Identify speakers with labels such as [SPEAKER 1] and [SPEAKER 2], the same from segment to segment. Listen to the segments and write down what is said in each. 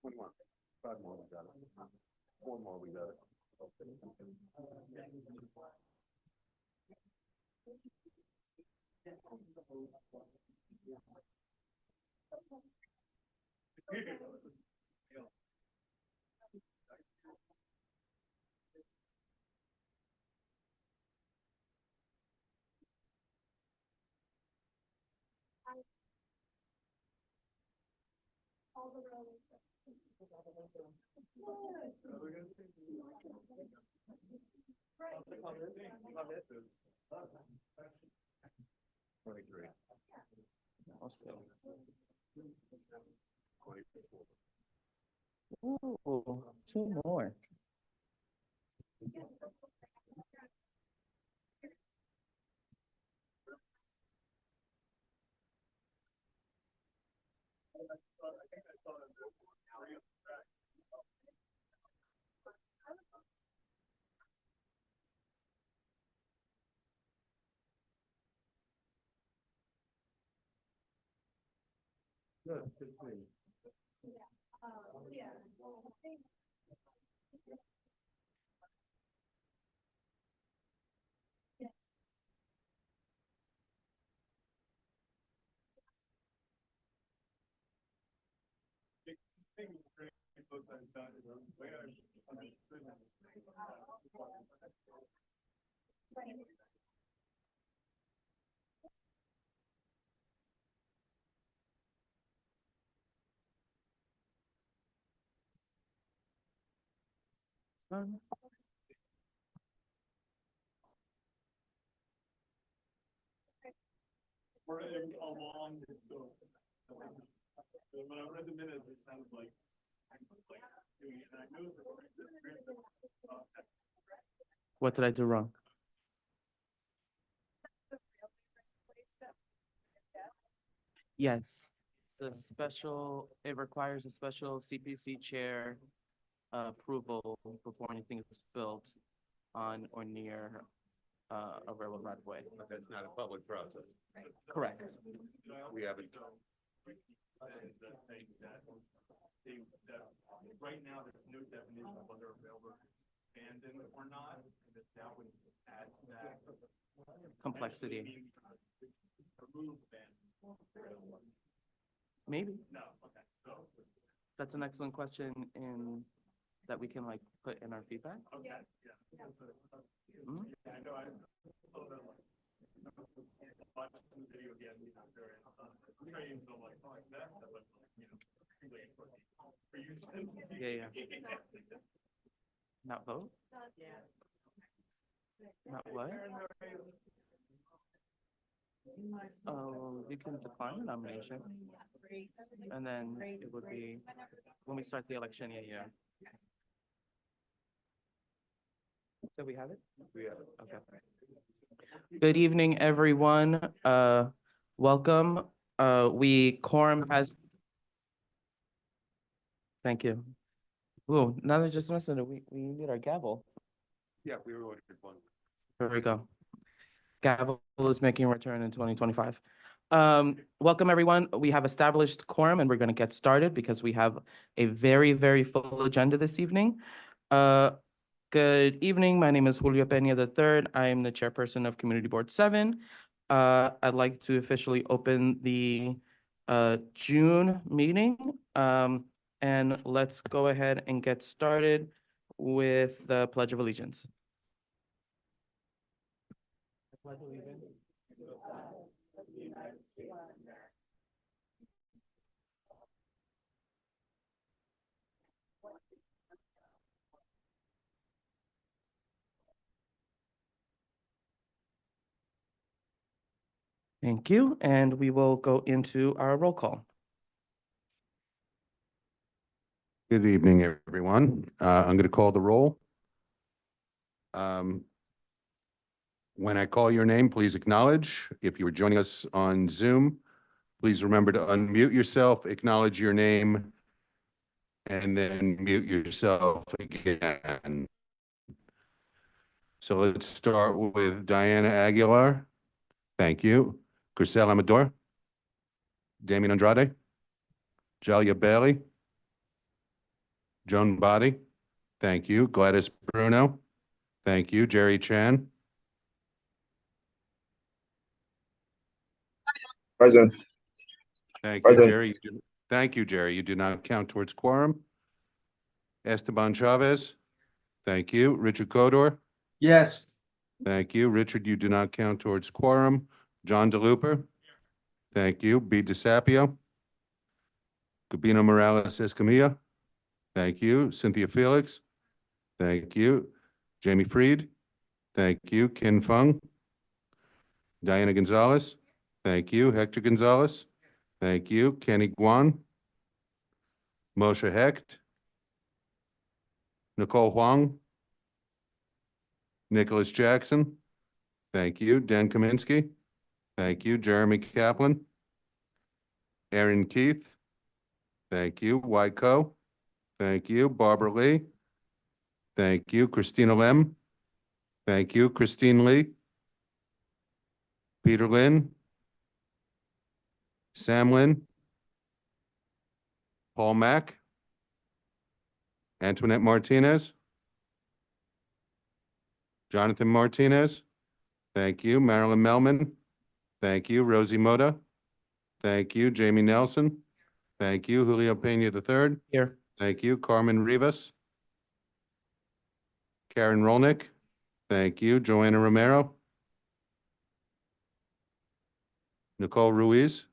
[SPEAKER 1] One more. 5 more, we got it. 4 more, we got it. Twenty-three.
[SPEAKER 2] Ooh, 2 more.
[SPEAKER 1] Good, good thing. When I read the minutes, it sounded like doing it, and I knew
[SPEAKER 2] What did I do wrong? Yes, it requires a special CPC chair approval before anything is built on or near a railroad right of way.
[SPEAKER 1] But that's not a public process.
[SPEAKER 2] Correct.
[SPEAKER 1] We haven't.
[SPEAKER 3] Right now, there's no definition of whether a railroad is abandoned or not, and that would add to that.
[SPEAKER 2] Complexity.
[SPEAKER 3] Remove abandoned.
[SPEAKER 2] Maybe.
[SPEAKER 3] No, okay, so,
[SPEAKER 2] That's an excellent question in that we can like put in our feedback.
[SPEAKER 3] okay, yeah.
[SPEAKER 2] Mhm.
[SPEAKER 3] Yeah, I know, I saw that, like, watching the video again, you know, during, training, so like, oh, like that was, you know, really important for you.
[SPEAKER 2] Yeah. Not vote? Not what? Oh, you can decline the nomination. And then it would be, when we start the election, yeah. So we have it?
[SPEAKER 1] We have it.
[SPEAKER 2] Okay. Good evening, everyone. Welcome. Quorum has. Thank you. Ooh, now that I just mentioned it, we need our gavel.
[SPEAKER 1] Yeah, we were looking for one.
[SPEAKER 2] There we go. Gavel is making a return in 2025. Welcome, everyone. We have established quorum and we're going to get started because we have a very, very full agenda this evening. Good evening. My name is Julio Peña III. I am the chairperson of Community Board 7. I'd like to officially open the June meeting. And let's go ahead and get started with the Pledge of Allegiance. I pledge allegiance to the flag of the United States of America. Thank you, and we will go into our roll call.
[SPEAKER 4] Good evening, everyone. I'm going to call the roll. When I call your name, please acknowledge. If you are joining us on Zoom, please remember to unmute yourself, acknowledge your name, and then mute yourself again. So let's start with Diana Aguilar. Thank you. Grisel Amador. Damien Andrade. Jalia Bailey. Joan Body. Thank you. Gladys Bruno. Thank you. Jerry Chan.
[SPEAKER 5] Present.
[SPEAKER 4] Thank you,
[SPEAKER 5] Present.
[SPEAKER 4] Jerry. Thank you, Jerry. You do not count towards quorum. Esteban Chavez. Thank you. Richard Codor.
[SPEAKER 5] Yes.
[SPEAKER 4] Thank you. Richard, you do not count towards quorum. John DeLuper. Thank you. B. DeSapio. Gabino Morales Escamilla. Thank you. Cynthia Felix. Thank you. Jamie Freed. Thank you. Kin Fung. Diana Gonzalez. Thank you. Hector Gonzalez. Thank you. Kenny Guan. Moshe Hecht. Nicole Huang. Nicholas Jackson. Thank you. Dan Kaminsky. Thank you. Jeremy Kaplan. Aaron Keith. Thank you. Wyco. Thank you. Barbara Lee. Thank you. Christina Lem. Thank you. Christine Lee. Peter Lynn. Sam Lynn. Paul Mack. Antoinette Martinez. Jonathan Martinez. Thank you. Marilyn Melman. Thank you. Rosie Moda. Thank you. Jamie Nelson. Thank you. Julio Pena III.
[SPEAKER 2] Here.
[SPEAKER 4] Thank you. Carmen Rivas. Karen Rolnick. Thank you. Joanna Romero. Nicole Ruiz.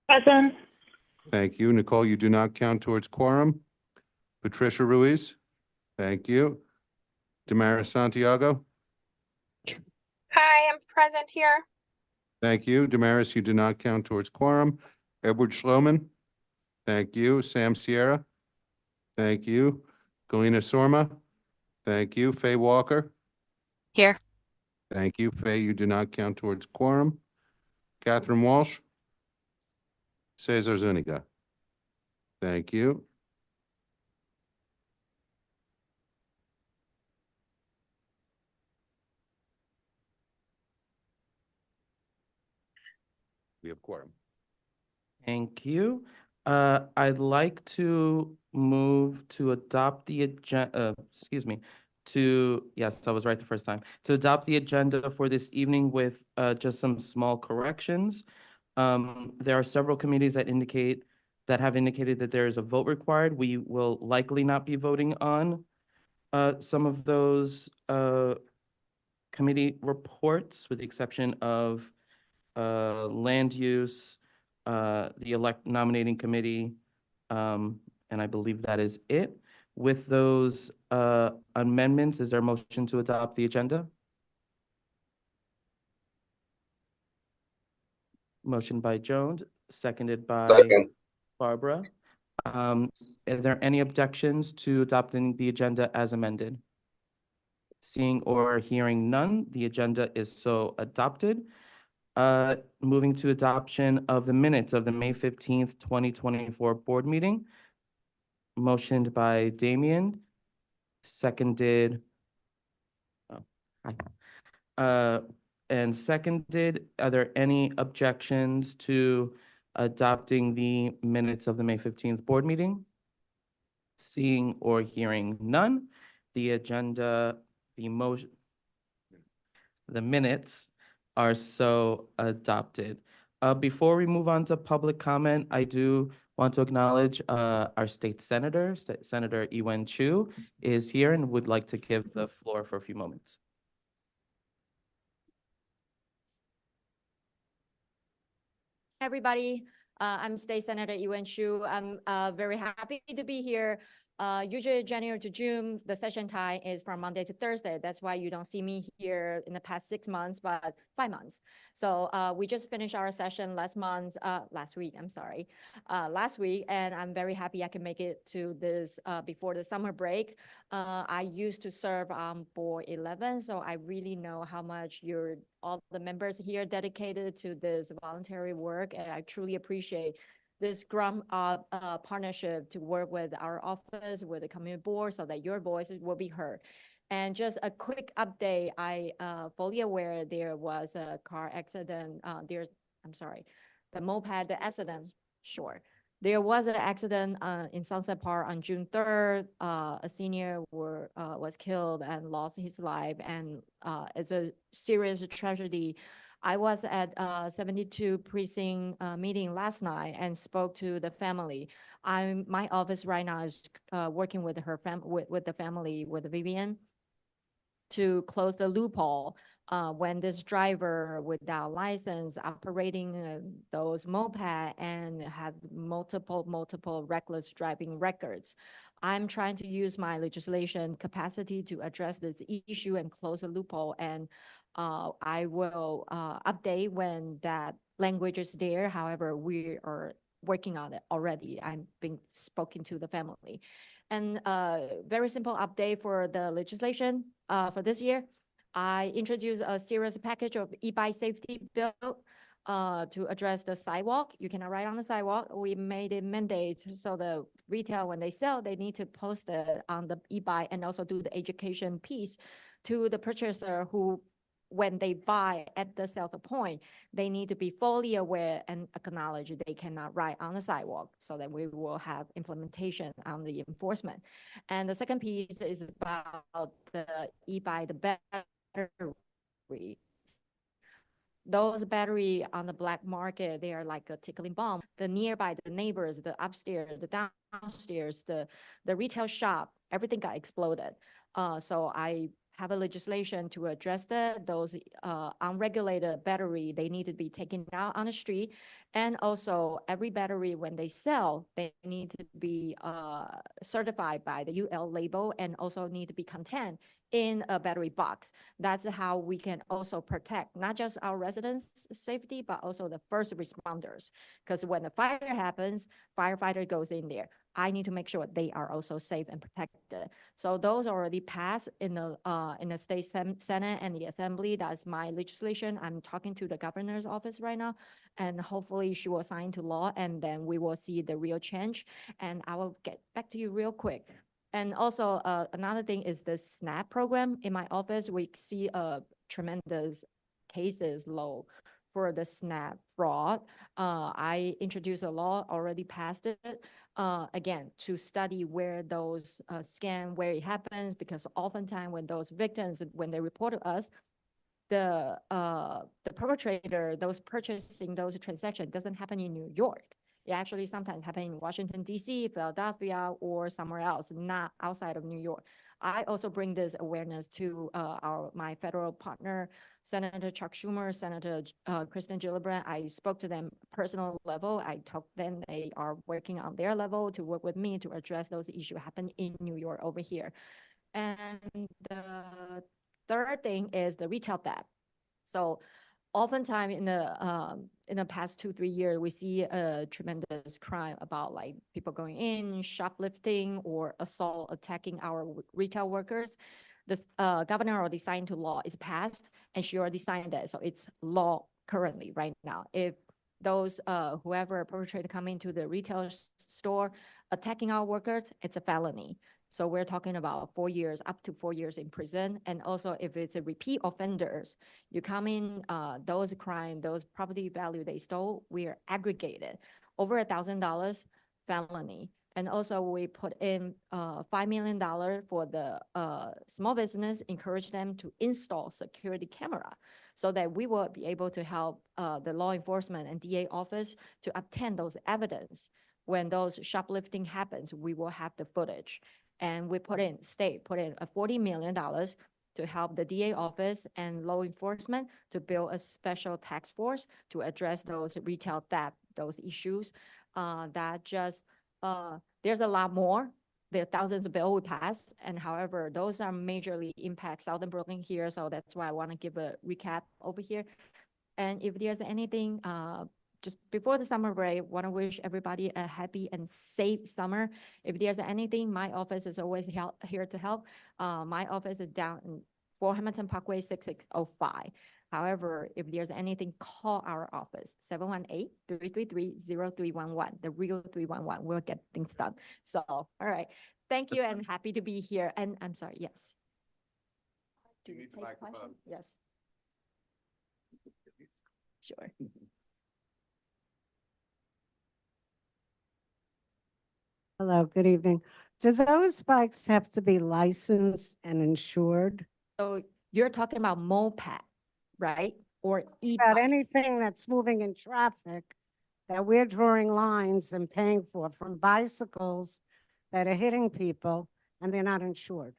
[SPEAKER 6] Present.
[SPEAKER 4] Thank you. Nicole, you do not count towards quorum. Patricia Ruiz. Thank you. Damaris Santiago.
[SPEAKER 6] Hi, I'm present here.
[SPEAKER 4] Thank you. Damaris, you do not count towards quorum. Edward Schloman. Thank you. Sam Sierra. Thank you. Galina Sorma. Thank you. Faye Walker.
[SPEAKER 6] Here.
[SPEAKER 4] Thank you. Faye, you do not count towards quorum. Catherine Walsh. Cesar Zuniga. Thank you. We have quorum.
[SPEAKER 2] Thank you. I'd like to move to adopt the agenda, yes, I was right the first time, to adopt the agenda for this evening with just some small corrections. There are several committees that have indicated that there is a vote required. We will likely not be voting on some of those committee reports, with the exception of land use, the elect nominating committee, and I believe that is it. With those amendments, is there a motion to adopt the agenda? Motion by Jones, seconded by
[SPEAKER 5] Second.
[SPEAKER 2] Barbara. Are there any objections to adopting the agenda as amended? Seeing or hearing none, the agenda is so adopted. Moving to adoption of the minutes of the May 15th, 2024 board meeting. Motioned by Damien, seconded. Oh, hi. And seconded. Are there any objections to adopting the minutes of the May 15th board meeting? Seeing or hearing none, the agenda, the minutes are so adopted. Before we move on to public comment, I do want to acknowledge our state senator, Senator Ewen Chu, is here and would like to give the floor for a few moments.
[SPEAKER 7] Everybody, I'm State Senator Ewen Chu. I'm very happy to be here
[SPEAKER 5] Usually January to June, the session time is from Monday to Thursday. That's why you don't see me here in the past 6 months, but 5 months. So we just finished our session last week, I'm sorry, last week, and I'm very happy I can make it to this before the summer break. I used to serve on Board 11, so I really know how much all the members here dedicated to this voluntary work, and I truly appreciate this partnership to work with our office, with the community board, so that your voices will be heard. And just a quick update, I fully aware there was a car accident. The moped, the accident, sure. There was an accident in Sunset Park on June 3rd. A senior was killed and lost his life, and it's a serious tragedy. I was at 72 precinct meeting last night and spoke to the family. My office right now is working with with the family, with Vivian, to close the loophole when this driver without license operating those moped and had multiple reckless driving records. I'm trying to use my legislation capacity to address this issue and close the loophole, and I will update when that language is there. However, we are working on it already. I've been spoken to the family. And very simple update for the legislation for this year. I introduced a serious package of e-bike safety bill to address the sidewalk. You cannot ride on the sidewalk. We made it mandate so the retail, when they sell, they need to post it on the e-bike and also do the education piece to the purchaser who, when they buy at the sales point, they need to be fully aware and acknowledge they cannot ride on the sidewalk, so that we will have implementation on the enforcement. And the second piece is about the e-bike, the battery. Those battery on the black market, they are like a tickling bomb. The nearby, the neighbors, the upstairs, the downstairs, the retail shop, everything got exploded. So I have a legislation to address those unregulated battery. They need to be taken out on the street. And also every battery, when they sell, they need to be certified by the UL label and also need to be contained in a battery box. That's how we can also protect not just our residents' safety, but also the first responders. Because when a fire happens, firefighter goes in there. I need to make sure they are also safe and protected. So those already passed in the state senate and the assembly. That's my legislation. I'm talking to the governor's office right now, and hopefully she will sign to law, and then we will see the real change. And I will get back to you real quick. And also another thing is the SNAP program. In my office, we see tremendous cases low for the SNAP fraud. I introduced a law, already passed it, again, to study where those scam, where it happens, because oftentimes when those victims, when they report to us, the perpetrator, those purchasing those transactions doesn't happen in New York. It actually sometimes happens in Washington, D.C., Philadelphia, or somewhere else, not outside of New York. I also bring this awareness to my federal partner, Senator Chuck Schumer, Senator Kristen Gillibrand. I spoke to them personal level. I told them they are working on their level to work with me to address those issues happen in New York over here. And the third thing is the retail theft. So oftentimes in the past 2-3 years, we see a tremendous crime about like people going in, shoplifting, or assault, attacking our retail workers. The governor already signed to law. It's passed, and she already signed it, so it's law currently right now. If those whoever perpetrator come into the retail store attacking our workers, it's a felony. So we're talking about 4 years, up to 4 years in prison. And also if it's a repeat offenders, you come in, those crime, those property value they stole, we are aggregated over $1,000 felony. And also we put in $5 million for the small business, encourage them to install security camera so that we will be able to help the law enforcement and DA office to obtain those evidence. When those shoplifting happens, we will have the footage. And we put in a $40 million to help the DA office and law enforcement to build a special task force to address those retail theft, those issues. There's a lot more, the thousands of bill we pass. And however, those are majorly impact Southern Brooklyn here. So that's why I want to give a recap over here. And if there's anything, just before the summer break, want to wish everybody a happy and safe summer. If there's anything, my office is always here to help. My office is down in 4 Hamilton Parkway, 6605. However, if there's anything, call our office, 718-333-0311, the real 311. We'll get things done. So, all right. Thank you and happy to be here. And I'm sorry, yes. Do
[SPEAKER 4] You need the
[SPEAKER 5] take
[SPEAKER 4] microphone.
[SPEAKER 5] questions? Yes. Sure.
[SPEAKER 6] Hello, good evening. Do those bikes have to be licensed and insured?
[SPEAKER 5] So you're talking about moped, right? Or
[SPEAKER 6] About
[SPEAKER 5] e-bike?
[SPEAKER 6] anything that's moving in traffic that we're drawing lines and paying for, from bicycles that are hitting people and they're not insured?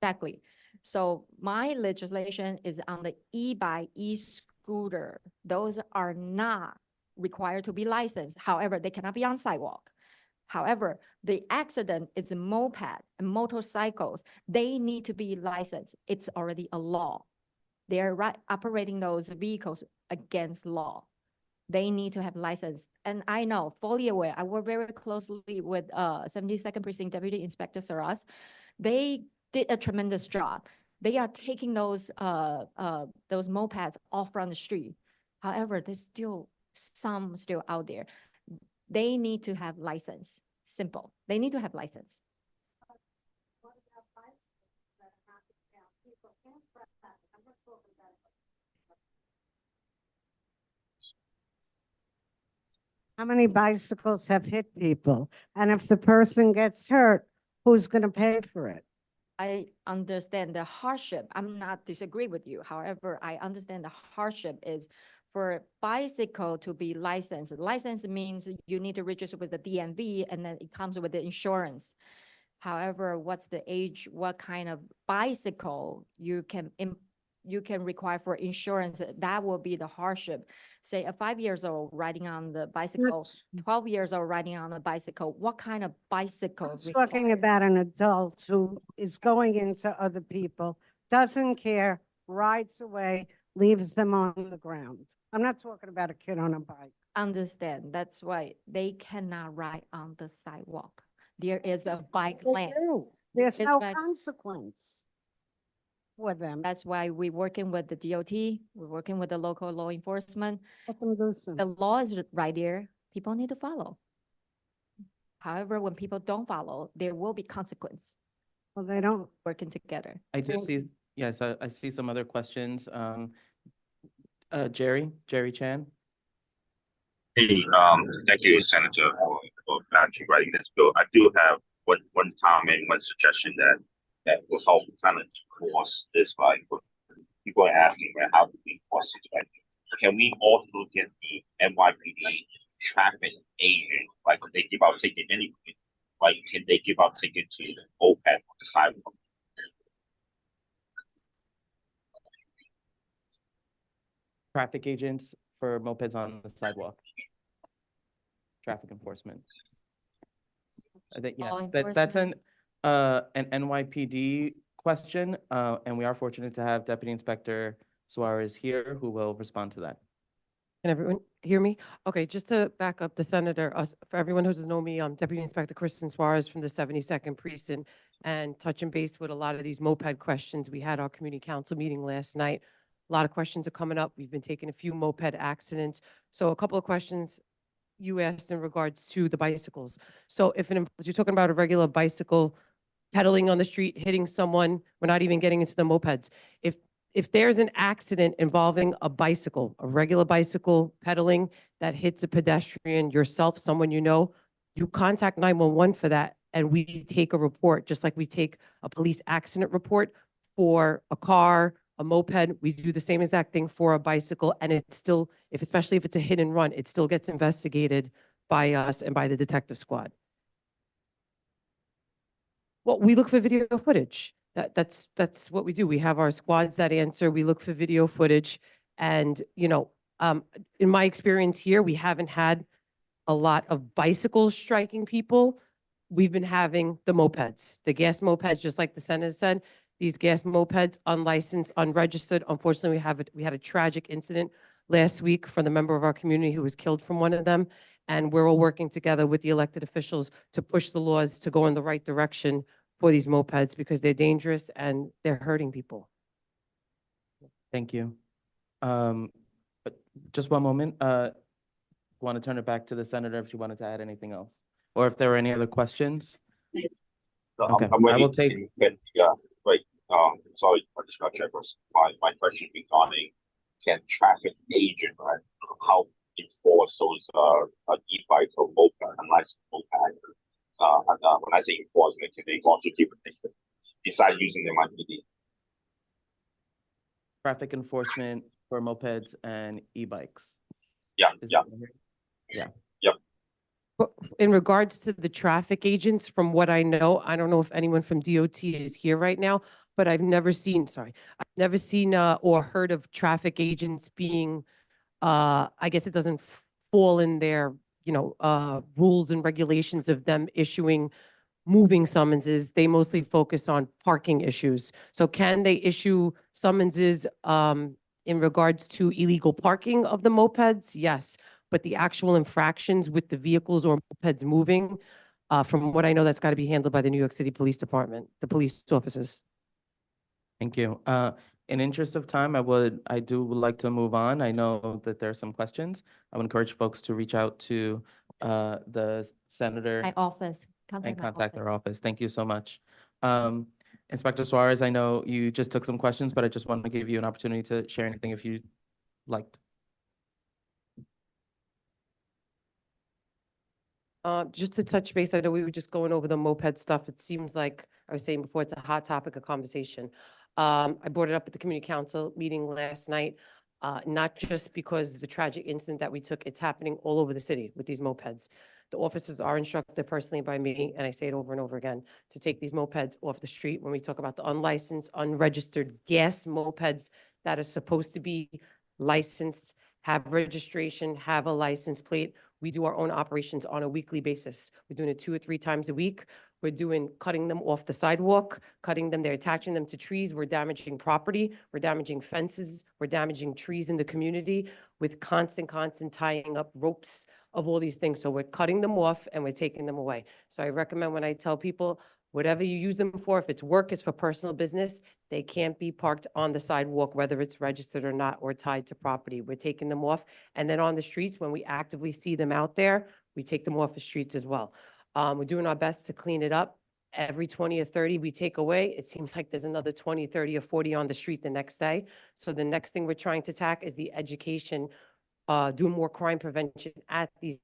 [SPEAKER 5] Exactly. So my legislation is on the e-bike, e-scooter. Those are not required to be licensed. However, they cannot be on sidewalk. However, the accident is a moped and motorcycles. They need to be licensed. It's already a law. They're operating those vehicles against law. They need to have license. And I know, fully aware, I work very closely with 72nd Precinct Deputy Inspector Saras. They did a tremendous job. They are taking those mopeds off from the street. However, there's still some still out there. They need to have license. Simple. They need to have license.
[SPEAKER 6] How many bicycles have hit people? And if the person gets hurt, who's going to pay for it?
[SPEAKER 5] I understand the hardship. I'm not disagree with you. However, I understand the hardship is for bicycle to be licensed. License means you need to register with the DMV and then it comes with the insurance. However, what's the age, what kind of bicycle you can require for insurance, that will be the hardship. Say a 5 years old riding on the bicycle,
[SPEAKER 6] That's-
[SPEAKER 5] 12 years old riding on a bicycle, what kind of bicycle?
[SPEAKER 6] I'm talking about an adult who is going into other people, doesn't care, rides away, leaves them on the ground. I'm not talking about a kid on a bike.
[SPEAKER 5] Understand, that's why they cannot ride on the sidewalk. There is a bike
[SPEAKER 6] They
[SPEAKER 5] lane.
[SPEAKER 6] do. There's
[SPEAKER 5] It's
[SPEAKER 6] no
[SPEAKER 5] like-
[SPEAKER 6] consequence for them.
[SPEAKER 5] That's why we're working with the DOT, we're working with the local law enforcement.
[SPEAKER 6] Let them do some.
[SPEAKER 5] The law is right there, people need to follow. However, when people don't follow, there will be consequence,
[SPEAKER 6] Well, they don't.
[SPEAKER 5] working together.
[SPEAKER 2] I do
[SPEAKER 6] Thank
[SPEAKER 2] see, yes, I see some other questions. Jerry Chan.
[SPEAKER 7] Hey, thank you, Senator, for actually writing this bill. I do have one comment, one suggestion that will help kind of enforce this, like, people are asking, right, how do we enforce it, right? Can we also get the NYPD traffic agent, like, when they give out ticket anyway, like, can they give out ticket to the OPEC on the sidewalk?
[SPEAKER 2] Traffic agents for mopeds on the sidewalk. Traffic enforcement. I think, yeah,
[SPEAKER 5] Law
[SPEAKER 2] that's an
[SPEAKER 5] enforcement.
[SPEAKER 2] NYPD question, and we are fortunate to have Deputy Inspector Suarez here who will respond to that.
[SPEAKER 8] Can everyone hear me? Okay, just to back up the senator, for everyone who doesn't know me, I'm Deputy Inspector Kristen Suarez from the 72nd Precinct, and touching base with a lot of these moped questions. We had our community council meeting last night. A lot of questions are coming up. We've been taking a few moped accidents. So a couple of questions you asked in regards to the bicycles. So if you're talking about a regular bicycle pedaling on the street, hitting someone, we're not even getting into the mopeds. If there's an accident involving a bicycle, a regular bicycle pedaling that hits a pedestrian, yourself, someone you know, you contact 911 for that, and we take a report, just like we take a police accident report for a car, a moped. We do the same exact thing for a bicycle, and it's still, especially if it's a hit and run, it still gets investigated by us and by the detective squad. Well, we look for video footage. That's what we do. We have our squads that answer. We look for video footage. And, you know, in my experience here, we haven't had a lot of bicycles striking people. we've been having the mopeds, the gas mopeds, just like the Senator said, these gas mopeds, unlicensed, unregistered. Unfortunately, we had a tragic incident last week for the member of our community who was killed from one of them. And we're all working together with the elected officials to push the laws to go in the right direction for these mopeds because they're dangerous and they're hurting people.
[SPEAKER 2] Thank you. But just one moment. Want to turn it back to the senator if she wanted to add anything else, or if there are any other questions.
[SPEAKER 7] So
[SPEAKER 2] Okay,
[SPEAKER 7] I'm
[SPEAKER 2] I
[SPEAKER 7] ready
[SPEAKER 2] will
[SPEAKER 7] to
[SPEAKER 2] take-
[SPEAKER 7] get, wait, sorry, I just got to check. My question regarding can traffic agent, right, how enforce those, e-bike or moped, unlicensed moped? When I say enforcement, can they also keep it besides using them on ED?
[SPEAKER 2] Traffic enforcement for mopeds and e-bikes.
[SPEAKER 7] Yeah,
[SPEAKER 2] Is
[SPEAKER 7] yeah.
[SPEAKER 2] that here? Yeah.
[SPEAKER 8] In regards to the traffic agents, from what I know, I don't know if anyone from DOT is here right now, but I've never seen or heard of traffic agents being, I guess it doesn't fall in their, rules and regulations of them issuing moving summonses. They mostly focus on parking issues. So can they issue summonses, in regards to illegal parking of the mopeds? Yes. But the actual infractions with the vehicles or mopeds moving, from what I know, that's got to be handled by the New York City Police Department, the police officers.
[SPEAKER 2] Thank you. In interest of time, I would like to move on. I know that there are some questions. I would encourage folks to reach out to the senator
[SPEAKER 5] My office.
[SPEAKER 2] and
[SPEAKER 5] my
[SPEAKER 2] contact
[SPEAKER 5] office.
[SPEAKER 2] our office. Thank you so much. Inspector Suarez, I know you just took some questions, but I just wanted to give you an opportunity to share anything if you liked.
[SPEAKER 8] Just to touch base, I know we were just going over the moped stuff. It seems like I was saying before, it's a hot topic of conversation. I brought it up at the community council meeting last night, not just because of the tragic incident that we took. It's happening all over the city with these mopeds. The officers are instructed personally by me, and I say it over and over again, to take these mopeds off the street. When we talk about the unlicensed, unregistered gas mopeds that are supposed to be licensed, have registration, have a license plate. We do our own operations on a weekly basis. We're doing it 2 or 3 times a week. We're cutting them off the sidewalk, they're attaching them to trees. We're damaging property. We're damaging fences. We're damaging trees in the community with constant tying up ropes of all these things. So we're cutting them off and we're taking them away. So I recommend when I tell people, whatever you use them for, if it's work, it's for personal business, they can't be parked on the sidewalk, whether it's registered or not, or tied to property. We're taking them off. And then on the streets, when we actively see them out there, we take them off the streets as well. We're doing our best to clean it up. Every 20 or 30 we take away, it seems like there's another 20, 30, or 40 on the street the next day. So the next thing we're trying to tack is the education, do more crime prevention at these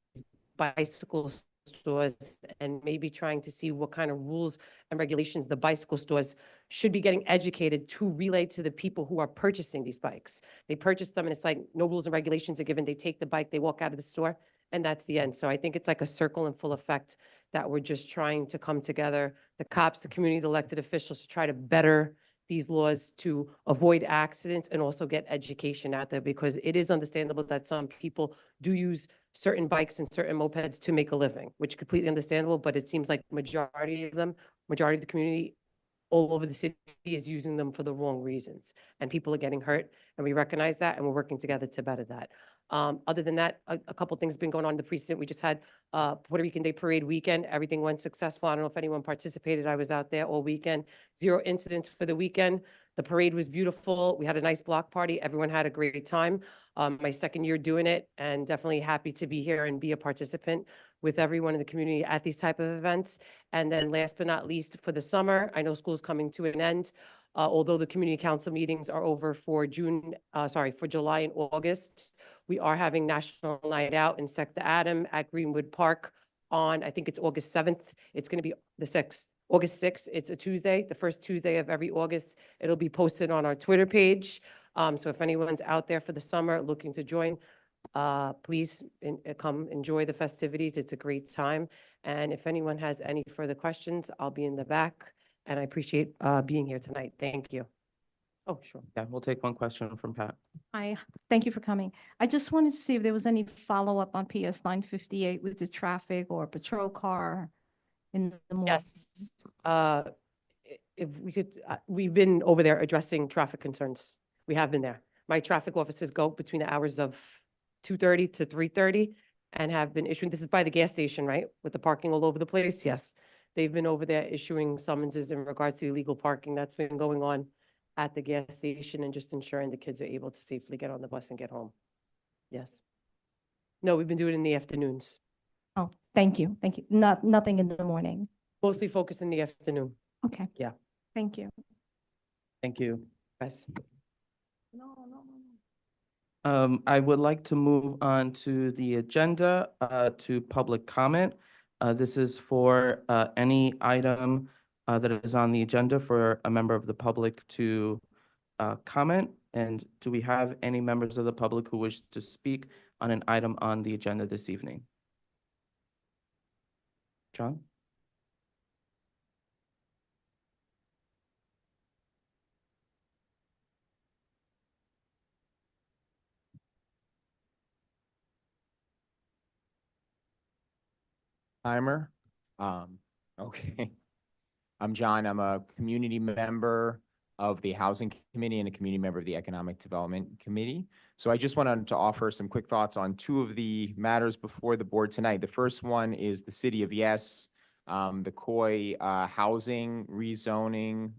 [SPEAKER 8] bicycle stores, and maybe trying to see what kind of rules and regulations the bicycle stores should be getting educated to relay to the people who are purchasing these bikes. They purchase them and it's like no rules and regulations are given. They take the bike, they walk out of the store, and that's the end. So I think it's like a circle and full effect that we're just trying to come together, the cops, the community, the elected officials, to try to better these laws to avoid accidents and also get education out there, because it is understandable that some people do use certain bikes and certain mopeds to make a living, which is completely understandable, but it seems like majority of the community all over the city is using them for the wrong reasons, and people are getting hurt, and we recognize that, and we're working together to better that. Other than that, a couple things been going on in the precinct. We just had Puerto Rican Day Parade weekend. Everything went successful. I don't know if anyone participated. I was out there all weekend. 0 incidents for the weekend. The parade was beautiful. We had a nice block party. Everyone had a great time. My second year doing it, and definitely happy to be here and be a participant with everyone in the community at these type of events. And then last but not least, for the summer, I know school's coming to an end. Although the community council meetings are over for for July and August, we are having National Night Out in Sector Adam at Greenwood Park on, I think it's August 7th. It's going to be August 6th. It's a Tuesday, the first Tuesday of every August. It'll be posted on our Twitter page. So if anyone's out there for the summer looking to join, please come enjoy the festivities. It's a great time. And if anyone has any further questions, I'll be in the back. And I appreciate being here tonight. Thank you. Oh, sure.
[SPEAKER 2] Yeah, we'll take one question from Pat.
[SPEAKER 9] Hi, thank you for coming. I just wanted to see if there was any follow-up on PS 958 with the traffic or patrol car in the morning?
[SPEAKER 8] Yes. If we could, we've been over there addressing traffic concerns. We have been there. My traffic officers go between the hours of 2:30 to 3:30 and have been issuing, this is by the gas station, right? With the parking all over the place? Yes. They've been over there issuing summonses in regards to illegal parking that's been going on at the gas station and just ensuring the kids are able to safely get on the bus and get home. Yes. No, we've been doing it in the afternoons,
[SPEAKER 9] Oh, thank you, thank you. Nothing in the morning.
[SPEAKER 8] mostly focused in the afternoon.
[SPEAKER 9] Okay.
[SPEAKER 8] Yeah.
[SPEAKER 9] Thank you.
[SPEAKER 2] Thank you.
[SPEAKER 8] Guys.
[SPEAKER 2] I would like to move on to the agenda, to public comment. This is for, any item, that is on the agenda for a member of the public to, comment. And do we have any members of the public who wish to speak on an item on the agenda this evening? John?
[SPEAKER 10] Timer. Okay. I'm John. I'm a community member of the Housing Committee and a community member of the Economic Development Committee. So I just wanted to offer some quick thoughts on two of the matters before the board tonight. The first one is the City of Yes, the COI housing rezoning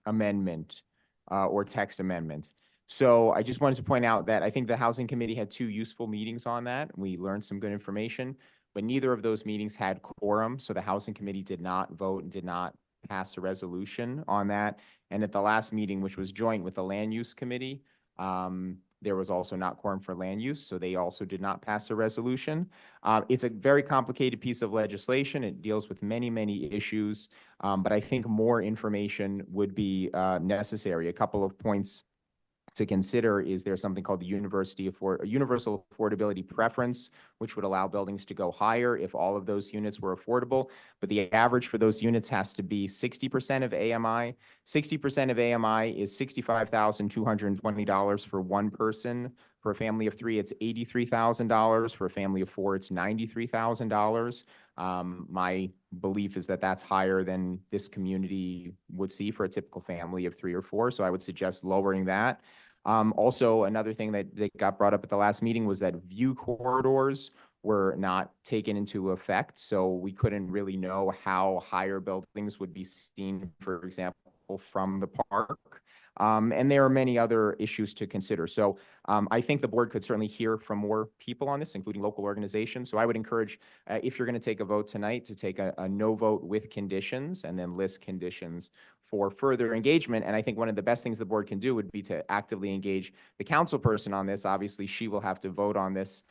[SPEAKER 10] amendment or text amendment. So I just wanted to point out that I think the Housing Committee had two useful meetings on that. We learned some good information, but neither of those meetings had quorum. So the Housing Committee did not vote and did not pass a resolution on that. And at the last meeting, which was joint with the Land Use Committee, there was also not quorum for land use, so they also did not pass a resolution. It's a very complicated piece of legislation. It deals with many, many issues, but I think more information would be necessary. A couple of points to consider is there something called the universal affordability preference, which would allow buildings to go higher if all of those units were affordable. But the average for those units has to be 60% of AMI. 60% of AMI is $65,220 for one person. For a family of three, it's $83,000. For a family of four, it's $93,000. My belief is that that's higher than this community would see for a typical family of three or four. So I would suggest lowering that. Also, another thing that got brought up at the last meeting was that view corridors were not taken into effect. So we couldn't really know how higher buildings would be seen, for example, from the park. And there are many other issues to consider. So I think the board could certainly hear from more people on this, including local organizations. So I would encourage, if you're going to take a vote tonight, to take a no vote with conditions and then list conditions for further engagement. And I think one of the best things the board can do would be to actively engage the council person on this. Obviously, she will have to vote on this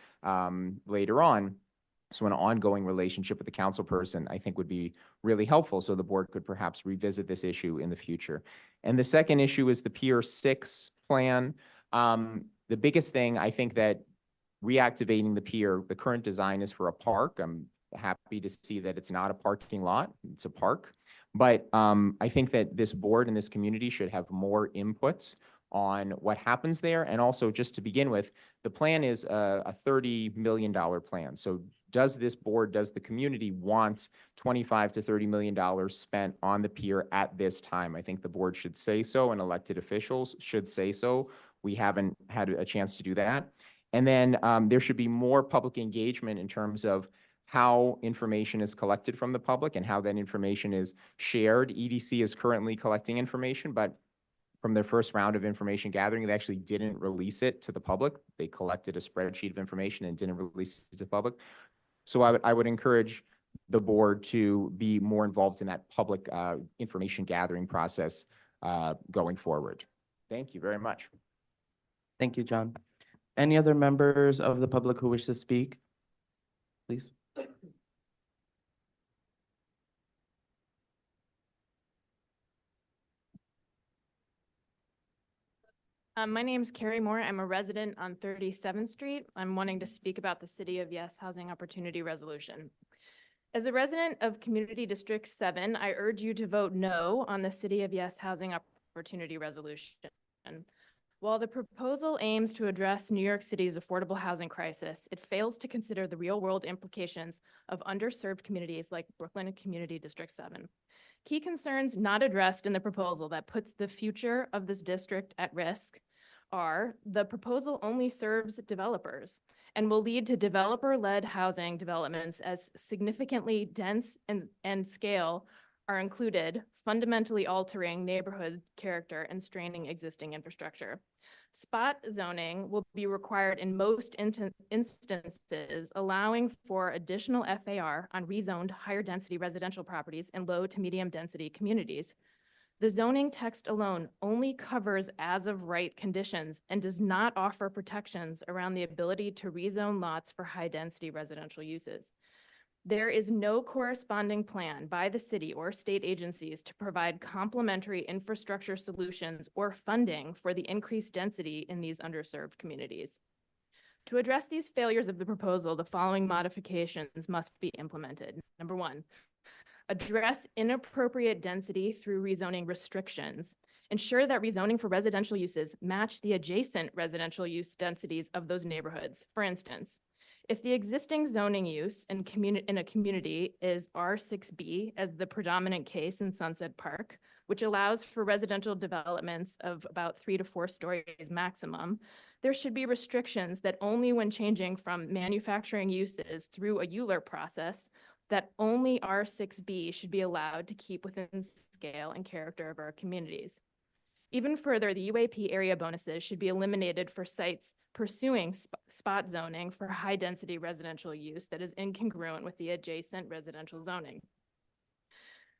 [SPEAKER 10] later on. So an ongoing relationship with the council person, I think, would be really helpful. So the board could perhaps revisit this issue in the future. And the second issue is the Pier 6 plan. The biggest thing, I think, that reactivating the pier, the current design is for a park. I'm happy to see that it's not a parking lot, it's a park. But I think that this board and this community should have more inputs on what happens there. And also, just to begin with, the plan is a $30 million plan. So does this board, does the community want $25 to $30 million spent on the pier at this time? I think the board should say so, and elected officials should say so. We haven't had a chance to do that. And then there should be more public engagement in terms of how information is collected from the public and how that information is shared. EDC is currently collecting information, but from their first round of information gathering, they actually didn't release it to the public. They collected a spreadsheet of information and didn't release it to the public. So I would encourage the board to be more involved in that public information gathering process going forward. Thank you very much.
[SPEAKER 2] Thank you, John. Any other members of the public who wish to speak? Please.
[SPEAKER 11] My name is Carrie Moore. I'm a resident on 37th Street. I'm wanting to speak about the City of Yes Housing Opportunity Resolution. As a resident of Community District 7, I urge you to vote no on the City of Yes Housing Opportunity Resolution. While the proposal aims to address New York City's affordable housing crisis, it fails to consider the real-world implications of underserved communities like Brooklyn and Community District 7. Key concerns not addressed in the proposal that puts the future of this district at risk are the proposal only serves developers and will lead to developer-led housing developments as significantly dense and scale are included, fundamentally altering neighborhood character and straining existing infrastructure. Spot zoning will be required in most instances, allowing for additional FAR on rezoned higher density residential properties in low to medium density communities. The zoning text alone only covers as of right conditions and does not offer protections around the ability to rezone lots for high density residential uses. There is no corresponding plan by the city or state agencies to provide complementary infrastructure solutions or funding for the increased density in these underserved communities. To address these failures of the proposal, the following modifications must be implemented. Number one, address inappropriate density through rezoning restrictions. Ensure that rezoning for residential uses match the adjacent residential use densities of those neighborhoods. For instance, if the existing zoning use in a community is R6B as the predominant case in Sunset Park, which allows for residential developments of about 3 to 4 stories maximum, there should be restrictions that only when changing from manufacturing uses through a Euler process, that only R6B should be allowed to keep within scale and character of our communities. Even further, the UAP area bonuses should be eliminated for sites pursuing spot zoning for high density residential use that is incongruent with the adjacent residential zoning.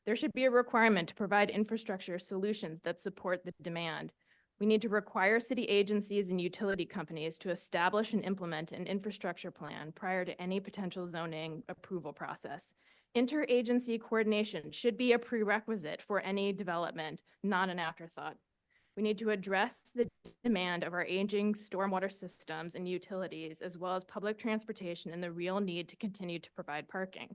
[SPEAKER 11] There should be a requirement to provide infrastructure solutions that support the demand. We need to require city agencies and utility companies to establish and implement an infrastructure plan prior to any potential zoning approval process. Interagency coordination should be a prerequisite for any development, not an afterthought. We need to address the demand of our aging stormwater systems and utilities, as well as public transportation and the real need to continue to provide parking.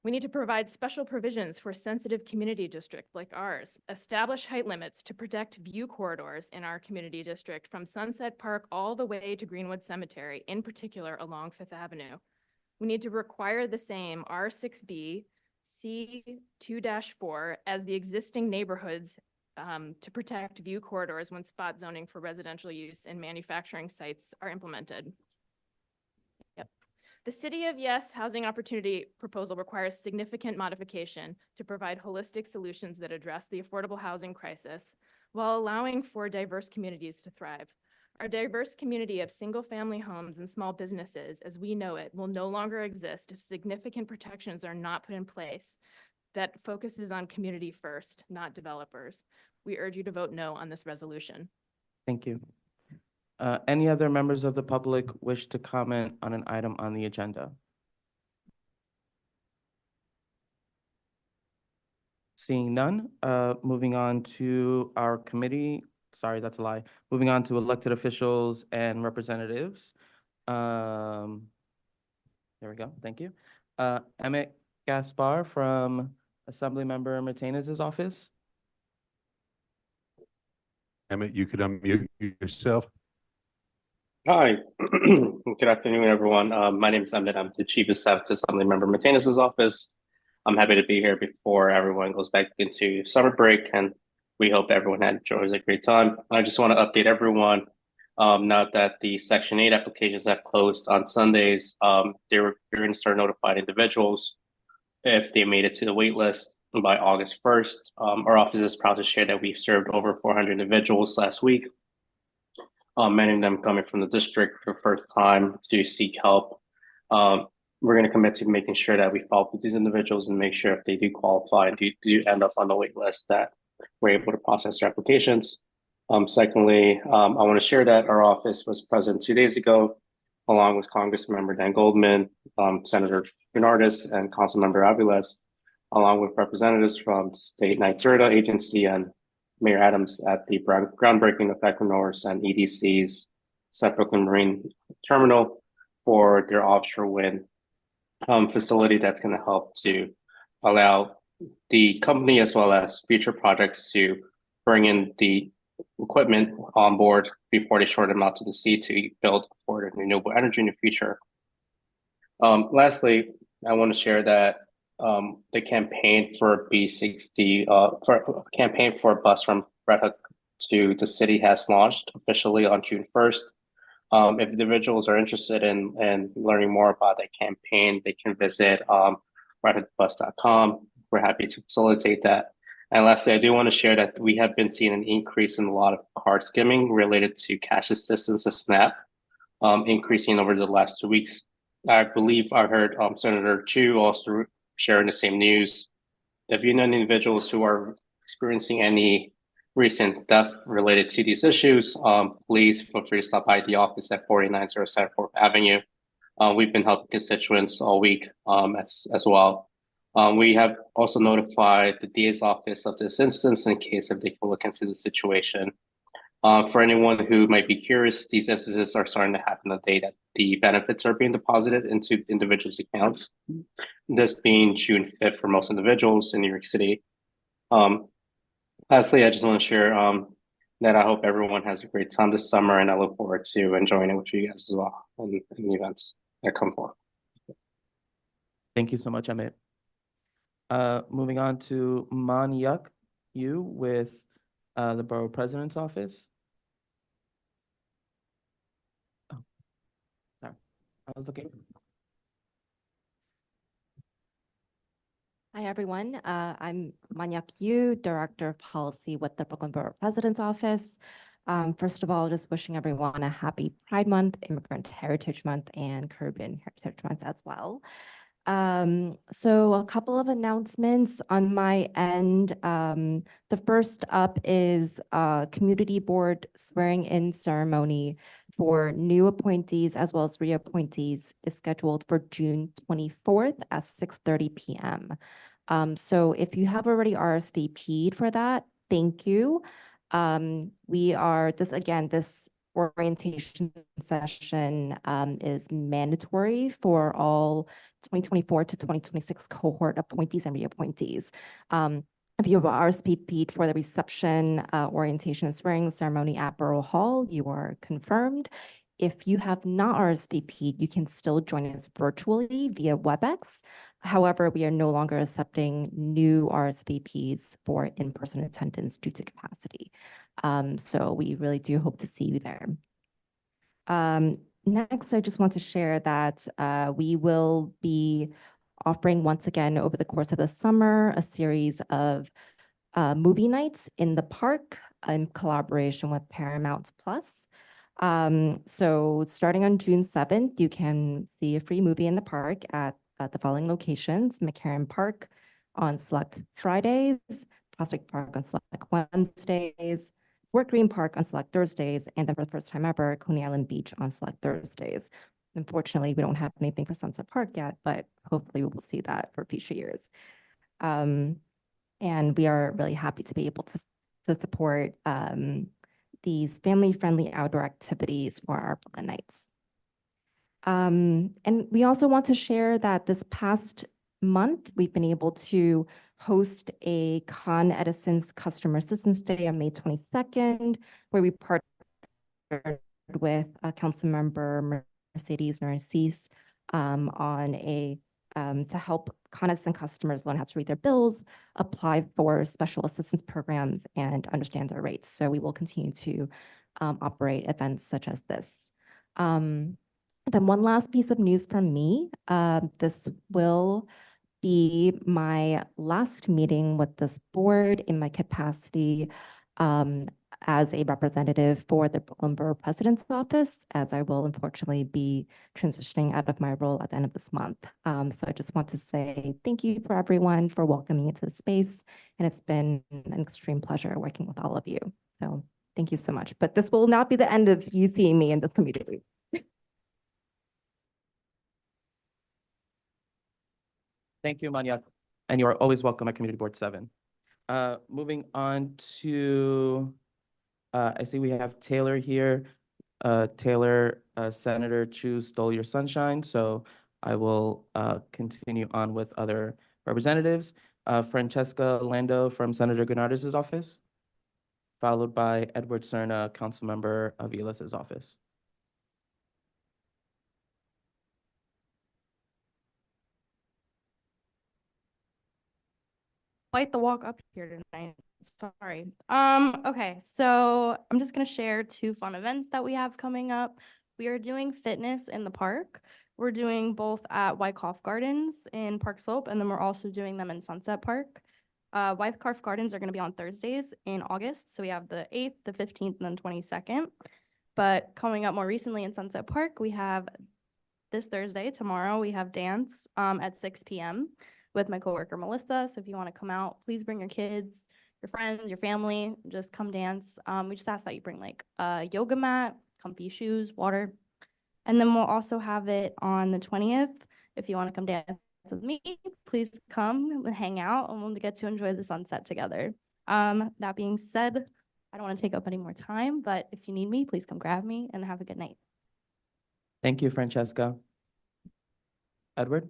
[SPEAKER 11] We need to provide special provisions for sensitive community district like ours, establish height limits to protect view corridors in our community district from Sunset Park all the way to Greenwood Cemetery, in particular along Fifth Avenue. We need to require the same R6B C2-4 as the existing neighborhoods to protect view corridors when spot zoning for residential use and manufacturing sites are implemented. The City of Yes Housing Opportunity proposal requires significant modification to provide holistic solutions that address the affordable housing crisis while allowing for diverse communities to thrive. Our diverse community of single-family homes and small businesses, as we know it, will no longer exist if significant protections are not put in place that focuses on community first, not developers. We urge you to vote no on this resolution.
[SPEAKER 2] Thank you. Any other members of the public wish to comment on an item on the agenda? Seeing none, moving on to our committee. Sorry, that's a lie. Moving on to elected officials and representatives. There we go. Thank you. Emmett Gaspar from Assemblymember Martinez's office.
[SPEAKER 4] Emmett, you could unmute yourself.
[SPEAKER 12] Hi, good afternoon, everyone. My name is Emmett. I'm the Chief of Staff to Assemblymember Martinez's office. I'm happy to be here before everyone goes back into summer break, and we hope everyone enjoys a great time. I just want to update everyone. Now that the Section 8 applications have closed on Sundays, they're going to start notifying individuals if they made it to the wait list by August 1st. Our office is proud to share that we've served over 400 individuals last week. Many of them coming from the district for the first time to seek help. We're going to commit to making sure that we follow up with these individuals and make sure if they do qualify and do end up on the wait list that we're able to process their applications. Secondly, I want to share that our office was present 2 days ago, along with Congressmember Dan Goldman, Senator Bernardis, and Councilmember Aviles, along with representatives from the State NYSERDA agency and Mayor Adams at the groundbreaking of Equinor's and EDC's South Brooklyn Marine Terminal for their offshore wind facility that's going to help to allow the company as well as future projects to bring in the equipment on board before they short them out to the sea to build for renewable energy in the future. Lastly, I want to share that the campaign for B60, for a campaign for a bus from Red Hook to the city has launched officially on June 1st. If individuals are interested in learning more about that campaign, they can visit redhookbus.com. We're happy to facilitate that. And lastly, I do want to share that we have been seeing an increase in a lot of card skimming related to cash assistance at SNAP, increasing over the last 2 weeks. I believe I heard Senator Chu also sharing the same news. If you know any individuals who are experiencing any recent death related to these issues, please feel free to stop by the office at 4907 4th Avenue. We've been helping constituents all week as well. We have also notified the DA's office of this instance in case if they can look into the situation. For anyone who might be curious, these instances are starting to happen the day that the benefits are being deposited into individuals' accounts. This being June 5th for most individuals in New York City. Lastly, I just want to share that I hope everyone has a great time this summer, and I look forward to enjoying it with you guys as well in the events that come forth.
[SPEAKER 2] Thank you so much, Amit. Moving on to Manyak Yu with the Borough President's Office. Oh, sorry. I was looking.
[SPEAKER 13] Hi, everyone. I'm Manyak Yu, Director of Policy with the Brooklyn Borough President's Office. First of all, just wishing everyone a happy Pride Month, Immigrant Heritage Month, and Caribbean Heritage Month as well. So a couple of announcements on my end. The first up is Community Board swearing-in ceremony for new appointees as well as reappointees is scheduled for June 24th at 6:30 p.m. So if you have already RSVP'd for that, thank you. This orientation session is mandatory for all 2024 to 2026 cohort appointees and reappointees. If you have RSVP'd for the reception, orientation and swearing ceremony at Borough Hall, you are confirmed. If you have not RSVP'd, you can still join us virtually via WebEx. However, we are no longer accepting new RSVPs for in-person attendance due to capacity. So we really do hope to see you there. Next, I just want to share that we will be offering once again over the course of the summer a series of movie nights in the park in collaboration with Paramount Plus. So starting on June 7th, you can see a free movie in the park at the following locations: McCarran Park on select Fridays, Prospect Park on select Wednesdays, Fort Greene Park on select Thursdays, and then for the first time ever, Coney Island Beach on select Thursdays. Unfortunately, we don't have anything for Sunset Park yet, but hopefully we will see that for future years. And we are really happy to be able to support these family-friendly outdoor activities for our Brooklyn Nights. And we also want to share that this past month, we've been able to host a Con Edison's Customer Assistance Day on May 22nd, where we partnered with Councilmember Mercedes Narcisse on to help Con Edison customers learn how to read their bills, apply for special assistance programs, and understand their rates. So we will continue to operate events such as this. Then one last piece of news from me. This will be my last meeting with this board in my capacity as a representative for the Brooklyn Borough President's Office, as I will unfortunately be transitioning out of my role at the end of this month. So I just want to say thank you for everyone for welcoming me into the space, and it's been an extreme pleasure working with all of you. So thank you so much. But this will not be the end of you seeing me in this community.
[SPEAKER 2] Thank you, Manyak. And you are always welcome at Community Board 7. Moving on to, I see we have Taylor here. Taylor, Senator Chu stole your sunshine, so I will continue on with other representatives. Francesca Lando from Senator Gennardis's office. followed by Edward Cerna, Councilmember Avilas's office.
[SPEAKER 11] Quite the walk up here tonight. Sorry. Okay, so I'm just gonna share two fun events that we have coming up. We are doing fitness in the park. We're doing both at Wyckoff Gardens in Park Slope, and then we're also doing them in Sunset Park. Wyckoff Gardens are gonna be on Thursdays in August, so we have the 8th, the 15th, and then 22nd. But coming up more recently in Sunset Park, we have this Thursday, tomorrow, we have dance at 6 p.m. with my coworker Melissa. So if you want to come out, please bring your kids, your friends, your family, just come dance. We just ask that you bring like a yoga mat, comfy shoes, water. And then we'll also have it on the 20th. If you want to come dance with me, please come and hang out and we'll get to enjoy the sunset together. That being said, I don't want to take up any more time, but if you need me, please come grab me and have a good night.
[SPEAKER 2] Thank you, Francesca. Edward?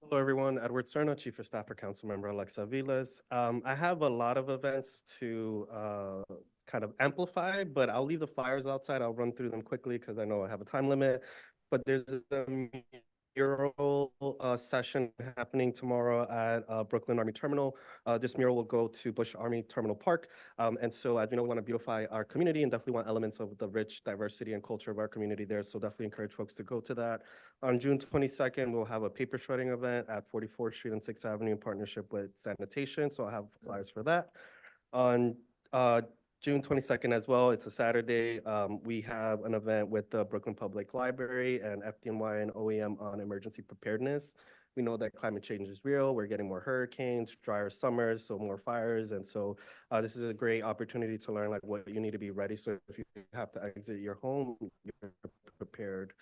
[SPEAKER 3] Hello, everyone. Edward Cerna, Chief of Staff for Councilmember Alexa Vilas. I have a lot of events to kind of amplify, but I'll leave the flyers outside. I'll run through them quickly because I know I have a time limit. But there's a mural session happening tomorrow at Brooklyn Army Terminal. This mural will go to Bush Army Terminal Park. And so as we know, we want to beautify our community and definitely want elements of the rich diversity and culture of our community there. So definitely encourage folks to go to that. On June 22nd, we'll have a paper shredding event at 44th Street and 6th Avenue in partnership with sanitation. So I'll have flyers for that. On June 22nd as well, it's a Saturday. We have an event with the Brooklyn Public Library and FDNY and OEM on emergency preparedness. We know that climate change is real. We're getting more hurricanes, drier summers, so more fires. And so this is a great opportunity to learn like what you need to be ready. So if you have to exit your home, you're prepared.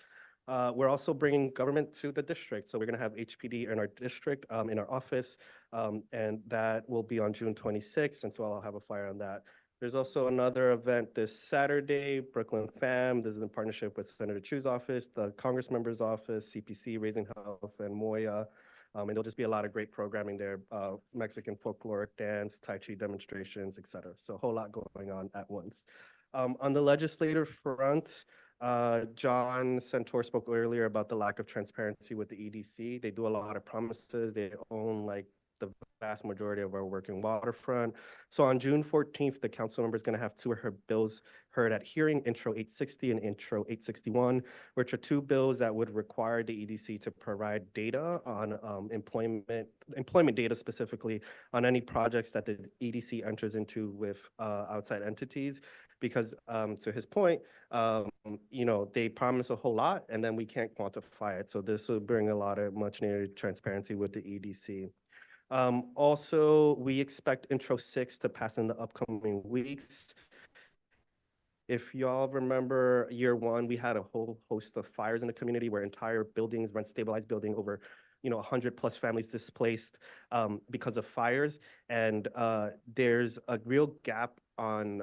[SPEAKER 3] We're also bringing government to the district. So we're going to have HPD in our district, in our office, and that will be on June 26th. And so I'll have a flyer on that. There's also another event this Saturday, Brooklyn FAM. This is in partnership with Senator Chu's office, the Congress member's office, CPC, Raising Health, and Moya. And there'll just be a lot of great programming there, Mexican folkloric dance, Tai Chi demonstrations, et cetera. So a whole lot going on at once. On the legislative front, John Santor spoke earlier about the lack of transparency with the EDC. They do a lot of promises. They own like the vast majority of our working waterfront. So on June 14th, the council member is going to have two of her bills heard at hearing, Intro 860 and Intro 861, which are two bills that would require the EDC to provide data on employment data specifically on any projects that the EDC enters into with outside entities. Because to his point, they promise a whole lot and then we can't quantify it. So this will bring a lot of much needed transparency with the EDC. Also, we expect Intro 6 to pass in the upcoming weeks. If y'all remember year one, we had a whole host of fires in the community where entire buildings, rent stabilized building over 100 plus families displaced because of fires. And there's a real gap on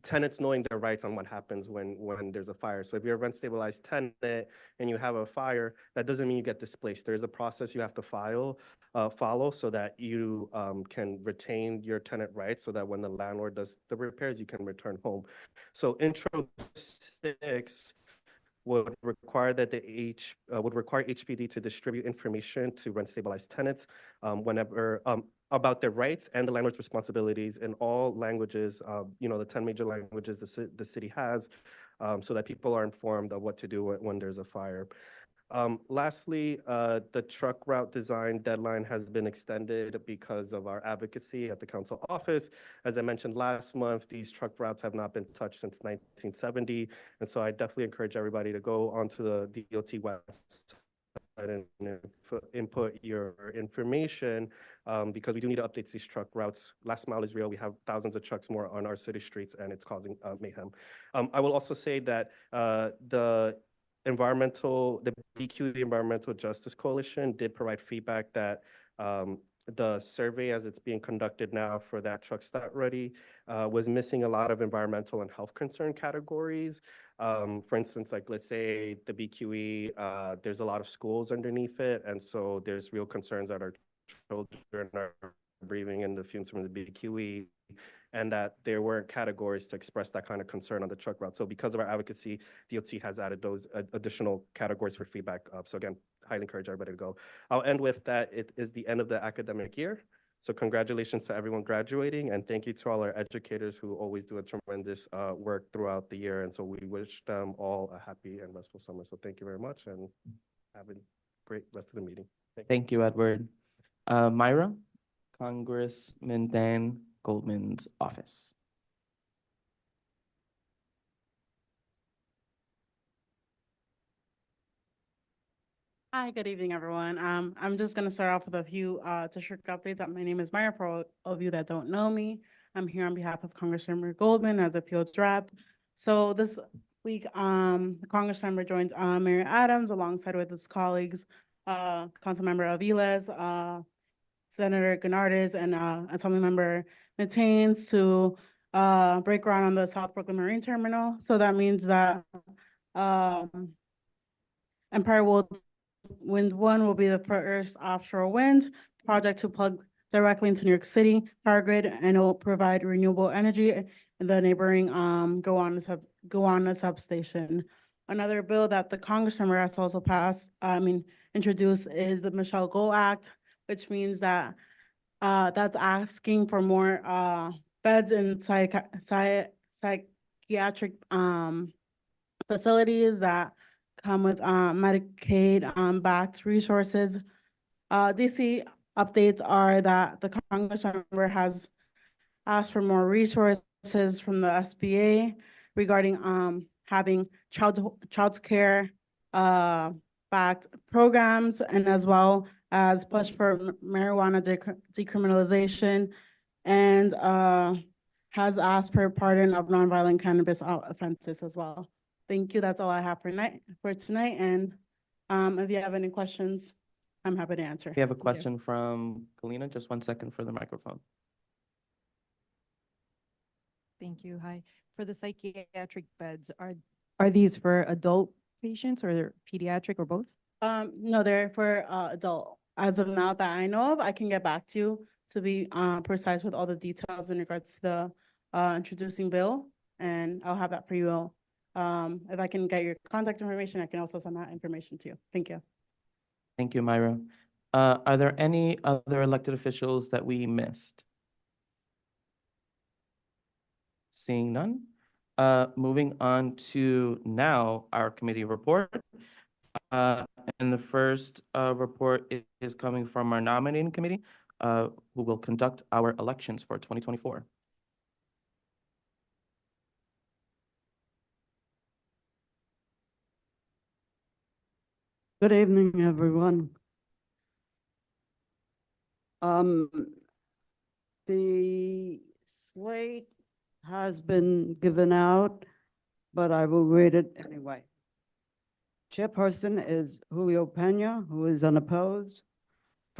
[SPEAKER 3] tenants knowing their rights on what happens when there's a fire. So if you're a rent stabilized tenant and you have a fire, that doesn't mean you get displaced. There's a process you have to follow so that you can retain your tenant rights so that when the landlord does the repairs, you can return home. So Intro 6 would require that would require HPD to distribute information to rent stabilized tenants whenever about their rights and the landlord's responsibilities in all languages, the 10 major languages the city has, so that people are informed of what to do when there's a fire. Lastly, the truck route design deadline has been extended because of our advocacy at the council office. As I mentioned last month, these truck routes have not been touched since 1970. And so I definitely encourage everybody to go onto the DOT website and input your information because we do need to update these truck routes. Last mile is real. We have thousands of trucks more on our city streets and it's causing mayhem. I will also say that the BQ, the Environmental Justice Coalition, did provide feedback that the survey as it's being conducted now for that truck stop ready was missing a lot of environmental and health concern categories. For instance, like let's say the BQE, there's a lot of schools underneath it, and so there's real concerns that our children are breathing in the fumes from the BQE, and that there weren't categories to express that kind of concern on the truck route. So because of our advocacy, DOT has added those additional categories for feedback. So again, highly encourage everybody to go. I'll end with that. It is the end of the academic year. So congratulations to everyone graduating, and thank you to all our educators who always do a tremendous work throughout the year. And so we wish them all a happy and restful summer. So thank you very much, and have a great rest of the meeting.
[SPEAKER 2] Thank you, Edward. Myra, Congressman Dan Goldman's office.
[SPEAKER 14] Hi, good evening, everyone. I'm just going to start off with a few district updates. My name is Myra. For all of you that don't know me, I'm here on behalf of Congressmember Goldman as a field rep. So this week, the Congressmember joined Mayor Adams alongside with his colleagues, Councilmember Aviles, Senator Gennardis, and Assemblymember Matains to break ground on the South Brooklyn Marine Terminal. So that means that Empire Wind 1 will be the first offshore wind project to plug directly into New York City power grid, and it will provide renewable energy in the neighboring Gowanus substation. Another bill that the Congressmember has also introduced is the Michelle Go Act, which means that that's asking for more beds in psychiatric facilities that come with Medicaid backed resources. DC updates are that the Congressmember has asked for more resources from the SBA regarding having child care backed programs, and as well as push for marijuana decriminalization, and has asked for pardon of nonviolent cannabis offenses as well. Thank you. That's all I have for tonight. And if you have any questions, I'm happy to answer.
[SPEAKER 2] We have a question from Kalina. Just 1 second for the microphone.
[SPEAKER 15] Thank you. Hi. For the psychiatric beds, are these for adult patients or pediatric or both?
[SPEAKER 14] No, they're for adult. As of now that I know of, I can get back to you to be precise with all the details in regards to the introducing bill, and I'll have that for you. If I can get your contact information, I can also send that information to you. Thank you.
[SPEAKER 2] Thank you, Myra. Are there any other elected officials that we missed? Seeing none. Moving on to now our committee report. And the first report is coming from our nominating committee, who will conduct our elections for 2024.
[SPEAKER 16] Good evening, everyone. The slate has been given out, but I will read it anyway. Chairperson is Julio Pena, who is unopposed.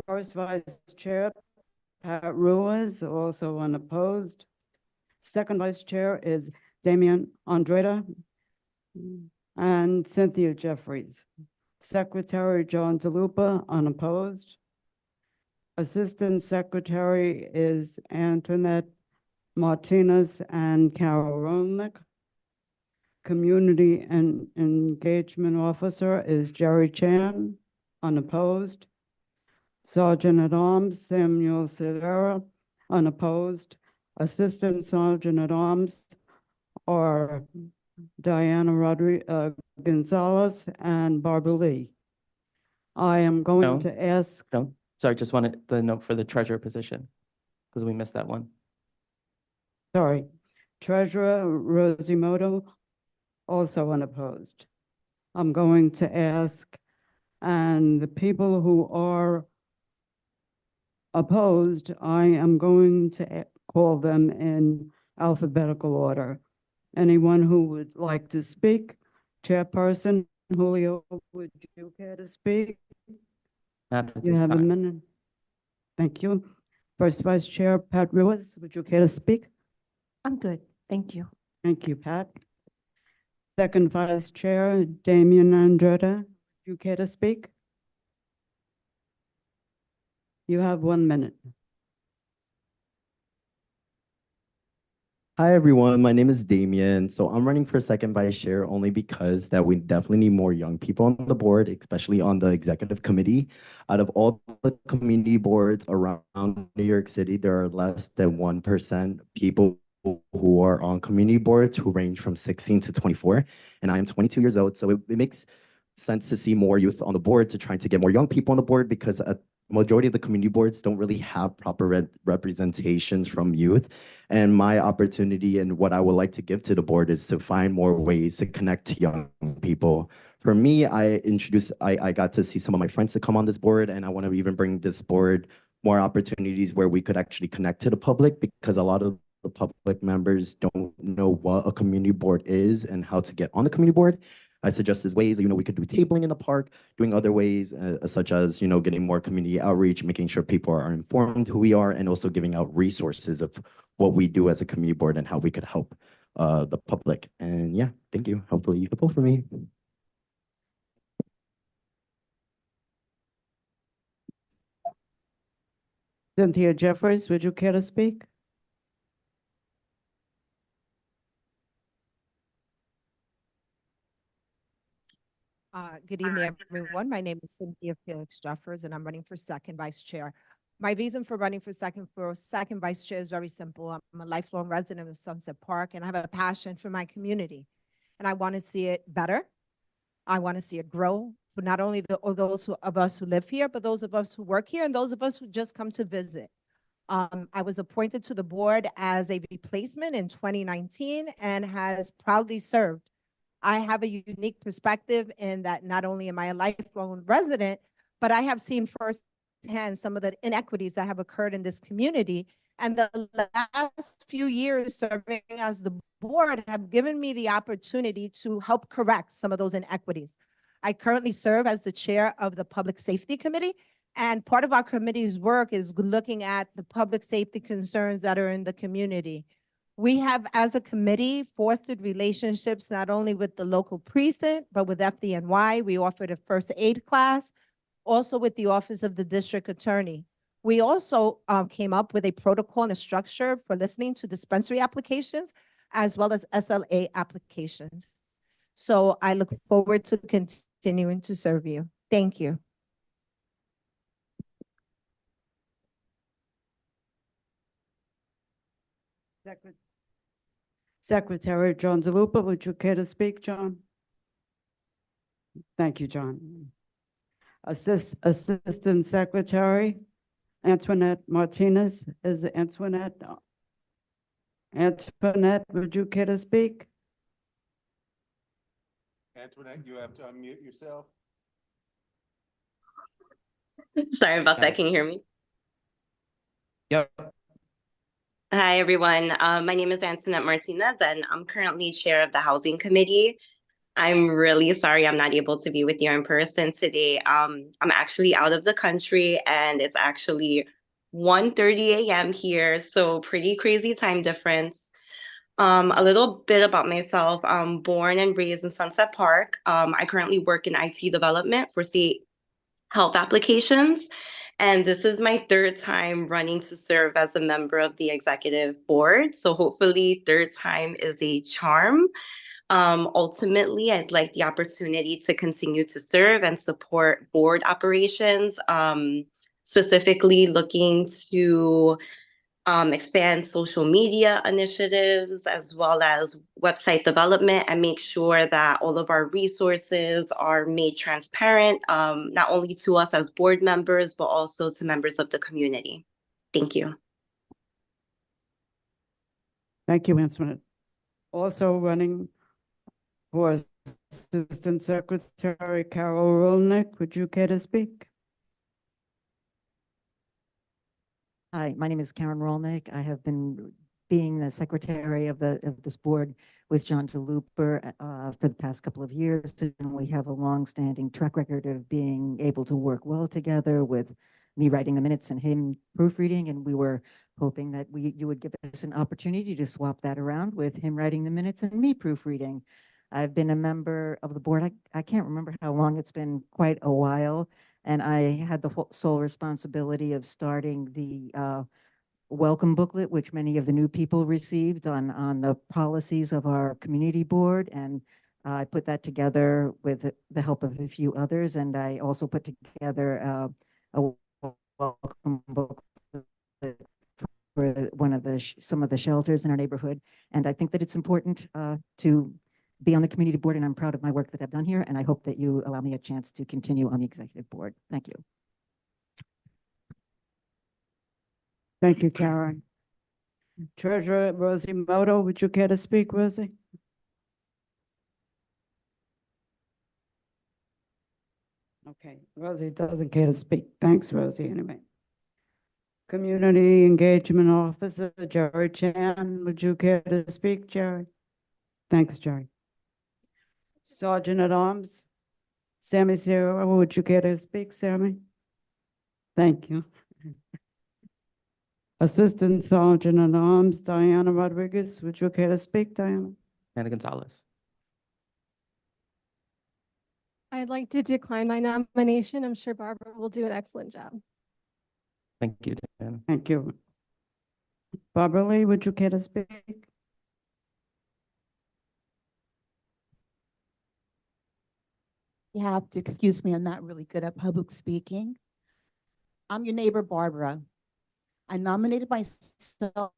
[SPEAKER 16] First Vice Chair, Pat Ruiz, also unopposed. Second Vice Chair is Damian Andrada and Cynthia Jeffries. Secretary John DeLupa, unopposed. Assistant Secretary is Antoinette Martinez and Carol Rolnick. Community and Engagement Officer is Jerry Chan, unopposed. Sergeant at Arms Samuel Silvera, unopposed. Assistant Sergeant at Arms are Diana Gonzalez and Barbara Lee. I am going to ask.
[SPEAKER 2] No, sorry, just wanted the note for the treasurer position because we missed that one.
[SPEAKER 16] Sorry, Treasurer Rosimoto, also unopposed. I'm going to ask, and the people who are opposed, I am going to call them in alphabetical order. Anyone who would like to speak? Chairperson Julio, would you care to speak? You have a minute. Thank you. First Vice Chair Pat Ruiz, would you care to speak?
[SPEAKER 9] I'm good. Thank you.
[SPEAKER 16] Thank you, Pat. Second Vice Chair, Damian Andretta, would you care to speak? You have 1 minute.
[SPEAKER 17] Hi, everyone. My name is Damien. So I'm running for second vice chair only because that we definitely need more young people on the board, especially on the executive committee. Out of all the community boards around New York City, there are less than 1% people who are on community boards who range from 16 to 24. And I am 22 years old. So it makes sense to see more youth on the board, to trying to get more young people on the board, because a majority of the community boards don't really have proper representations from youth. And my opportunity and what I would like to give to the board is to find more ways to connect young people. For me, I got to see some of my friends to come on this board, and I want to even bring this board more opportunities where we could actually connect to the public, because a lot of the public members don't know what a community board is and how to get on the community board. I suggest as ways, we could do tabling in the park, doing other ways, such as, getting more community outreach, making sure people are informed who we are, and also giving out resources of what we do as a community board and how we could help the public. And yeah, thank you. Hopefully you can vote for me.
[SPEAKER 16] Cynthia Jeffers, would you care to speak?
[SPEAKER 18] Good evening, everyone. My name is Cynthia Felix Jeffers, and I'm running for second vice chair. My reason for running for second vice chair is very simple. I'm a lifelong resident of Sunset Park, and I have a passion for my community, and I want to see it better. I want to see it grow for not only those of us who live here, but those of us who work here and those of us who just come to visit. I was appointed to the board as a replacement in 2019 and has proudly served. I have a unique perspective in that not only am I a lifelong resident, but I have seen firsthand some of the inequities that have occurred in this community. And the last few years serving as the board have given me the opportunity to help correct some of those inequities. I currently serve as the chair of the Public Safety Committee, and part of our committee's work is looking at the public safety concerns that are in the community. We have, as a committee, fostered relationships not only with the local precinct, but with FDNY. We offered a first aid class, also with the Office of the District Attorney. We also came up with a protocol and a structure for listening to dispensary applications, as well as SLA applications. So I look forward to continuing to serve you. Thank you.
[SPEAKER 16] Secretary John DeLupa, would you care to speak, John? Thank you, John. Assistant Secretary Antoinette Martinez, is Antoinette? Antoinette, would you care to speak?
[SPEAKER 4] Antoinette, you have to unmute yourself.
[SPEAKER 19] Sorry about that. Can you hear me?
[SPEAKER 2] Yep.
[SPEAKER 19] Hi, everyone. My name is Antoinette Martinez, and I'm currently chair of the Housing Committee. I'm really sorry I'm not able to be with you in person today. I'm actually out of the country, and it's actually 1:30 a.m. here, so pretty crazy time difference. A little bit about myself. I'm born and raised in Sunset Park. I currently work in IT development for state health applications. And this is my third time running to serve as a member of the executive board. So hopefully third time is a charm. Ultimately, I'd like the opportunity to continue to serve and support board operations, specifically looking to expand social media initiatives as well as website development, and make sure that all of our resources are made transparent, not only to us as board members, but also to members of the community. Thank you.
[SPEAKER 16] Thank you, Antoinette. Also running for Assistant Secretary Carol Rolnick, would you care to speak?
[SPEAKER 20] Hi, my name is Karen Rolnick. I have been being the secretary of this board with John DeLuper for the past couple of years, and we have a long-standing track record of being able to work well together, with me writing the minutes and him proofreading. And we were hoping that you would give us an opportunity to swap that around, with him writing the minutes and me proofreading. I've been a member of the board. I can't remember how long. It's been quite a while. And I had the sole responsibility of starting the welcome booklet, which many of the new people received on the policies of our community board. And I put that together with the help of a few others. And I also put together a welcome booklet for one of the some of the shelters in our neighborhood. And I think that it's important to be on the community board, and I'm proud of my work that I've done here. And I hope that you allow me a chance to continue on the executive board. Thank you.
[SPEAKER 16] Thank you, Karen. Treasurer Rosie Moto, would you care to speak, Rosie? Okay, Rosie doesn't care to speak. Thanks, Rosie, anyway. Community Engagement Officer Jerry Chan, would you care to speak, Jerry? Thanks, Jerry. Sergeant at Arms, Sammy Sierra, would you care to speak, Sammy? Thank you. Assistant Sergeant at Arms, Diana Rodriguez, would you care to speak, Diana?
[SPEAKER 2] Anna Gonzalez.
[SPEAKER 21] I'd like to decline my nomination. I'm sure Barbara will do an excellent job.
[SPEAKER 2] Thank you, Diana.
[SPEAKER 16] Thank you. Barbara Lee, would you care to speak?
[SPEAKER 22] You have to excuse me, I'm not really good at public speaking. I'm your neighbor, Barbara. I nominated myself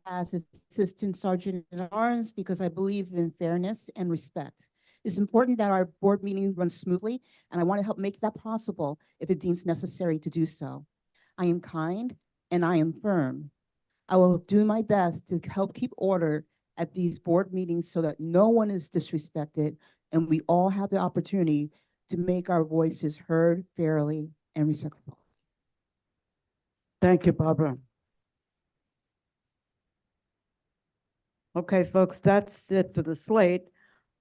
[SPEAKER 22] as Assistant Sergeant at Arms because I believe in fairness and respect. It's important that our board meeting runs smoothly, and I want to help make that possible if it deems necessary to do so. I am kind and I am firm. I will do my best to help keep order at these board meetings so that no one is disrespected and we all have the opportunity to make our voices heard fairly and respectfully.
[SPEAKER 16] Thank you, Barbara. Okay, folks, that's it for the slate.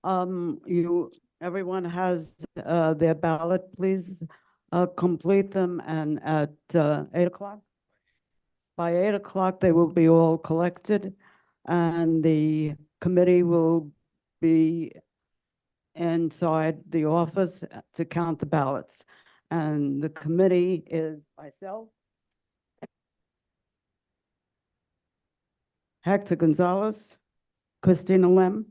[SPEAKER 16] Everyone has their ballot. Please complete them, and at 8 o'clock. By 8 o'clock, they will be all collected, and the committee will be inside the office to count the ballots. And the committee is myself, Hector Gonzalez, Christina Lim,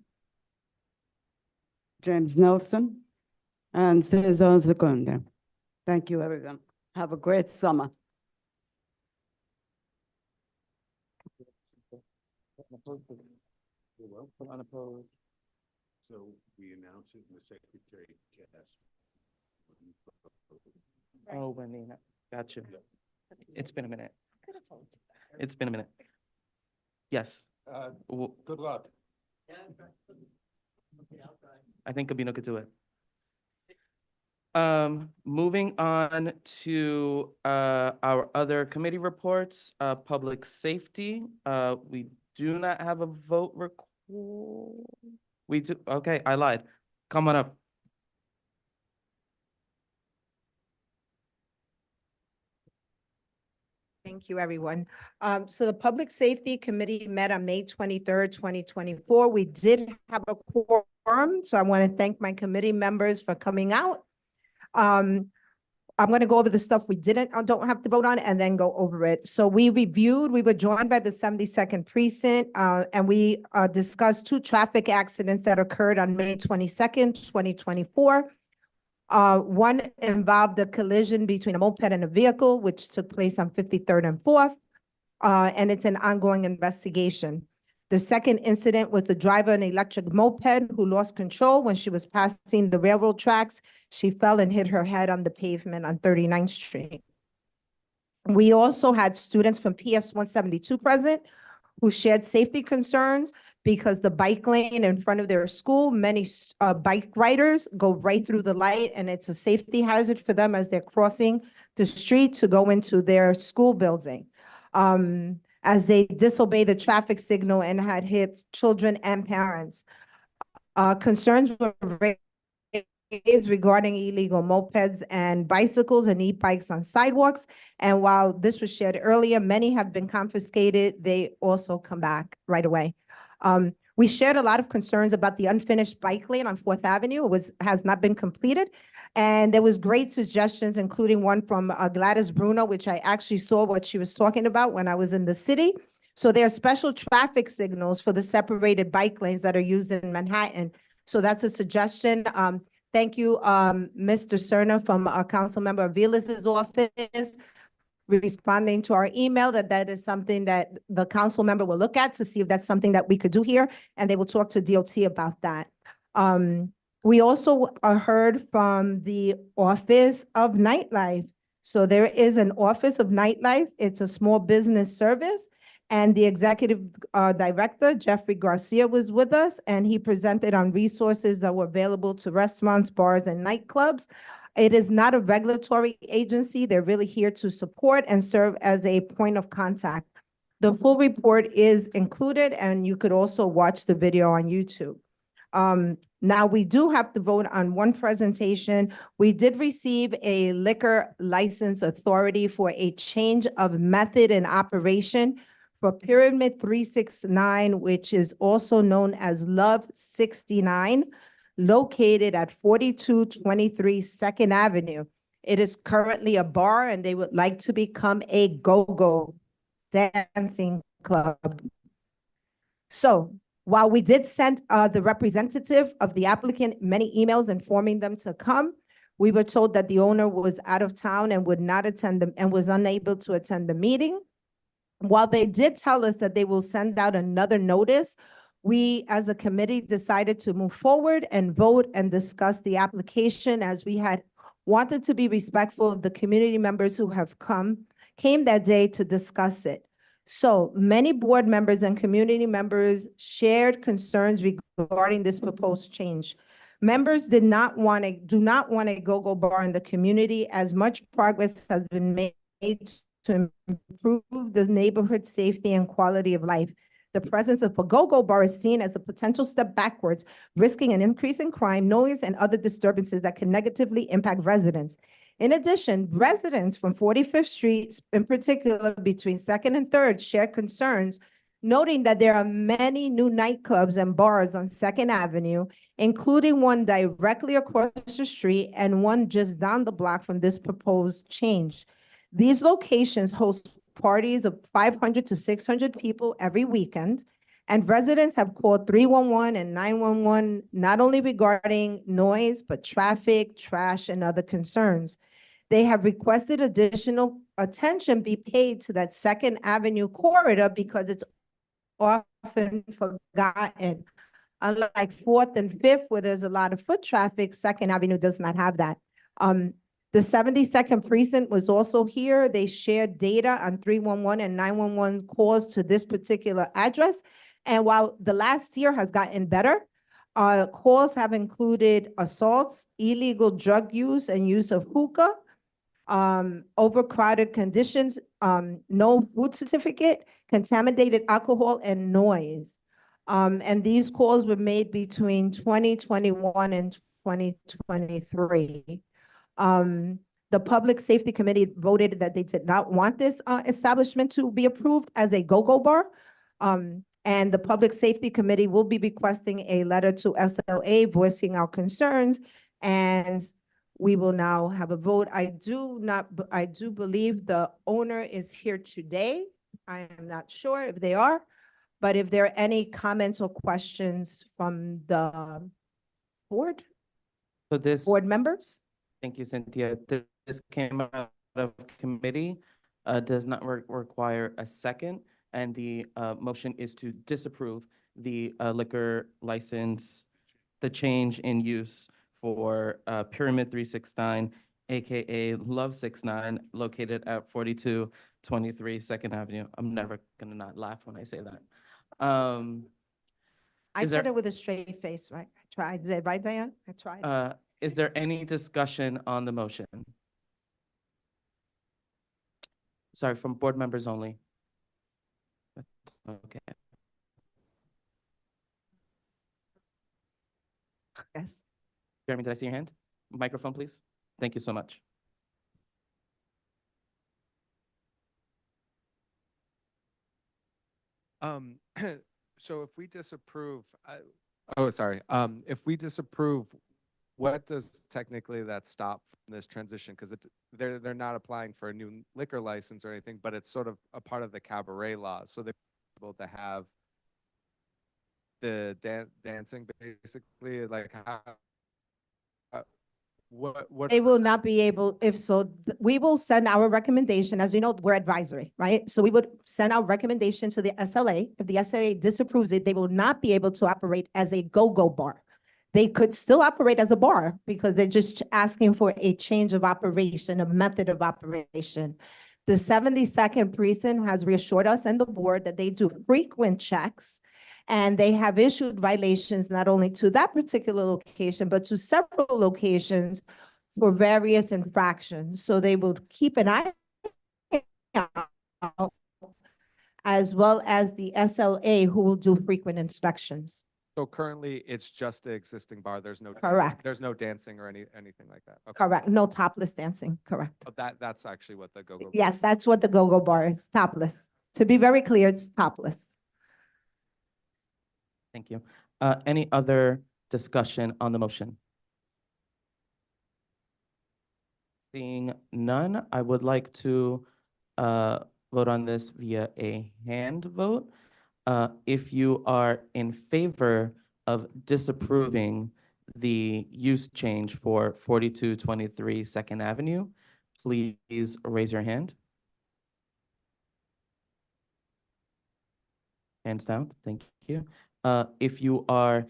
[SPEAKER 16] James Nelson, and Cesar Zagunda. Thank you, everyone. Have a great summer.
[SPEAKER 4] So we announce it and the secretary casts.
[SPEAKER 2] Oh, Wendy, gotcha. It's been a minute. It's been a minute. Yes.
[SPEAKER 4] Good luck.
[SPEAKER 2] I think Gabino could do it. Moving on to our other committee reports, public safety. We do not have a vote record. We do, okay, I lied. Come on up.
[SPEAKER 18] Thank you, everyone. So the Public Safety Committee met on May 23rd, 2024. We did have a quorum, so I want to thank my committee members for coming out. I'm going to go over the stuff we don't have to vote on and then go over it. So we were joined by the 72nd Precinct, and we discussed 2 traffic accidents that occurred on May 22nd, 2024. One involved a collision between a moped and a vehicle, which took place on 53rd and 4th, and it's an ongoing investigation. The second incident was the driver of an electric moped who lost control when she was passing the railroad tracks. She fell and hit her head on the pavement on 39th Street. We also had students from PS 172 present who shared safety concerns because the bike lane in front of their school, many bike riders go right through the light, and it's a safety hazard for them as they're crossing the street to go into their school building. As they disobey the traffic signal and had hit children and parents. Concerns were raised regarding illegal mopeds and bicycles and e-bikes on sidewalks. And while this was shared earlier, many have been confiscated. They also come back right away. We shared a lot of concerns about the unfinished bike lane on Fourth Avenue. Has not been completed. And there was great suggestions, including one from Gladys Bruno, which I actually saw what she was talking about when I was in the city. So there are special traffic signals for the separated bike lanes that are used in Manhattan. So that's a suggestion. Thank you, Mr. Cerna from Councilmember Avilas's office, responding to our email that is something that the council member will look at to see if that's something that we could do here, and they will talk to DOT about that. We also heard from the Office of Nightlife. So there is an Office of Nightlife. It's a small business service, and the executive director, Jeffrey Garcia, was with us, and he presented on resources that were available to restaurants, bars, and nightclubs. It is not a regulatory agency. They're really here to support and serve as a point of contact. The full report is included, and you could also watch the video on YouTube. Now, we do have to vote on one presentation. We did receive a liquor license authority for a change of method and operation for Pyramid 369, which is also known as Love 69, located at 4223 Second Avenue. It is currently a bar, and they would like to become a go-go dancing club. So while we did send the representative of the applicant many emails informing them to come, we were told that the owner was out of town and would not attend them and was unable to attend the meeting. While they did tell us that they will send out another notice, we as a committee decided to move forward and vote and discuss the application, as we had wanted to be respectful of the community members who have came that day to discuss it. So many board members and community members shared concerns regarding this proposed change. Members do not want a go-go bar in the community, as much progress has been made to improve the neighborhood safety and quality of life. The presence of a go-go bar is seen as a potential step backwards, risking an increase in crime, noise, and other disturbances that can negatively impact residents. In addition, residents from 45th Street, in particular between 2nd and 3rd, share concerns, noting that there are many new nightclubs and bars on 2nd Avenue, including one directly across the street and one just down the block from this proposed change. These locations host parties of 500 to 600 people every weekend, and residents have called 311 and 911 not only regarding noise, but traffic, trash, and other concerns. They have requested additional attention be paid to that 2nd Avenue corridor because it's often forgotten. Unlike 4th and 5th, where there's a lot of foot traffic, 2nd Avenue does not have that. The 72nd precinct was also here. They shared data on 311 and 911 calls to this particular address. And while the last year has gotten better, calls have included assaults, illegal drug use and use of hookah, overcrowded conditions, no food certificate, contaminated alcohol, and noise. And these calls were made between 2021 and 2023. The Public Safety Committee voted that they did not want this establishment to be approved as a go-go bar. And the Public Safety Committee will be requesting a letter to SLA voicing our concerns, and we will now have a vote. I do believe the owner is here today. I am not sure if they are, but if there are any comments or questions from the board members?
[SPEAKER 2] Thank you, Cynthia. This came out of committee, does not require a second, and the motion is to disapprove the liquor license, the change in use for Pyramid 369, AKA Love 69, located at 4223 Second Avenue. I'm never gonna not laugh when I say that.
[SPEAKER 18] I said it with a straight face, right? I tried, right, Diane? I tried.
[SPEAKER 2] Is there any discussion on the motion? Sorry, from board members only. Okay.
[SPEAKER 18] Yes.
[SPEAKER 2] Jeremy, did I see your hand? Microphone, please. Thank you so much.
[SPEAKER 1] so if we disapprove, oh, sorry, if we disapprove, what does technically that stop from this transition? Because they're not applying for a new liquor license or anything, but it's sort of a part of the cabaret law, so they're able to have the dancing basically, like how, what
[SPEAKER 18] They will not be able, if so, we will send our recommendation, as you know, we're advisory, right? So we would send our recommendation to the SLA. If the SLA disapproves it, they will not be able to operate as a go-go bar. They could still operate as a bar because they're just asking for a change of operation, a method of operation. The 72nd precinct has reassured us and the board that they do frequent checks, and they have issued violations not only to that particular location, but to several locations for various infractions. So they will keep an eye out, as well as the SLA, who will do frequent inspections.
[SPEAKER 1] So currently, it's just the existing bar. There's no
[SPEAKER 18] Correct.
[SPEAKER 1] There's no dancing or anything like that. Okay.
[SPEAKER 18] Correct. No topless dancing. Correct.
[SPEAKER 1] Oh, that's actually what the go-go.
[SPEAKER 18] Yes, that's what the go-go bar is, topless. To be very clear, it's topless.
[SPEAKER 2] Thank you. Any other discussion on the motion? Seeing none, I would like to vote on this via a hand vote. If you are in favor of disapproving the use change for 4223 Second Avenue, please raise your hand. Hands down, thank you. If you are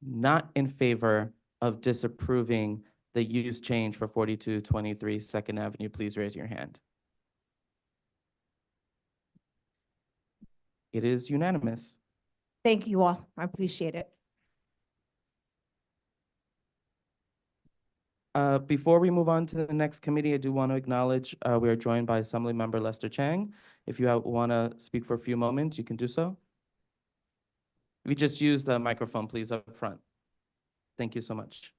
[SPEAKER 2] not in favor of disapproving the use change for 4223 Second Avenue, please raise your hand. It is unanimous.
[SPEAKER 18] Thank you all. I appreciate it.
[SPEAKER 2] Before we move on to the next committee, I do want to acknowledge we are joined by Assemblymember Lester Chang. If you want to speak for a few moments, you can do so. We just use the microphone, please, up front. Thank you so much.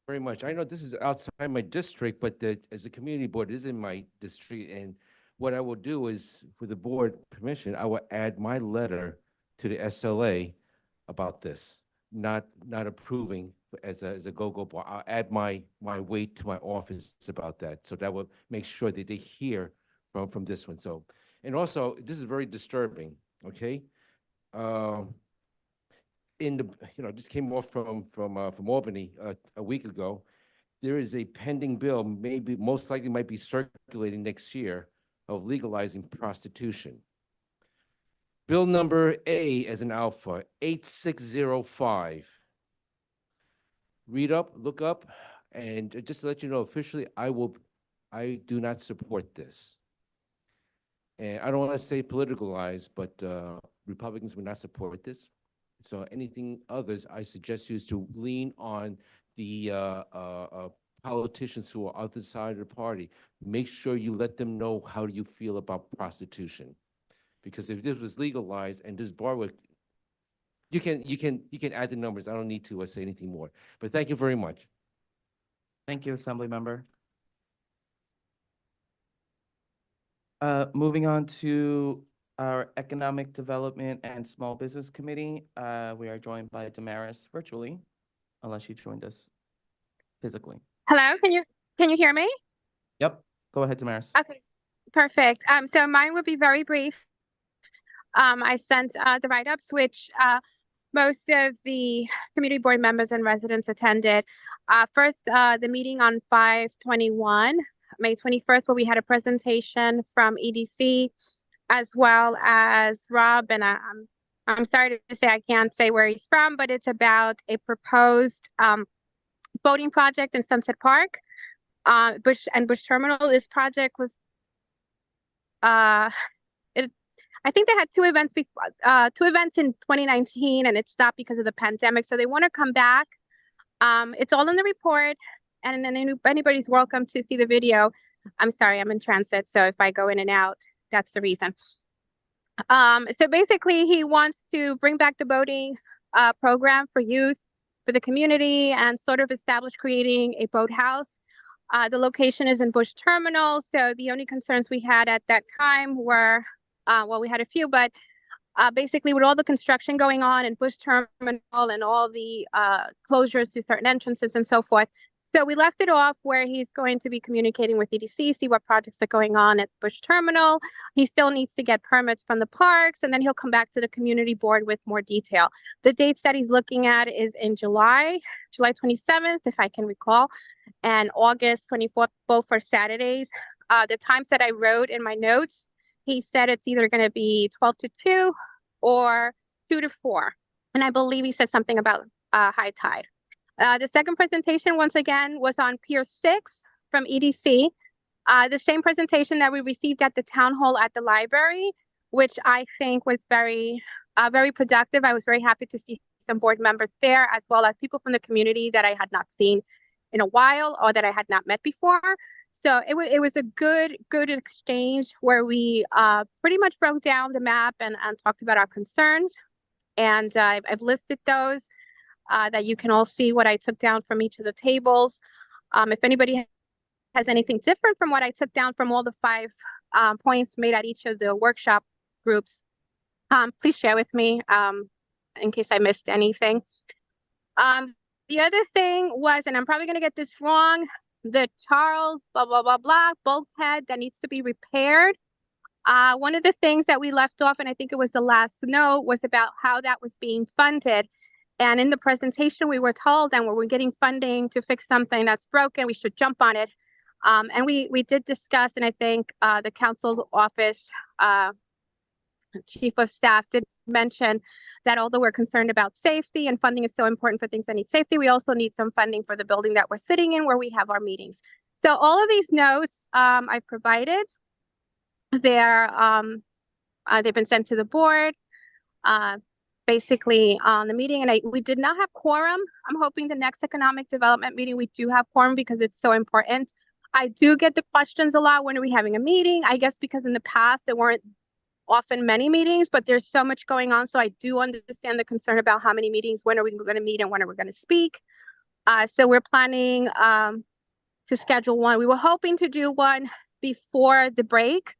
[SPEAKER 6] Very much. I know this is outside my district, but as a community board, it is in my district. And what I will do is, with the board permission, I will add my letter to the SLA about this, not approving as a go-go bar. I'll add my weight to my office about that. So that will make sure that they hear from this one. So, and also, this is very disturbing, okay? Just came off from Albany a week ago. There is a pending bill, most likely might be circulating next year, of legalizing prostitution. Bill number A as an alpha, 8605. Read up, look up, and just to let you know officially, I do not support this. And I don't want to say politicalized, but Republicans would not support this. So anything others, I suggest you is to lean on the politicians who are other side of the party. Make sure you let them know how you feel about prostitution, because if this was legalized and this bar would, you can add the numbers. I don't need to say anything more. But thank you very much.
[SPEAKER 2] Thank you, Assemblymember. Moving on to our Economic Development and Small Business Committee, we are joined by Damaris virtually, unless she joined us physically.
[SPEAKER 23] Hello, can you hear me?
[SPEAKER 2] Yep, go ahead, Damaris.
[SPEAKER 23] Okay, perfect. So mine will be very brief. I sent the write-ups, which most of the community board members and residents attended. First, the meeting on 5/21, May 21st, where we had a presentation from EDC, as well as Rob, and I'm sorry to say I can't say where he's from, but it's about a proposed boating project in Sunset Park, Bush Terminal. This project was, I think they had two events in 2019, and it stopped because of the pandemic. So they want to come back. It's all in the report, and then anybody's welcome to see the video. I'm sorry, I'm in transit, so if I go in and out, that's the reason. So basically, he wants to bring back the boating program for youth, for the community, and sort of establish creating a boathouse The location is in Bush Terminal, so the only concerns we had at that time were, well, we had a few, but basically with all the construction going on in Bush Terminal and all the closures to certain entrances and so forth. So we left it off where he's going to be communicating with EDC, see what projects are going on at Bush Terminal. He still needs to get permits from the parks, and then he'll come back to the community board with more detail. The dates that he's looking at is in July 27th, if I can recall, and August 24th, both for Saturdays. The times that I wrote in my notes, he said it's either going to be 12 to 2 or 2 to 4. And I believe he said something about high tide. The second presentation, once again, was on Pier 6 from EDC. The same presentation that we received at the town hall at the library, which I think was very productive. I was very happy to see some board members there, as well as people from the community that I had not seen in a while or that I had not met before. So it was a good exchange where we pretty much broke down the map and talked about our concerns. And I've listed those that you can all see what I took down from each of the tables. If anybody has anything different from what I took down from all the 5 points made at each of the workshop groups, please share with me in case I missed anything. The other thing was, and I'm probably going to get this wrong, the Charles blah, blah, blah, blah, bulkhead that needs to be repaired. One of the things that we left off, and I think it was the last note, was about how that was being funded. And in the presentation, we were told that when we're getting funding to fix something that's broken, we should jump on it. And we did discuss, and I think the council's office chief of staff did mention that although we're concerned about safety and funding is so important for things that need safety, we also need some funding for the building that we're sitting in where we have our meetings. So all of these notes I've provided. They've been sent to the board. Basically on the meeting, and we did not have quorum. I'm hoping the next economic development meeting we do have quorum because it's so important. I do get the questions a lot, when are we having a meeting? I guess because in the past there weren't often many meetings, but there's so much going on. So I do understand the concern about how many meetings, when are we going to meet and when are we going to speak? So we're planning to schedule one. We were hoping to do one before the break,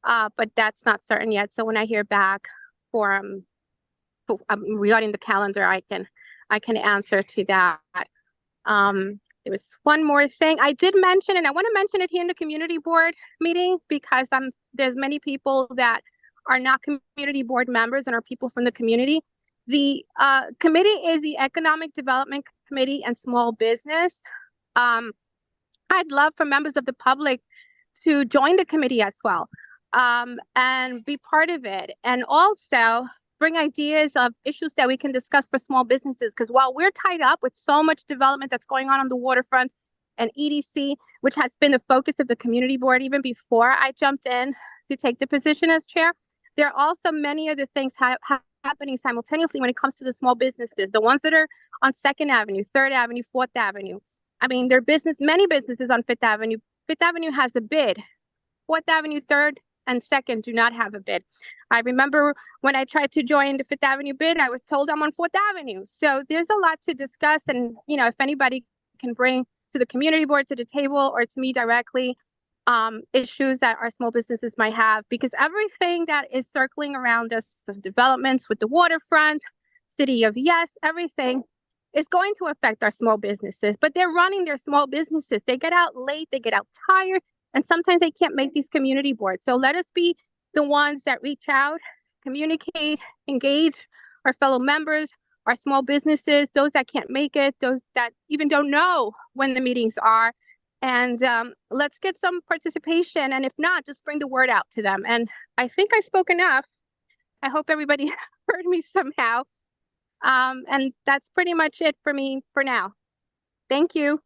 [SPEAKER 23] but that's not certain yet. So when I hear back for regarding the calendar, I can answer to that. There was one more thing I did mention, and I want to mention it here in the community board meeting because there's many people that are not community board members and are people from the community. The committee is the Economic Development Committee and Small Business. I'd love for members of the public to join the committee as well and be part of it, and also bring ideas of issues that we can discuss for small businesses. Because while we're tied up with so much development that's going on the waterfront and EDC, which has been the focus of the community board even before I jumped in to take the position as chair, there are also many other things happening simultaneously when it comes to the small businesses, the ones that are on 2nd Avenue, 3rd Avenue, 4th Avenue. I mean, there are many businesses on 5th Avenue. 5th Avenue has a bid. 4th Avenue, 3rd, and 2nd do not have a bid. I remember when I tried to join the 5th Avenue bid, I was told I'm on 4th Avenue. So there's a lot to discuss. And, if anybody can bring to the community board, to the table, or to me directly, issues that our small businesses might have, because everything that is circling around us, the developments with the waterfront, City of Yes, everything is going to affect our small businesses, but they're running their small businesses. They get out late, they get out tired, and sometimes they can't make these community boards. So let us be the ones that reach out, communicate, engage our fellow members, our small businesses, those that can't make it, those that even don't know when the meetings are. And let's get some participation. And if not, just bring the word out to them. And I think I spoke enough. I hope everybody heard me somehow. And that's pretty much it for me for now. Thank you.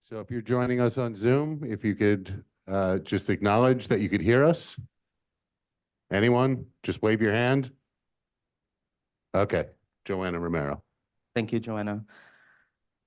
[SPEAKER 4] So if you're joining us on Zoom, if you could just acknowledge that you could hear us. Anyone? Just wave your hand. Okay, Joanna Romero.
[SPEAKER 2] Thank you, Joanna.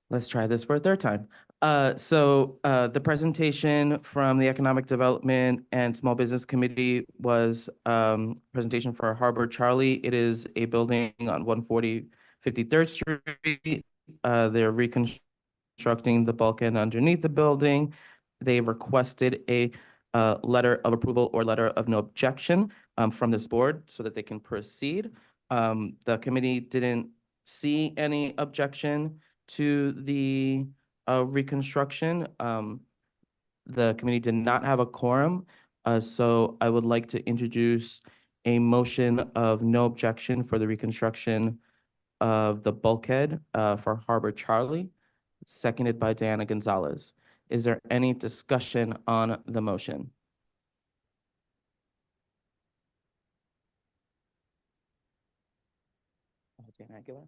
[SPEAKER 2] Let's try this for a third time. The presentation from the Economic Development and Small Business Committee was presentation for Harbor Charlie. It is a building on 140 53rd Street. They're reconstructing the bulkhead underneath the building. They requested a letter of approval or letter of no objection from this board so that they can proceed. The committee didn't see any objection to the reconstruction. The committee did not have a quorum, so I would like to introduce a motion of no objection for the reconstruction of the bulkhead for Harbor Charlie, seconded by Diana Gonzalez. Is there any discussion on the motion? Diana Aguilar?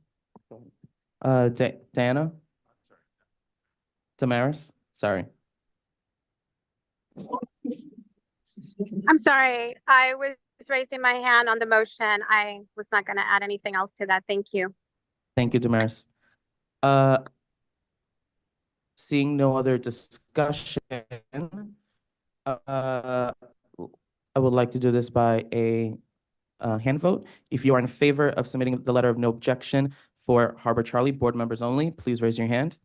[SPEAKER 2] Go ahead. Diana? Damaris? Sorry.
[SPEAKER 23] I'm sorry, I was raising my hand on the motion. I was not going to add anything else to that. Thank you.
[SPEAKER 2] Thank you, Damaris. Seeing no other discussion, I would like to do this by a hand vote. If you are in favor of submitting the letter of no objection for Harbor Charlie, board members only, please raise your hand.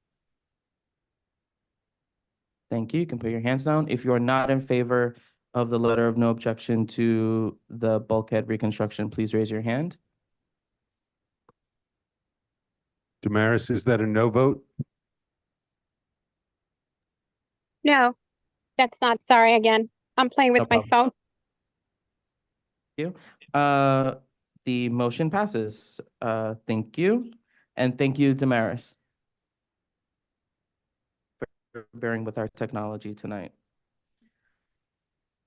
[SPEAKER 2] Thank you. You can put your hands down. If you are not in favor of the letter of no objection to the bulkhead reconstruction, please raise your hand.
[SPEAKER 4] Damaris, is that a no vote?
[SPEAKER 23] No, that's not, sorry again. I'm playing with my phone.
[SPEAKER 2] Thank you. The motion passes. Thank you. And thank you, Damaris, for bearing with our technology tonight.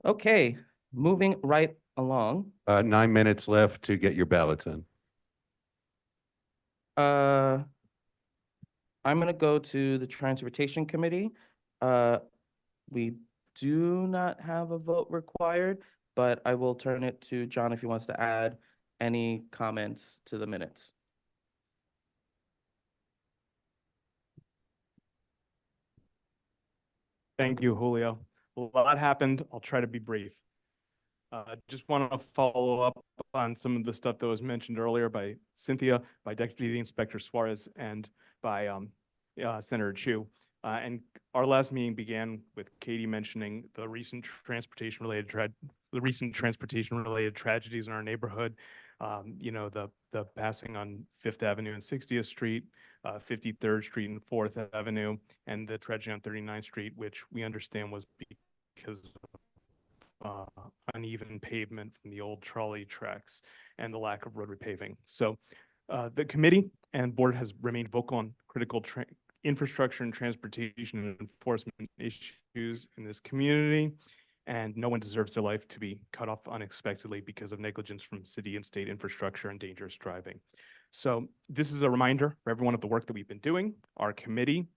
[SPEAKER 2] Okay, moving right along.
[SPEAKER 4] 9 minutes left to get your ballots in.
[SPEAKER 2] I'm gonna go to the Transportation Committee. We do not have a vote required, but I will turn it to John if he wants to add any comments to the minutes.
[SPEAKER 5] Thank you, Julio. A lot happened. I'll try to be brief. Just want to follow up on some of the stuff that was mentioned earlier by Cynthia, by Deputy Inspector Suarez, and by Senator Chu. And our last meeting began with Katie mentioning the recent transportation-related tragedies in our neighborhood. You know, the passing on 5th Avenue and 60th Street, 53rd Street and 4th Avenue, and the tragedy on 39th Street, which we understand was because of uneven pavement from the old trolley tracks and the lack of road repaving. So the committee and board has remained vocal on critical infrastructure and transportation and enforcement issues in this community, and no one deserves their life to be cut off unexpectedly because of negligence from city and state infrastructure and dangerous driving. So this is a reminder for everyone of the work that we've been doing. Our committee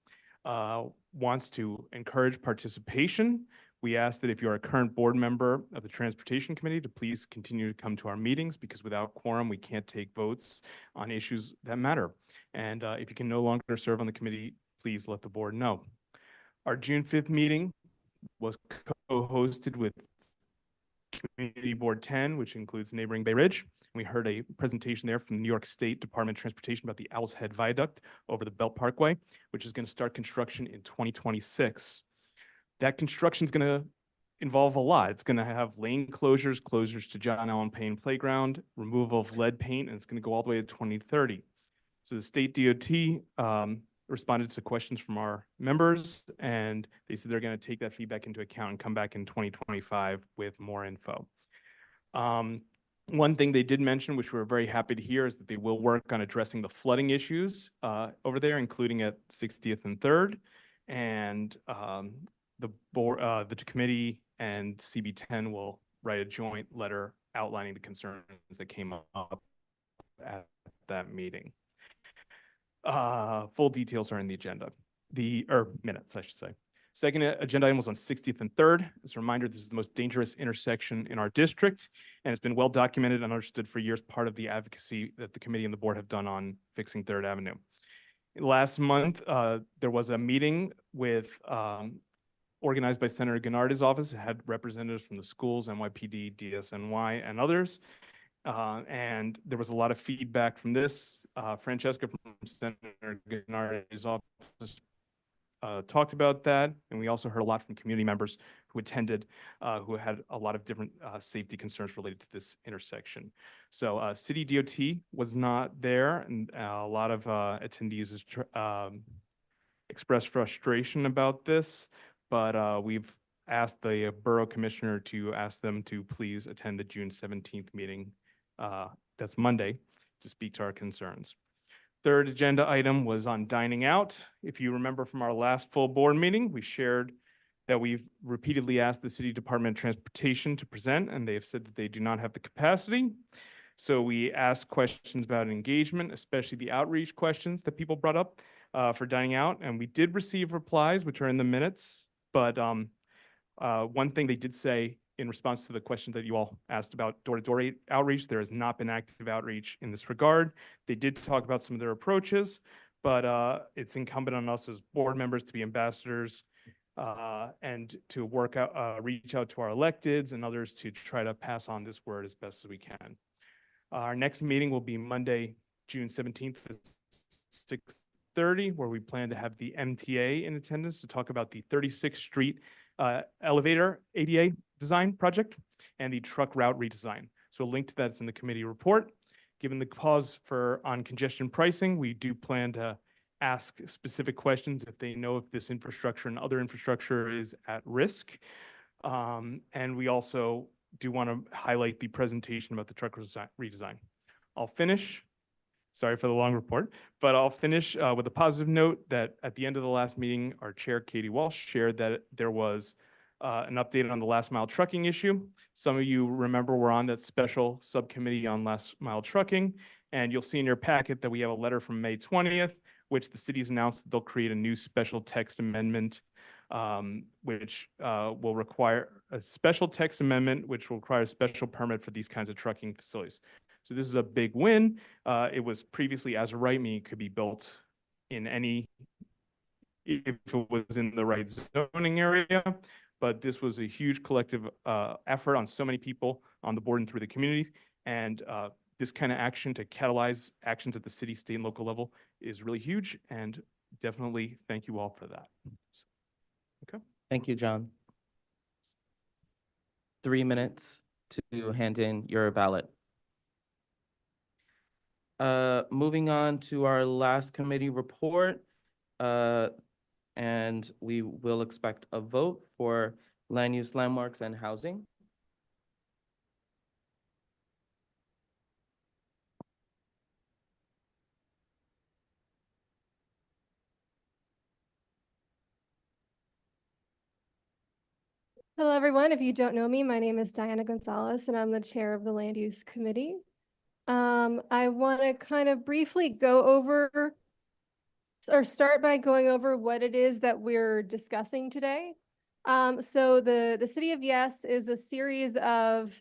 [SPEAKER 5] wants to encourage participation. We ask that if you're a current board member of the Transportation Committee to please continue to come to our meetings, because without quorum, we can't take votes on issues that matter. And if you can no longer serve on the committee, please let the board know. Our June 5th meeting was co-hosted with Community Board 10, which includes neighboring Bay Ridge. We heard a presentation there from the New York State Department of Transportation about the Owl's Head Viaduct over the Belt Parkway, which is going to start construction in 2026. That construction is going to involve a lot. It's going to have lane closures to John Allen Payne Playground, removal of lead paint, and it's going to go all the way to 2030. So the state DOT responded to questions from our members, and they said they're going to take that feedback into account and come back in 2025 with more info. One thing they did mention, which we're very happy to hear, is that they will work on addressing the flooding issues over there, including at 60th and 3rd. And the board, the committee and CB10 will write a joint letter outlining the concerns that came up at that meeting. Full details are in the agenda. minutes, I should say. Second agenda item was on 60th and 3rd. As a reminder, this is the most dangerous intersection in our district, and it's been well documented and understood for years, part of the advocacy that the committee and the board have done on fixing 3rd Avenue. Last month, there was a meeting with organized by Senator Gennardi's office. It had representatives from the schools, NYPD, DSNY, and others. And there was a lot of feedback from this. Francesca from Senator Gennardi's office talked about that, and we also heard a lot from community members who attended, who had a lot of different safety concerns related to this intersection. So City DOT was not there, and a lot of attendees expressed frustration about this, but we've asked the Borough Commissioner to ask them to please attend the June 17th meeting, that's Monday, to speak to our concerns. Third agenda item was on dining out. If you remember from our last full board meeting, we shared that we've repeatedly asked the City Department of Transportation to present, and they have said that they do not have the capacity. So we asked questions about engagement, especially the outreach questions that people brought up for dining out, and we did receive replies, which are in the minutes. But one thing they did say in response to the question that you all asked about door-to-door outreach, there has not been active outreach in this regard. They did talk about some of their approaches, but it's incumbent on us as board members to be ambassadors and to work out, reach out to our electeds and others to try to pass on this word as best as we can. Our next meeting will be Monday, June 17th at 6:30, where we plan to have the MTA in attendance to talk about the 36th Street elevator ADA design project and the truck route redesign. So a link to that's in the committee report. Given the pause on congestion pricing, we do plan to ask specific questions if they know if this infrastructure and other infrastructure is at risk. And we also do want to highlight the presentation about the truck redesign. I'll finish. Sorry for the long report, but I'll finish with a positive note that at the end of the last meeting, our chair, Katie Walsh, shared that there was an update on the last mile trucking issue. Some of you remember we're on that special subcommittee on last mile trucking, and you'll see in your packet that we have a letter from May 20th, which the city has announced that they'll create a new special text amendment, which will require a special text amendment, which will require a special permit for these kinds of trucking facilities. So this is a big win. It was previously as a right, meaning it could be built in any, if it was in the right zoning area, but this was a huge collective effort on so many people on the board and through the community. And this kind of action to catalyze actions at the city, state, and local level is really huge, and definitely thank you all for that. Okay.
[SPEAKER 2] Thank you, John. 3 minutes to hand in your ballot. Moving on to our last committee report, and we will expect a vote for land use, landmarks, and housing.
[SPEAKER 21] Hello, everyone. If you don't know me, my name is Diana Gonzalez, and I'm the chair of the Land Use Committee. I want to kind of briefly go over or start by going over what it is that we're discussing today. So the City of Yes is a series of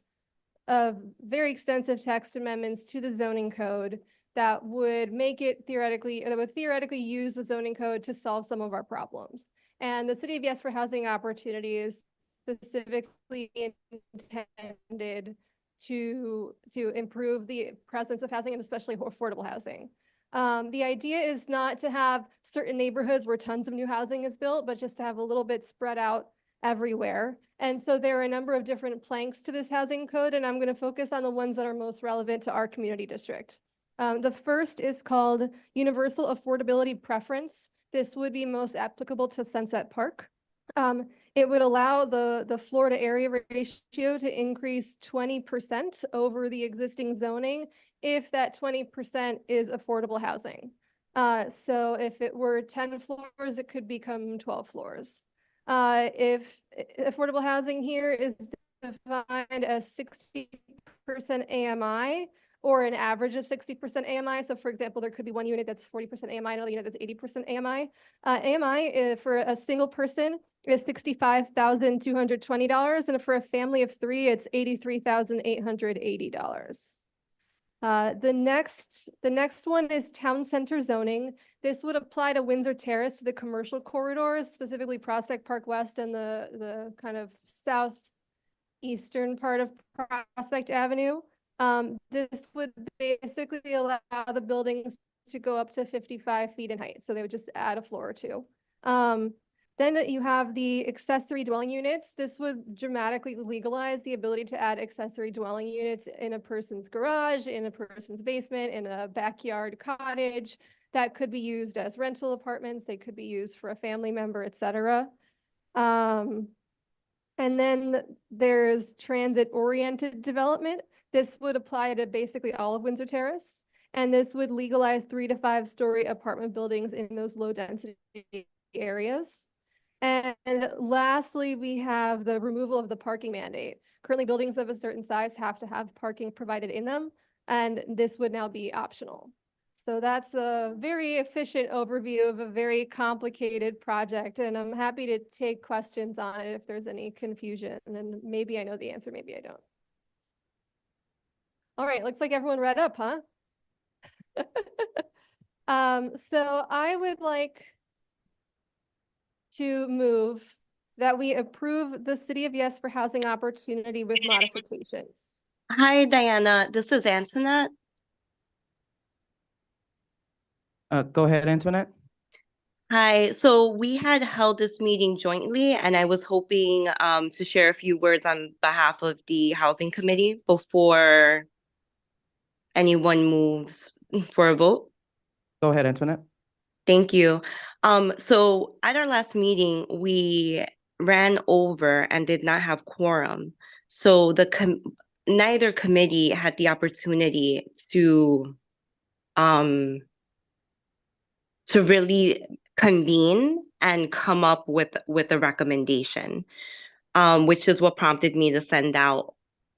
[SPEAKER 21] very extensive text amendments to the zoning code that would make it theoretically use the zoning code to solve some of our problems. And the City of Yes for Housing Opportunities specifically intended to improve the presence of housing and especially affordable housing. The idea is not to have certain neighborhoods where tons of new housing is built, but just to have a little bit spread out everywhere. And so there are a number of different planks to this housing code, and I'm going to focus on the ones that are most relevant to our community district. The first is called Universal Affordability Preference. This would be most applicable to Sunset Park. It would allow the floor to area ratio to increase 20% over the existing zoning if that 20% is affordable housing. So if it were 10 floors, it could become 12 floors. If affordable housing here is defined as 60% AMI, or an average of 60% AMI. So for example, there could be one unit that's 40% AMI, another unit that's 80% AMI. AMI for a single person is $65,220, and for a family of three, it's $83,880. The next one is town center zoning. This would apply to Windsor Terrace, to the commercial corridors, specifically Prospect Park West and the kind of southeastern part of Prospect Avenue. This would basically allow the buildings to go up to 55 feet in height. So they would just add a floor or two. Then you have the accessory dwelling units. This would dramatically legalize the ability to add accessory dwelling units in a person's garage, in a person's basement, in a backyard cottage that could be used as rental apartments. They could be used for a family member, etc. And then there's transit-oriented development. This would apply to basically all of Windsor Terrace. And this would legalize 3 to 5 story apartment buildings in those low density areas. And lastly, we have the removal of the parking mandate. Currently, buildings of a certain size have to have parking provided in them, and this would now be optional. So that's a very efficient overview of a very complicated project, and I'm happy to take questions on it if there's any confusion, and then maybe I know the answer, maybe I don't. All right, looks like everyone read up, huh? So I would like to move that we approve the City of Yes for housing opportunity with modifications.
[SPEAKER 19] Hi, Diana. This is Antoinette.
[SPEAKER 2] Go ahead, Antoinette.
[SPEAKER 19] Hi. So we had held this meeting jointly, and I was hoping to share a few words on behalf of the Housing Committee before anyone moves for a vote.
[SPEAKER 2] Go ahead, Antoinette.
[SPEAKER 19] Thank you. So at our last meeting, we ran over and did not have quorum. So neither committee had the opportunity to really convene and come up with a recommendation, which is what prompted me to send out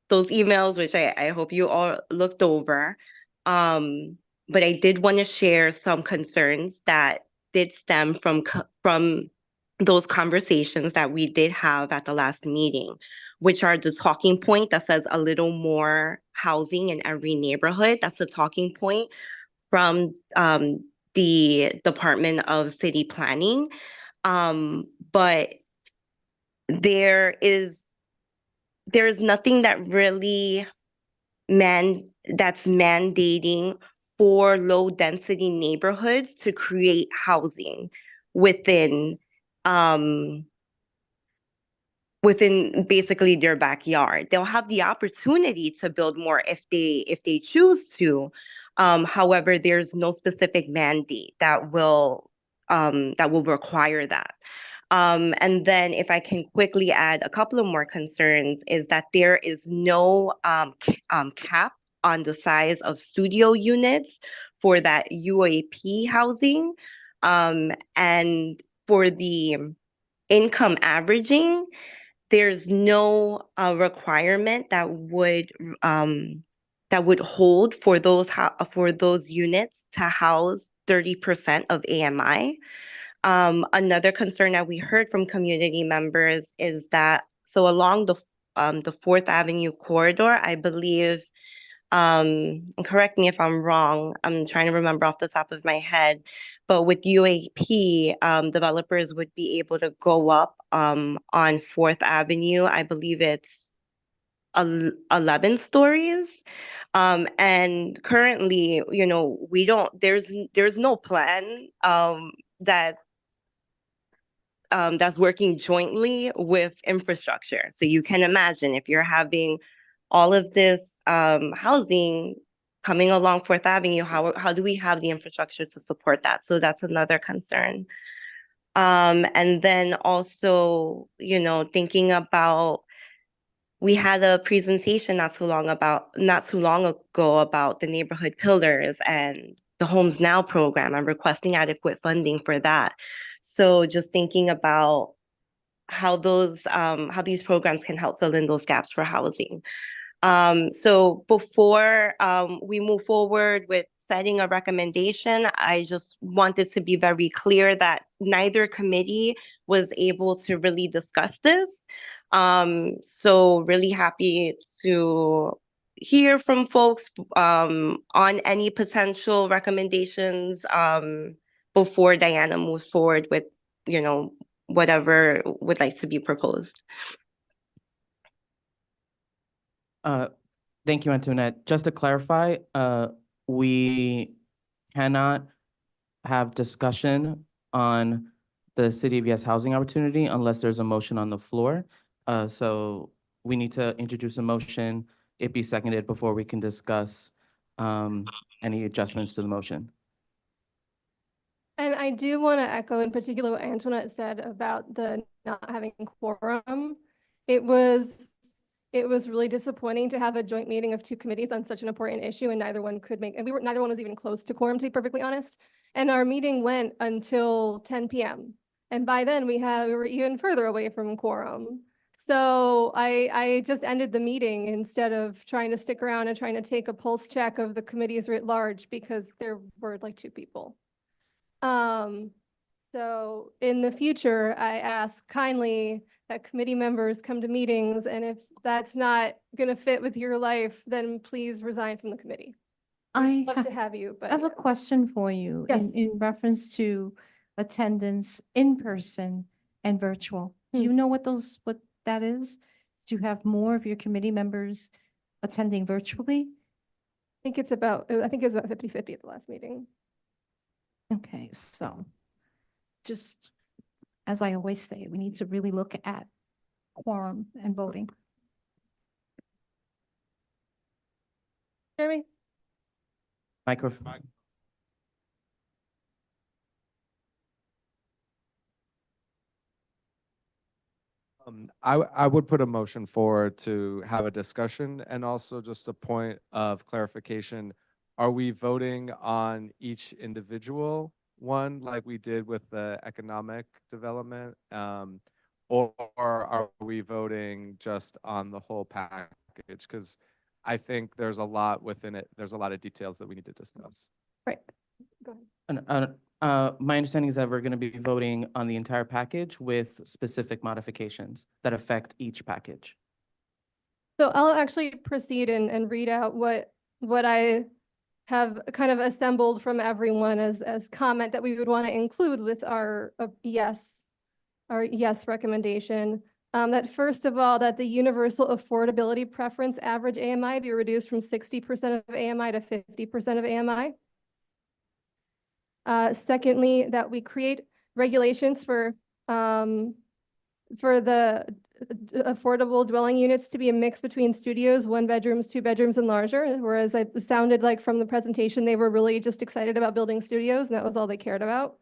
[SPEAKER 19] those emails, which I hope you all looked over. But I did want to share some concerns that did stem from those conversations that we did have at the last meeting, which are the talking point that says a little more housing in every neighborhood. That's a talking point from the Department of City Planning. But there's nothing that really that's mandating for low density neighborhoods to create housing within basically their backyard. They'll have the opportunity to build more if they choose to. However, there's no specific mandate that will require that. And then if I can quickly add a couple of more concerns is that there is no cap on the size of studio units for that UAP housing. And for the income averaging, there's no requirement that would hold for those units to house 30% of AMI. Another concern that we heard from community members is that along the 4th Avenue corridor, I believe, correct me if I'm wrong, I'm trying to remember off the top of my head, but with UAP, developers would be able to go up on 4th Avenue. I believe it's 11 stories. And currently, there's no plan that's working jointly with infrastructure. So you can imagine if you're having all of this housing coming along 4th Avenue, how do we have the infrastructure to support that? So that's another concern. And then also, thinking about, we had a presentation not too long ago about the neighborhood pillars and the Homes Now program and requesting adequate funding for that. So just thinking about how these programs can help fill in those gaps for housing. So before we move forward with setting a recommendation, I just wanted to be very clear that neither committee was able to really discuss this. So really happy to hear from folks on any potential recommendations before Diana moves forward with, whatever would like to be proposed.
[SPEAKER 2] Thank you, Antoinette. Just to clarify, we cannot have discussion on the City of Yes housing opportunity unless there's a motion on the floor. So we need to introduce a motion, it be seconded before we can discuss any adjustments to the motion.
[SPEAKER 21] And I do want to echo in particular what Antoinette said about the not having quorum. It was really disappointing to have a joint meeting of two committees on such an important issue, and neither one could make, and neither one was even close to quorum, to be perfectly honest. And our meeting went until 10 p.m. And by then we were even further away from quorum. So I just ended the meeting instead of trying to stick around and trying to take a pulse check of the committees writ large, because there were like two people. So in the future, I ask kindly that committee members come to meetings, and if that's not gonna fit with your life, then please resign from the committee.
[SPEAKER 9] I
[SPEAKER 21] Love to have you, but
[SPEAKER 9] have a
[SPEAKER 21] yeah.
[SPEAKER 9] question for you
[SPEAKER 21] Yes.
[SPEAKER 9] in reference to attendance in person and virtual. Do you know what that is? Do you have more of your committee members attending virtually?
[SPEAKER 21] I think it was about 50-50 at the last meeting.
[SPEAKER 9] Okay, so just as I always say, we need to really look at quorum and voting.
[SPEAKER 21] Jeremy?
[SPEAKER 2] Microphone.
[SPEAKER 1] I would put a motion forward to have a discussion, and also just a point of clarification. Are we voting on each individual one like we did with the economic development? Or are we voting just on the whole package? Because I think there's a lot within it. There's a lot of details that we need to discuss.
[SPEAKER 21] Right. Go ahead.
[SPEAKER 2] My understanding is that we're going to be voting on the entire package with specific modifications that affect each package.
[SPEAKER 21] So I'll actually proceed and read out what I have kind of assembled from everyone as comment that we would want to include with our yes recommendation. That first of all, that the universal affordability preference average AMI be reduced from 60% of AMI to 50% of AMI. Secondly, that we create regulations for the affordable dwelling units to be a mix between studios, 1 bedrooms, 2 bedrooms, and larger. Whereas it sounded like from the presentation, they were really just excited about building studios, and that was all they cared about.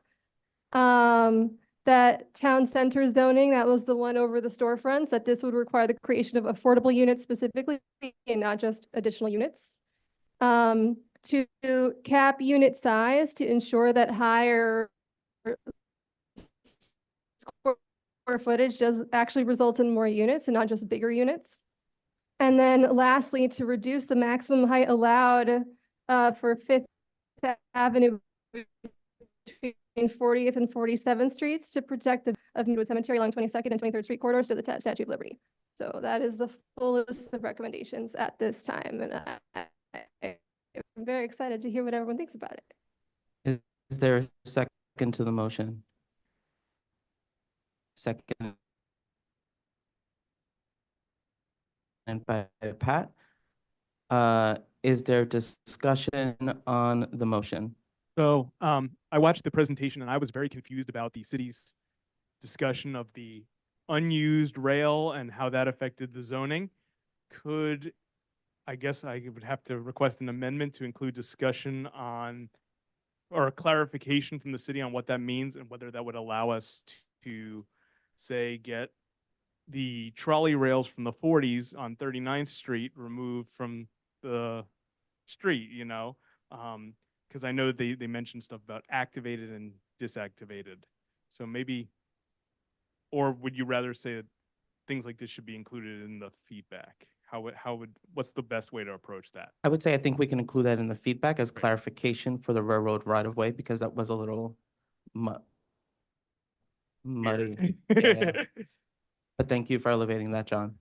[SPEAKER 21] That town center zoning, that was the one over the storefronts, that this would require the creation of affordable units specifically, and not just additional units. To cap unit size to ensure that higher square footage does actually result in more units and not just bigger units. And then lastly, to reduce the maximum height allowed for Fifth Avenue between 40th and 47th Streets to protect the Newwood Cemetery along 22nd and 23rd Street corridors to the Statue of Liberty. So that is the full list of recommendations at this time, and I'm very excited to hear what everyone thinks about it.
[SPEAKER 2] Is there a second to the motion? Second. And by Pat. Is there discussion on the motion?
[SPEAKER 5] So I watched the presentation and I was very confused about the city's discussion of the unused rail and how that affected the zoning. I guess I would have to request an amendment to include discussion on, or a clarification from the city on what that means and whether that would allow us to say, get the trolley rails from the 40s on 39th Street removed from the street, because I know they mentioned stuff about activated and disactivated. So maybe, or would you rather say that things like this should be included in the feedback? what's the best way to approach that?
[SPEAKER 2] I would say I think we can include that in the feedback as clarification for the railroad right of way because that was a little muddy. Yeah. But thank you for elevating that, John.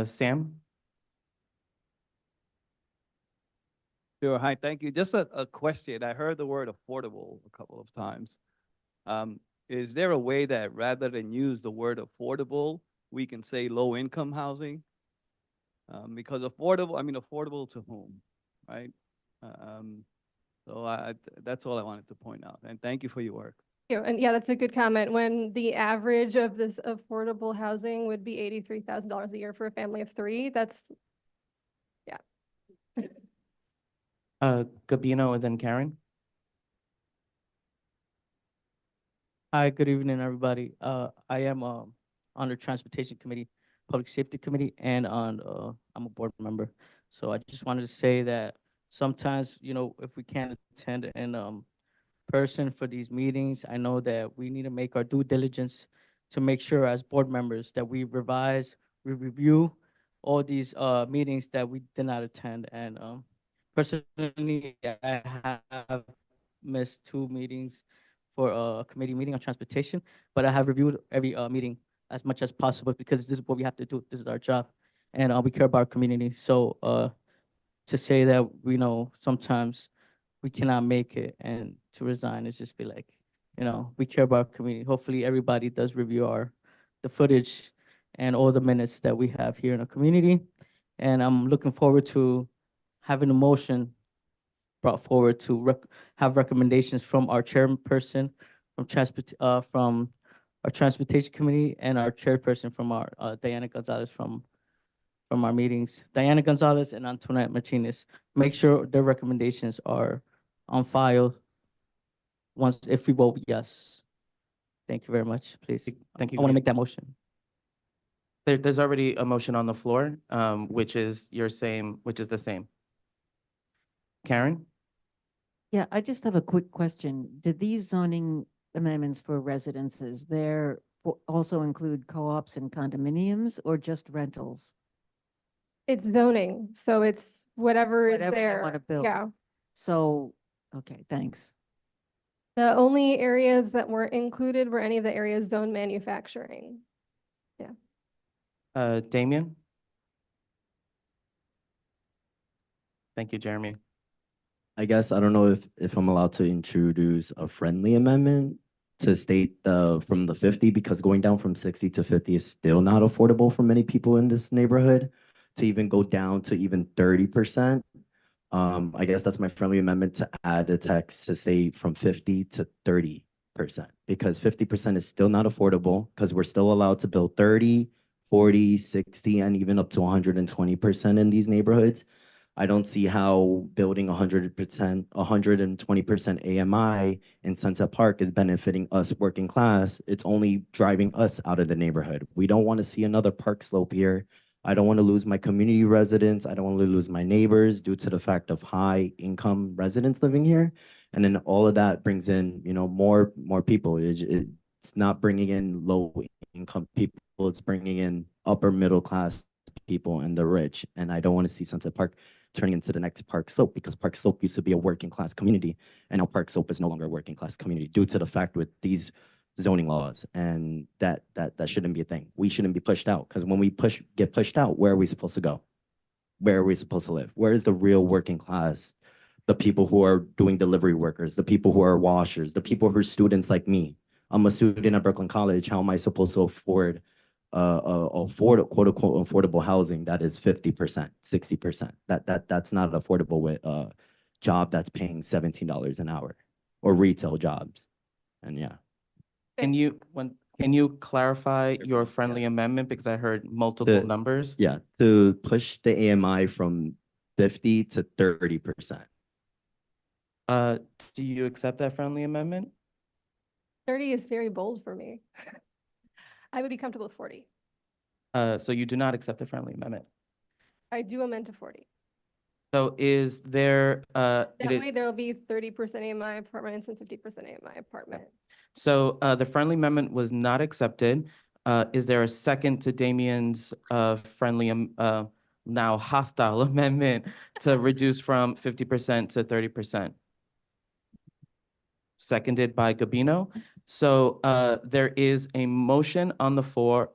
[SPEAKER 2] Sam?
[SPEAKER 7] Sure. Hi, thank you. Just a question. I heard the word affordable a couple of times. Is there a way that rather than use the word affordable, we can say low income housing? Because affordable, I mean, affordable to whom, right? So that's all I wanted to point out. And thank you for your work.
[SPEAKER 21] And yeah, that's a good comment. When the average of this affordable housing would be $83,000 a year for a family of three, that's, yeah.
[SPEAKER 2] Gabino and then Karen?
[SPEAKER 8] Hi, good evening, everybody. I am on the Transportation Committee, Public Safety Committee, and I'm a board member. So I just wanted to say that sometimes, if we can't attend in person for these meetings, I know that we need to make our due diligence to make sure as board members that we revise, we review all these meetings that we did not attend. And personally, I have missed 2 meetings for a committee meeting on transportation, but I have reviewed every meeting as much as possible because this is what we have to do. This is our job, and we care about our community. So to say that we know sometimes we cannot make it and to resign is just be like, we care about our community. Hopefully everybody does review the footage and all the minutes that we have here in our community. And I'm looking forward to having a motion brought forward to have recommendations from our chairperson, from our transportation committee, and our chairperson from our Diana Gonzalez from our meetings. Diana Gonzalez and Antoinette Martinez. Make sure their recommendations are on file if we vote yes. Thank you very much, please.
[SPEAKER 2] Thank you.
[SPEAKER 8] I want to make that motion.
[SPEAKER 2] There's already a motion on the floor, which is the same. Karen?
[SPEAKER 20] Yeah, I just have a quick question. Did these zoning amendments for residences also include co-ops and condominiums or just rentals?
[SPEAKER 21] It's zoning, so it's whatever is
[SPEAKER 20] Whatever they
[SPEAKER 21] there.
[SPEAKER 20] wanna build.
[SPEAKER 21] Yeah.
[SPEAKER 20] So, okay, thanks.
[SPEAKER 21] The only areas that weren't included were any of the areas zoned manufacturing. Yeah.
[SPEAKER 2] Damien? Thank you, Jeremy.
[SPEAKER 17] I guess I don't know if I'm allowed to introduce a friendly amendment to state from the 50, because going down from 60 to 50 is still not affordable for many people in this neighborhood. To even go down to even 30%. I guess that's my friendly amendment to add the text to say from 50 to 30%, because 50% is still not affordable because we're still allowed to build 30, 40, 60, and even up to 120% in these neighborhoods. I don't see how building 100%, 120% AMI in Sunset Park is benefiting us working class. It's only driving us out of the neighborhood. We don't want to see another park slope here. I don't want to lose my community residents. I don't want to lose my neighbors due to the fact of high income residents living here. And then all of that brings in, more people. It's not bringing in low income people. It's bringing in upper middle class people and the rich. And I don't want to see Sunset Park turning into the next Park Slope, because Park Slope used to be a working class community. And now Park Slope is no longer a working class community due to the fact with these zoning laws, and that shouldn't be a thing. We shouldn't be pushed out, because when we get pushed out, where are we supposed to go? Where are we supposed to live? Where is the real working class? The people who are doing delivery workers, the people who are washers, the people who are students like me. I'm a student at Brooklyn College. How am I supposed to afford quote unquote affordable housing that is 50%, 60%? That's not affordable with a job that's paying $17 an hour, or retail jobs. And yeah.
[SPEAKER 2] Can you clarify your friendly amendment, because I heard multiple numbers?
[SPEAKER 17] Yeah, to push the AMI from 50 to 30%.
[SPEAKER 2] Do you accept that friendly amendment?
[SPEAKER 21] 30 is very bold for me. I would be comfortable with 40.
[SPEAKER 2] So you do not accept the friendly amendment.
[SPEAKER 21] I do amend to 40.
[SPEAKER 2] So is there
[SPEAKER 21] That way there'll be 30% AMI apartments and 50% AMI apartments.
[SPEAKER 2] So the friendly amendment was not accepted. Is there a second to Damien's friendly, now hostile amendment to reduce from 50% to 30%? Seconded by Gabino. So there is a motion on the floor.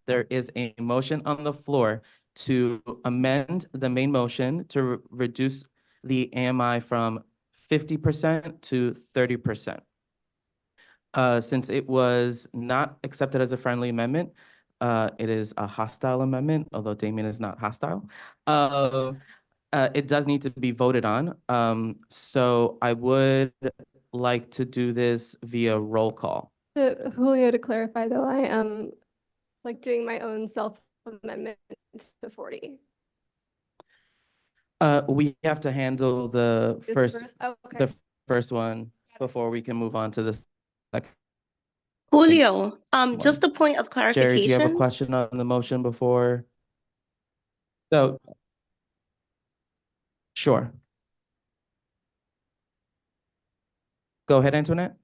[SPEAKER 2] There is a motion on the floor to amend the main motion to reduce the AMI from 50% to 30%. Since it was not accepted as a friendly amendment, it is a hostile amendment, although Damien is not hostile. It does need to be voted on. So I would like to do this via roll call.
[SPEAKER 21] Julio, to clarify though, I am like doing my own self-amendment to 40.
[SPEAKER 2] We have to handle the
[SPEAKER 21] This
[SPEAKER 2] first,
[SPEAKER 21] oh, okay.
[SPEAKER 2] the first one before we can move on to the second.
[SPEAKER 19] Julio, just a point of
[SPEAKER 2] Jerry, do you have a
[SPEAKER 19] clarification.
[SPEAKER 2] question on the motion before? So, sure. Go ahead, Antoinette.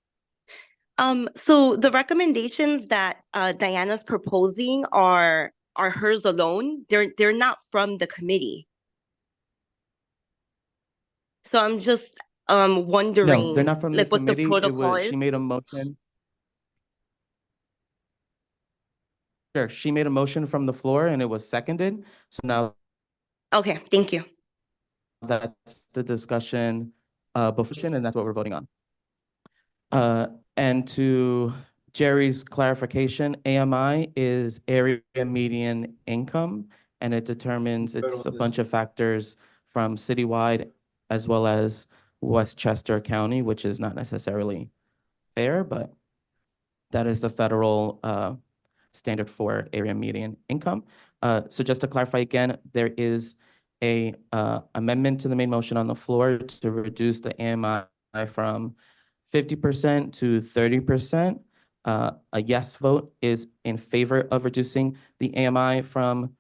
[SPEAKER 19] So the recommendations that Diana's proposing are hers alone. They're not from the committee. So I'm just wondering,
[SPEAKER 2] No, they're not from the
[SPEAKER 19] like, what the
[SPEAKER 2] committee. It
[SPEAKER 19] protocol
[SPEAKER 2] was,
[SPEAKER 19] is.
[SPEAKER 2] she made a motion. Sure, she made a motion from the floor and it was seconded. So now
[SPEAKER 19] Okay, thank you.
[SPEAKER 2] that's the discussion before, and that's what we're voting on. And to Jerry's clarification, AMI is area median income, and it determines it's a bunch of factors from citywide as well as Westchester County, which is not necessarily fair, but that is the federal standard for area median income. So just to clarify again, there is a amendment to the main motion on the floor to reduce the AMI from 50% to 30%. A yes vote is in favor of reducing the AMI from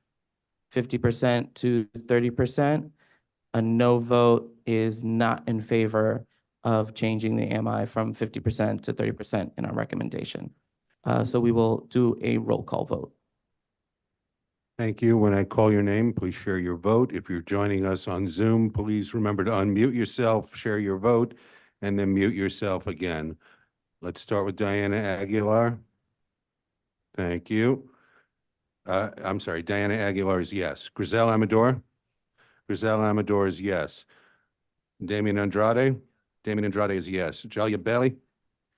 [SPEAKER 2] 50% to 30%. A no vote is not in favor of changing the AMI from 50% to 30% in our recommendation. So we will do a roll call vote.
[SPEAKER 4] Thank you. When I call your name, please share your vote. If you're joining us on Zoom, please remember to unmute yourself, share your vote, and then mute yourself again. Let's start with Diana Aguilar. Thank you. I'm sorry, Diana Aguilar is yes. Griselle Amador? Griselle Amador is yes. Damian Andrade? Damian Andrade is yes. Jalia Bailey?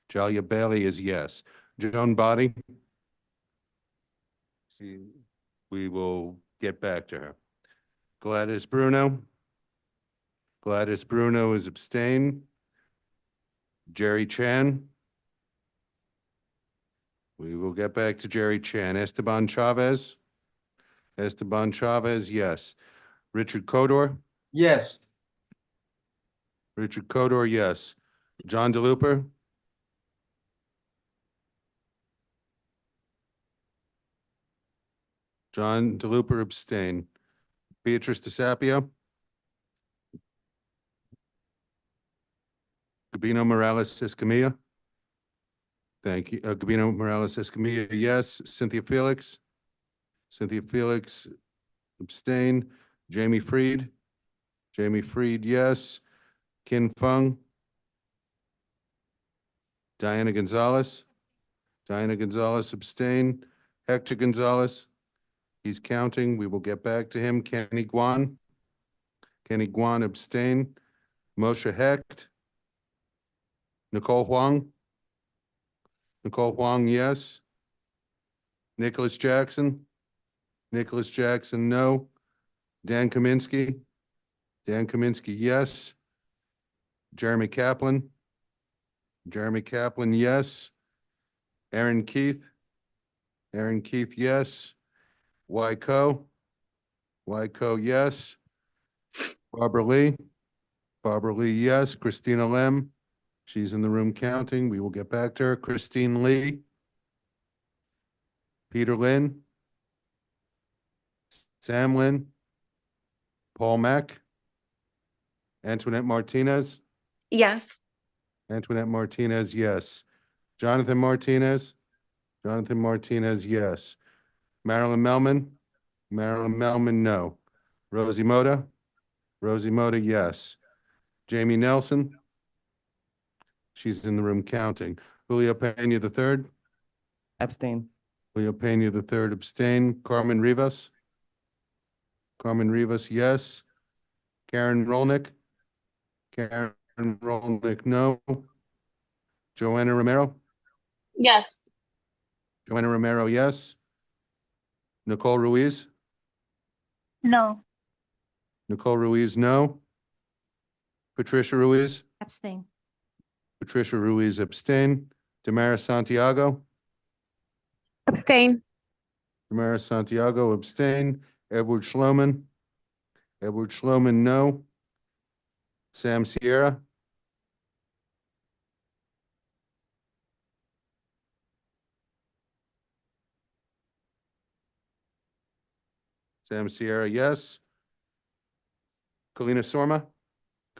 [SPEAKER 4] Jalia Bailey is yes. Joan Body? We will get back to her. Gladys Bruno? Gladys Bruno is abstain. Jerry Chan? We will get back to Jerry Chan. Esteban Chavez? Esteban Chavez, yes. Richard Codor?
[SPEAKER 10] Yes.
[SPEAKER 4] Richard Codor, yes. John DeLuper? John DeLuper abstain. Beatrice DeSapio? Gabino Morales Escamilla? Thank you. Gabino Morales Escamilla, yes. Cynthia Felix? Cynthia Felix abstain. Jamie Freed? Jamie Freed, yes. Kin Fung? Diana Gonzalez? Diana Gonzalez abstain. Hector Gonzalez? He's counting. We will get back to him. Kenny Guan? Kenny Guan abstain. Moshe Hecht? Nicole Huang? Nicole Huang, yes. Nicholas Jackson? Nicholas Jackson, no. Dan Kaminsky? Dan Kaminsky, yes. Jeremy Kaplan? Jeremy Kaplan, yes. Aaron Keith? Aaron Keith, yes. Wyco? Wyco, yes. Barbara Lee? Barbara Lee, yes. Christina Lem? She's in the room counting. We will get back to her. Christine Lee? Peter Lynn? Sam Lynn? Paul Mack? Antoinette Martinez?
[SPEAKER 19] Yes.
[SPEAKER 4] Antoinette Martinez, yes. Jonathan Martinez? Jonathan Martinez, yes. Marilyn Melman? Marilyn Melman, no. Rosie Moda? Rosie Moda, yes. Jamie Nelson? She's in the room counting. Julio Pena the third?
[SPEAKER 2] Abstain.
[SPEAKER 4] Julio Pena the third, abstain. Carmen Rivas? Carmen Rivas, yes. Karen Rolnick? Karen Rolnick, no. Joanna Romero?
[SPEAKER 23] Yes.
[SPEAKER 4] Joanna Romero, yes. Nicole Ruiz?
[SPEAKER 23] No.
[SPEAKER 4] Nicole Ruiz, no. Patricia Ruiz?
[SPEAKER 9] Abstain.
[SPEAKER 4] Patricia Ruiz, abstain. Damaris Santiago?
[SPEAKER 23] Abstain.
[SPEAKER 4] Damaris Santiago, abstain. Edward Schloman? Edward Schloman, no. Sam Sierra? Sam Sierra, yes. Kalina Sorma?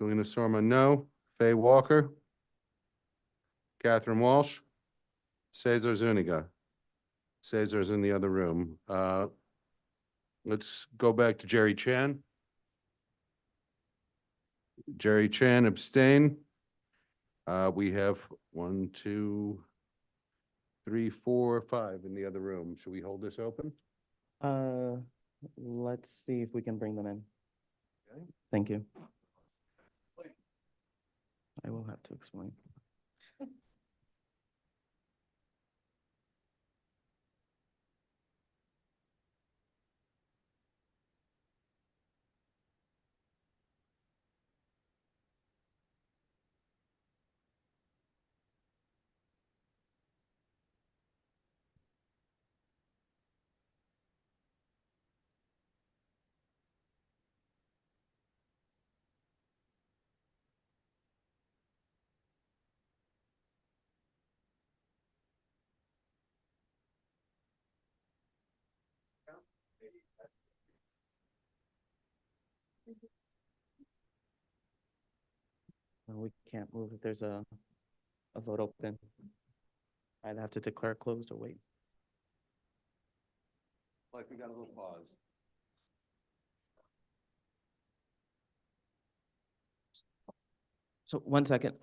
[SPEAKER 4] Kalina Sorma, no. Faye Walker? Catherine Walsh? Cesar Zuniga? Cesar's in the other room. Let's go back to Jerry Chan. Jerry Chan, abstain. We have 1, 2, 3, 4, 5 in the other room. Should we hold this open?
[SPEAKER 2] Let's see if we can bring them in.
[SPEAKER 4] Okay.
[SPEAKER 2] Thank you. I will have to explain. We can't move if there's a vote open. I'd have to declare closed or wait.
[SPEAKER 4] Like we got a little pause.
[SPEAKER 2] So 1 second.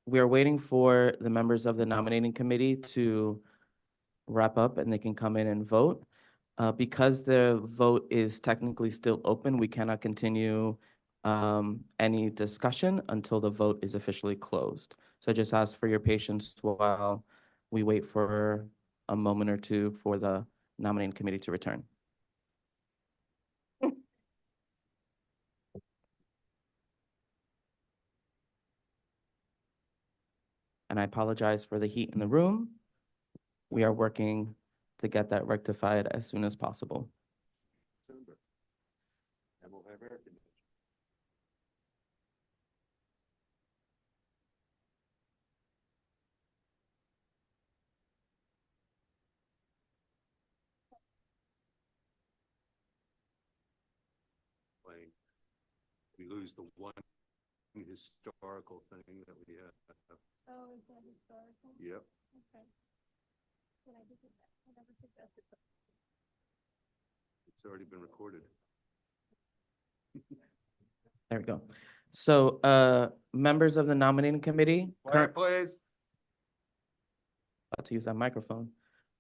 [SPEAKER 2] We are waiting for the members of the nominating committee to wrap up and they can come in and vote. Because the vote is technically still open, we cannot continue any discussion until the vote is officially closed. So I just ask for your patience while we wait for a moment or two for the nominating committee to return. And I apologize for the heat in the room. We are working to get that rectified as soon as possible.
[SPEAKER 4] And we'll have air conditioning. We lose the one historical thing that we have.
[SPEAKER 21] Oh, is that historical?
[SPEAKER 4] Yep.
[SPEAKER 21] Okay. Can I visit that? I never suggested that.
[SPEAKER 4] It's already been recorded.
[SPEAKER 2] There we go. So, members of the nominating committee.
[SPEAKER 4] Quiet, please.
[SPEAKER 2] About to use that microphone.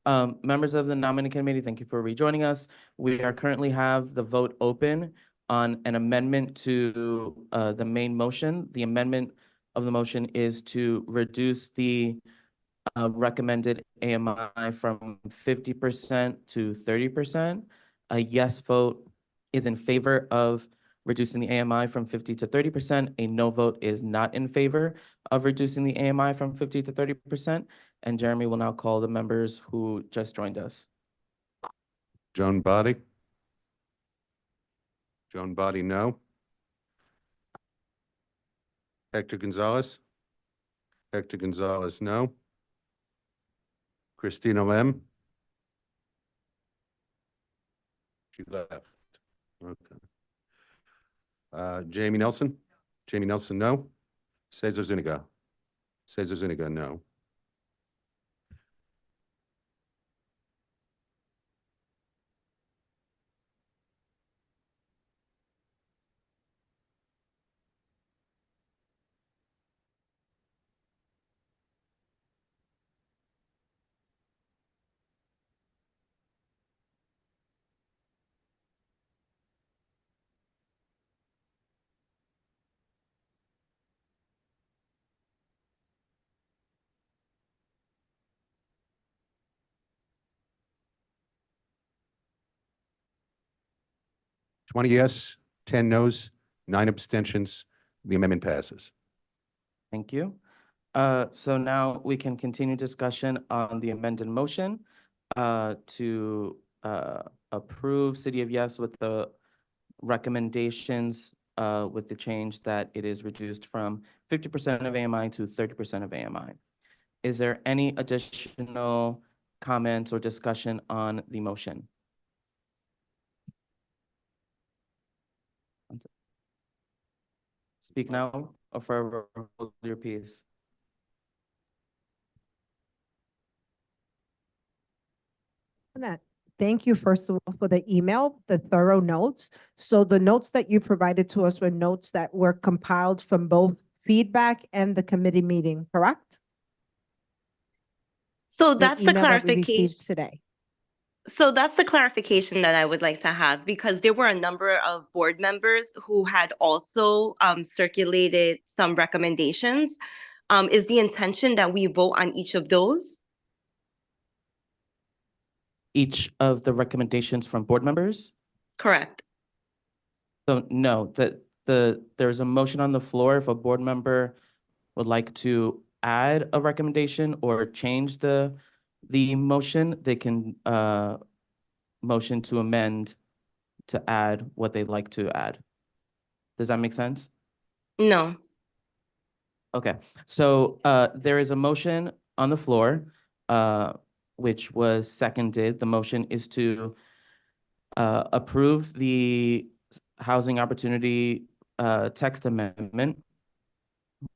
[SPEAKER 2] Members of the nominating committee, thank you for rejoining us. We are currently have the vote open on an amendment to the main motion. The amendment of the motion is to reduce the recommended AMI from 50% to 30%. A yes vote is in favor of reducing the AMI from 50 to 30%. A no vote is not in favor of reducing the AMI from 50 to 30%. And Jeremy will now call the members who just joined us.
[SPEAKER 4] Joan Body? Joan Body, no. Hector Gonzalez? Hector Gonzalez, no. Christina Lem? She left. Okay. Jamie Nelson? Jamie Nelson, no. Cesar Zuniga? Cesar Zuniga, no. 20 yes, 10 noes, 9 abstentions. The amendment passes.
[SPEAKER 2] Thank you. So now we can continue discussion on the amended motion to approve City of Yes with the recommendations with the change that it is reduced from 50% of AMI to 30% of AMI. Is there any additional comments or discussion on the motion? Speak now or forever hold your peace.
[SPEAKER 18] Annette, thank you, first of all, for the email, the thorough notes. So the notes that you provided to us were notes that were compiled from both feedback and the committee meeting, correct?
[SPEAKER 19] So that's the
[SPEAKER 18] email that we
[SPEAKER 19] clarification.
[SPEAKER 18] received today.
[SPEAKER 19] So that's the clarification that I would like to have, because there were a number of board members who had also circulated some recommendations. Is the intention that we vote on each of those?
[SPEAKER 2] Each of the recommendations from board members?
[SPEAKER 19] Correct.
[SPEAKER 2] So no, there's a motion on the floor. If a board member would like to add a recommendation or change the motion, they can motion to amend to add what they'd like to add. Does that make sense?
[SPEAKER 19] No.
[SPEAKER 2] Okay, so there is a motion on the floor, which was seconded. The motion is to approve the housing opportunity text amendment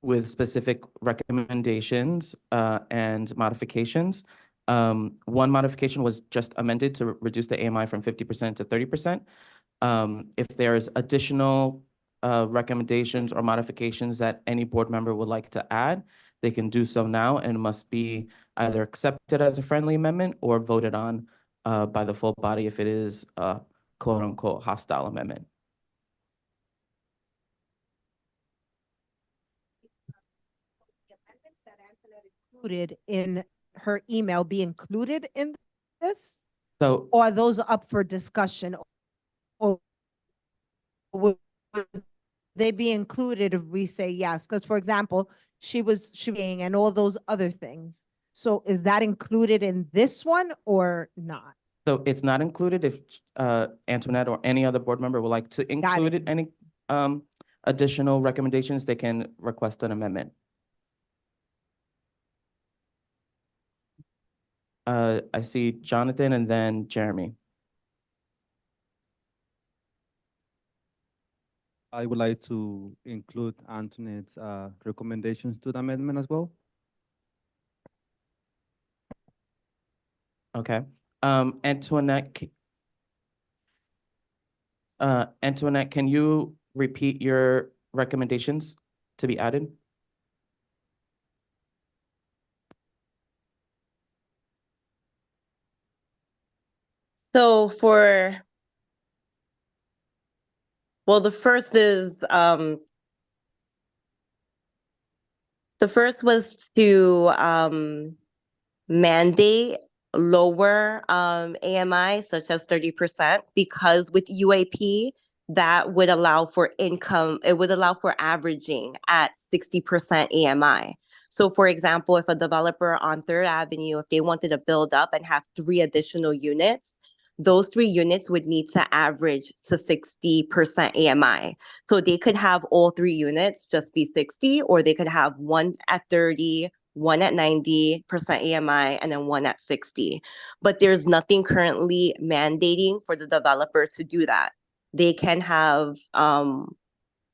[SPEAKER 2] with specific recommendations and modifications. One modification was just amended to reduce the AMI from 50% to 30%. If there's additional recommendations or modifications that any board member would like to add, they can do so now and must be either accepted as a friendly amendment or voted on by the full body if it is a quote unquote hostile amendment.
[SPEAKER 18] Included in her email be included in this?
[SPEAKER 2] So,
[SPEAKER 18] or are those up for discussion? Or would they be included if we say yes? Because, for example, she was shooting and all those other things. So is that included in this one or not?
[SPEAKER 2] So it's not included. If Antoinette or any other board member would like to include it, any additional recommendations, they can request an amendment. I see Jonathan and then Jeremy.
[SPEAKER 10] I would like to include Antoinette's recommendations to the amendment as well.
[SPEAKER 2] Okay. Antoinette, Antoinette, can you repeat your recommendations to be added?
[SPEAKER 19] So well, the first was to mandate lower AMI such as 30%, because with UAP that would allow for it would allow for averaging at 60% AMI. So for example, if a developer on 3rd Avenue, if they wanted to build up and have 3 additional units, those 3 units would need to average to 60% AMI. So they could have all 3 units just be 60, or they could have 1 at 30, 1 at 90% AMI, and then 1 at 60. But there's nothing currently mandating for the developer to do that. They can have,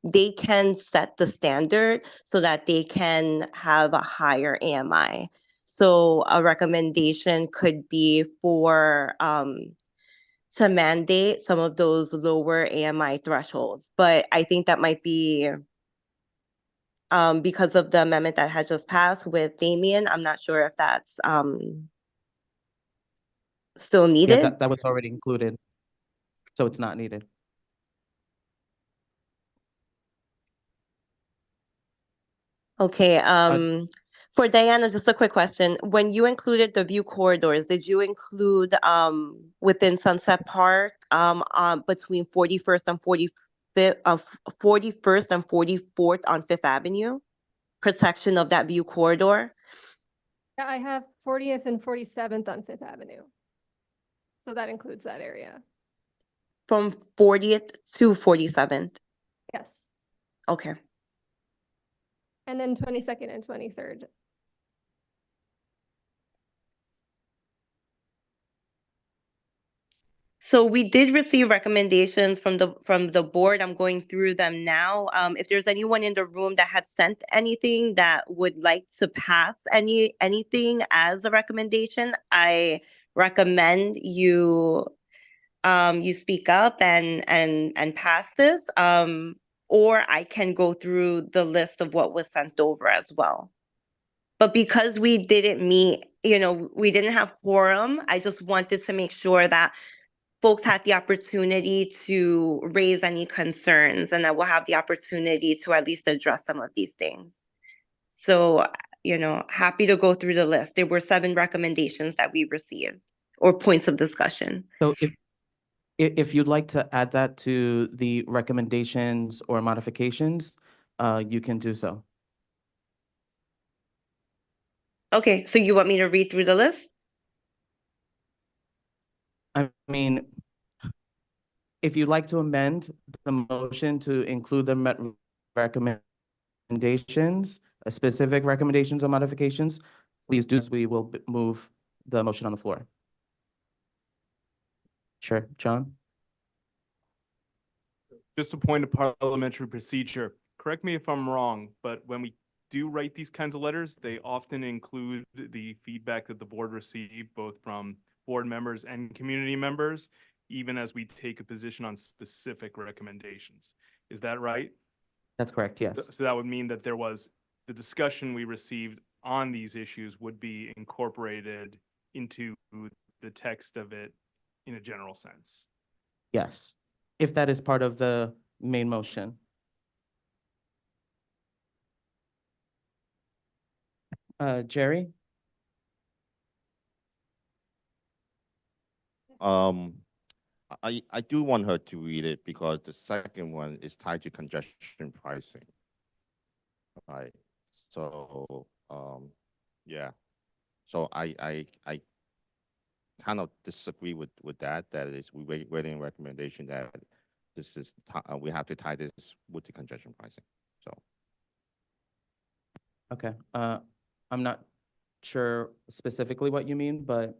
[SPEAKER 19] they can set the standard so that they can have a higher AMI. So a recommendation could be for, to mandate some of those lower AMI thresholds. But I think that might be because of the amendment that had just passed with Damien. I'm not sure if that's still needed.
[SPEAKER 2] Yeah, that was already included, so it's not needed.
[SPEAKER 19] Okay, For Diana, just a quick question. When you included the view corridors, did you include within Sunset Park between 41st and 45th 41st and 44th on Fifth Avenue? Protection of that view corridor?
[SPEAKER 21] Yeah, I have 40th and 47th on Fifth Avenue. So that includes that area.
[SPEAKER 19] From 40th to 47th?
[SPEAKER 21] Yes.
[SPEAKER 19] Okay.
[SPEAKER 21] And then 22nd and 23rd.
[SPEAKER 19] So we did receive recommendations from the board. I'm going through them now. If there's anyone in the room that had sent anything that would like to pass anything as a recommendation, I recommend you you speak up and pass this. Or I can go through the list of what was sent over as well. But because we didn't meet, we didn't have quorum, I just wanted to make sure that folks had the opportunity to raise any concerns and that we'll have the opportunity to at least address some of these things. So, happy to go through the list. There were 7 recommendations that we received or points of discussion.
[SPEAKER 2] So if you'd like to add that to the recommendations or modifications, you can do so.
[SPEAKER 19] Okay, so you want me to read through the list?
[SPEAKER 2] I mean, if you'd like to amend the motion to include the recommendations, specific recommendations or modifications, please do. We will move the motion on the floor. Sure, John?
[SPEAKER 5] Just a point of parliamentary procedure. Correct me if I'm wrong, but when we do write these kinds of letters, they often include the feedback that the board received, both from board members and community members, even as we take a position on specific recommendations. Is that right?
[SPEAKER 2] That's correct, yes.
[SPEAKER 5] So that would mean that there was the discussion we received on these issues would be incorporated into the text of it in a general sense.
[SPEAKER 2] Yes, if that is part of the main motion. Jerry?
[SPEAKER 11] I do want her to read it because the second one is tied to congestion pricing. Right. So, yeah. So I kind of disagree with that. That is, we waiting recommendation that this is we have to tie this with the congestion pricing. So.
[SPEAKER 2] Okay, I'm not sure specifically what you mean, but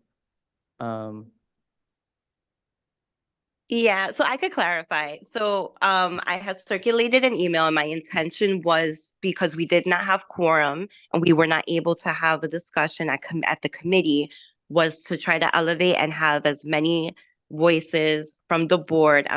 [SPEAKER 19] Yeah, so I could clarify. So I had circulated an email and my intention was because we did not have quorum and we were not able to have a discussion at the committee was to try to elevate and have as many voices from the board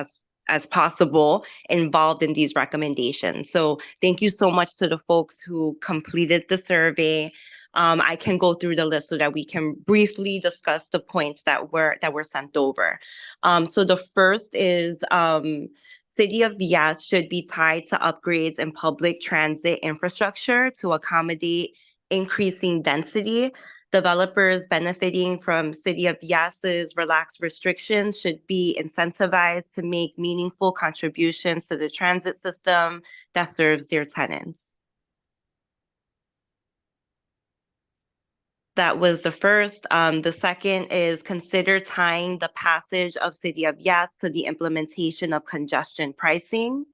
[SPEAKER 19] as possible involved in these recommendations. So thank you so much to the folks who completed the survey. I can go through the list so that we can briefly discuss the points that were sent over. So the first is City of Yas should be tied to upgrades in public transit infrastructure to accommodate increasing density. Developers benefiting from City of Yas's relaxed restrictions should be incentivized to make meaningful contributions to the transit system that serves their tenants. That was the first. The second is consider tying the passage of City of Yas to the implementation of congestion pricing.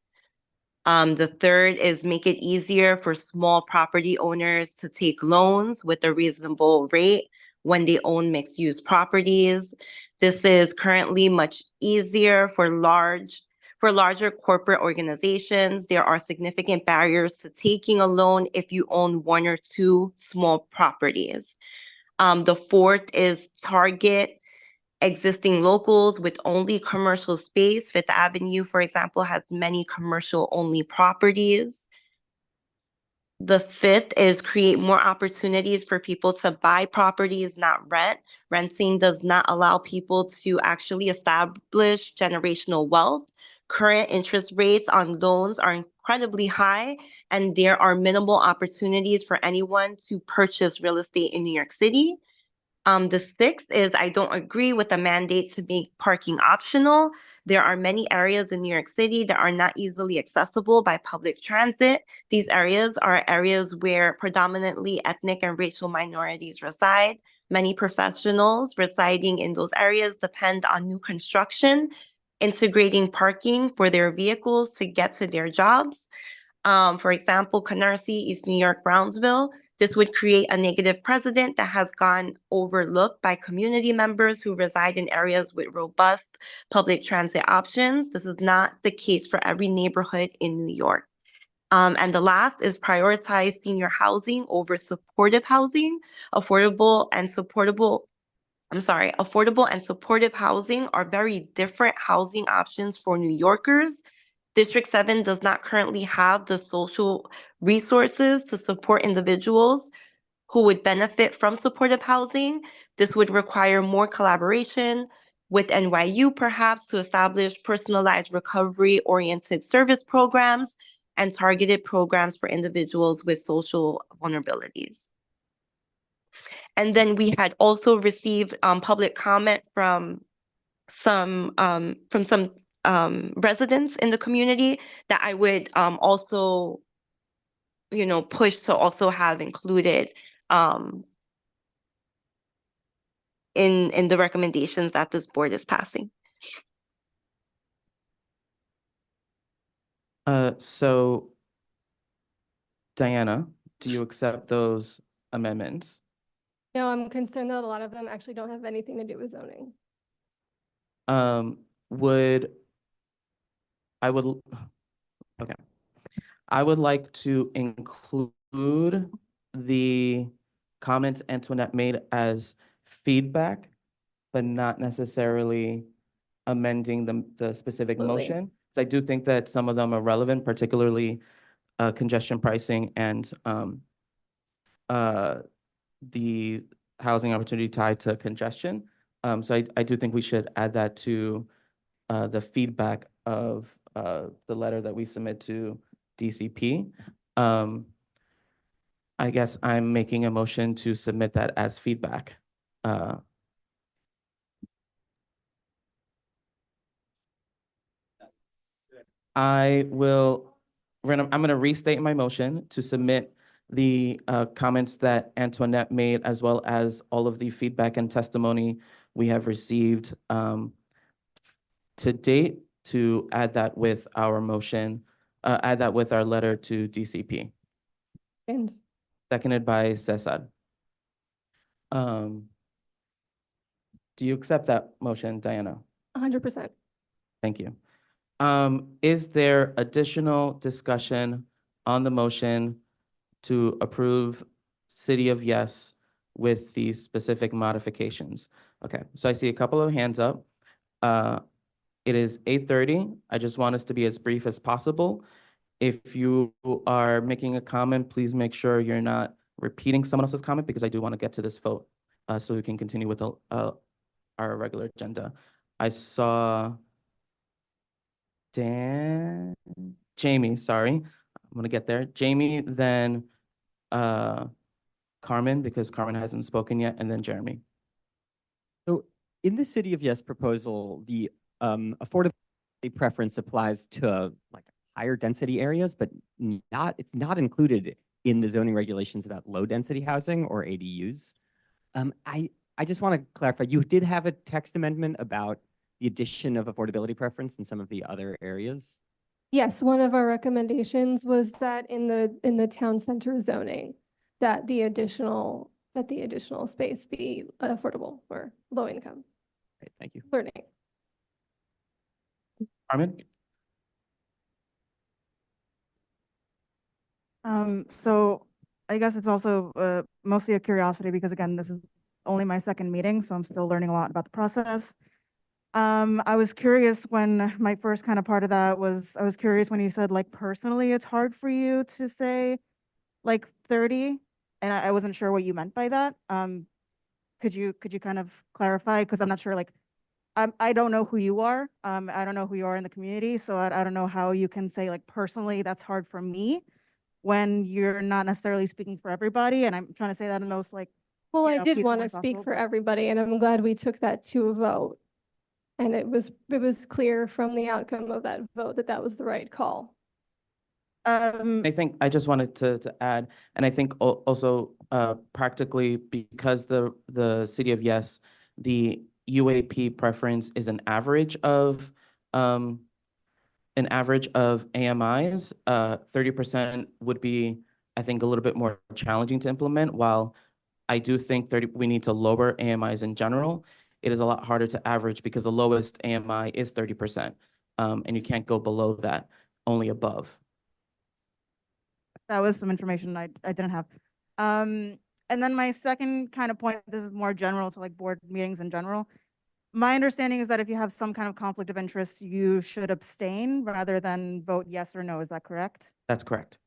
[SPEAKER 19] The third is make it easier for small property owners to take loans with a reasonable rate when they own mixed-use properties. This is currently much easier for larger corporate organizations. There are significant barriers to taking a loan if you own 1 or 2 small properties. The fourth is target existing locals with only commercial space. Fifth Avenue, for example, has many commercial-only properties. The fifth is create more opportunities for people to buy properties, not rent. Renting does not allow people to actually establish generational wealth. Current interest rates on loans are incredibly high, and there are minimal opportunities for anyone to purchase real estate in New York City. The sixth is I don't agree with the mandate to make parking optional. There are many areas in New York City that are not easily accessible by public transit. These areas are areas where predominantly ethnic and racial minorities reside. Many professionals residing in those areas depend on new construction, integrating parking for their vehicles to get to their jobs. For example, Canarsie, East New York, Brownsville. This would create a negative precedent that has gone overlooked by community members who reside in areas with robust public transit options. This is not the case for every neighborhood in New York. And the last is prioritize senior housing over supportive housing. Affordable and supportive housing are very different housing options for New Yorkers. District 7 does not currently have the social resources to support individuals who would benefit from supportive housing. This would require more collaboration with NYU perhaps to establish personalized recovery-oriented service programs and targeted programs for individuals with social vulnerabilities. And then we had also received public comment from some residents in the community that I would also, push to also have included in the recommendations that this board is passing.
[SPEAKER 2] So Diana, do you accept those amendments?
[SPEAKER 21] No, I'm concerned that a lot of them actually don't have anything to do with zoning.
[SPEAKER 2] Okay. I would like to include the comments Antoinette made as feedback, but not necessarily amending the specific
[SPEAKER 21] Absolutely.
[SPEAKER 2] motion. So I do think that some of them are relevant, particularly congestion pricing and the housing opportunity tied to congestion. So I do think we should add that to the feedback of the letter that we submit to DCP. I guess I'm making a motion to submit that as feedback. I'm gonna restate my motion to submit the comments that Antoinette made, as well as all of the feedback and testimony we have received to date, to add that with our motion, add that with our letter to DCP.
[SPEAKER 21] And
[SPEAKER 2] Seconded by Cesar. Do you accept that motion, Diana?
[SPEAKER 21] 100%.
[SPEAKER 2] Thank you. Is there additional discussion on the motion to approve City of Yes with these specific modifications? Okay, so I see a couple of hands up. It is 8:30. I just want us to be as brief as possible. If you are making a comment, please make sure you're not repeating someone else's comment, because I do want to get to this vote so we can continue with our regular agenda. I saw Jamie, sorry. I'm gonna get there. Jamie, then Carmen, because Carmen hasn't spoken yet, and then Jeremy.
[SPEAKER 3] So in the City of Yes proposal, the affordability preference applies to like higher density areas, but it's not included in the zoning regulations about low density housing or ADUs. I just want to clarify, you did have a text amendment about the addition of affordability preference in some of the other areas?
[SPEAKER 21] Yes, one of our recommendations was that in the town center zoning, that the additional space be affordable for low income
[SPEAKER 3] Great, thank you.
[SPEAKER 21] learning.
[SPEAKER 2] Carmen?
[SPEAKER 12] So I guess it's also mostly a curiosity because again, this is only my second meeting, so I'm still learning a lot about the process. I was curious when my first kind of part of that was, I was curious when you said like personally it's hard for you to say like 30, and I wasn't sure what you meant by that. Could you kind of clarify? Because I'm not sure like I don't know who you are. I don't know who you are in the community, so I don't know how you can say like personally that's hard for me when you're not necessarily speaking for everybody. And I'm trying to say that in the most like,
[SPEAKER 21] Well, I did
[SPEAKER 12] peaceful
[SPEAKER 21] want
[SPEAKER 12] way
[SPEAKER 21] to speak
[SPEAKER 12] possible,
[SPEAKER 21] for
[SPEAKER 12] but-
[SPEAKER 21] everybody, and I'm glad we took that to a vote. And it was clear from the outcome of that vote that that was the right call.
[SPEAKER 12] Um,
[SPEAKER 2] I think I just wanted to add, and I think also practically because the city of Yes, the UAP preference is an average of AMIs. 30% would be, I think, a little bit more challenging to implement. While I do think we need to lower AMIs in general, it is a lot harder to average because the lowest AMI is 30%, and you can't go below that, only above.
[SPEAKER 12] That was some information I didn't have. And then my second kind of point, this is more general to like board meetings in general. My understanding is that if you have some kind of conflict of interest, you should abstain rather than vote yes or no. Is that correct?
[SPEAKER 2] That's correct.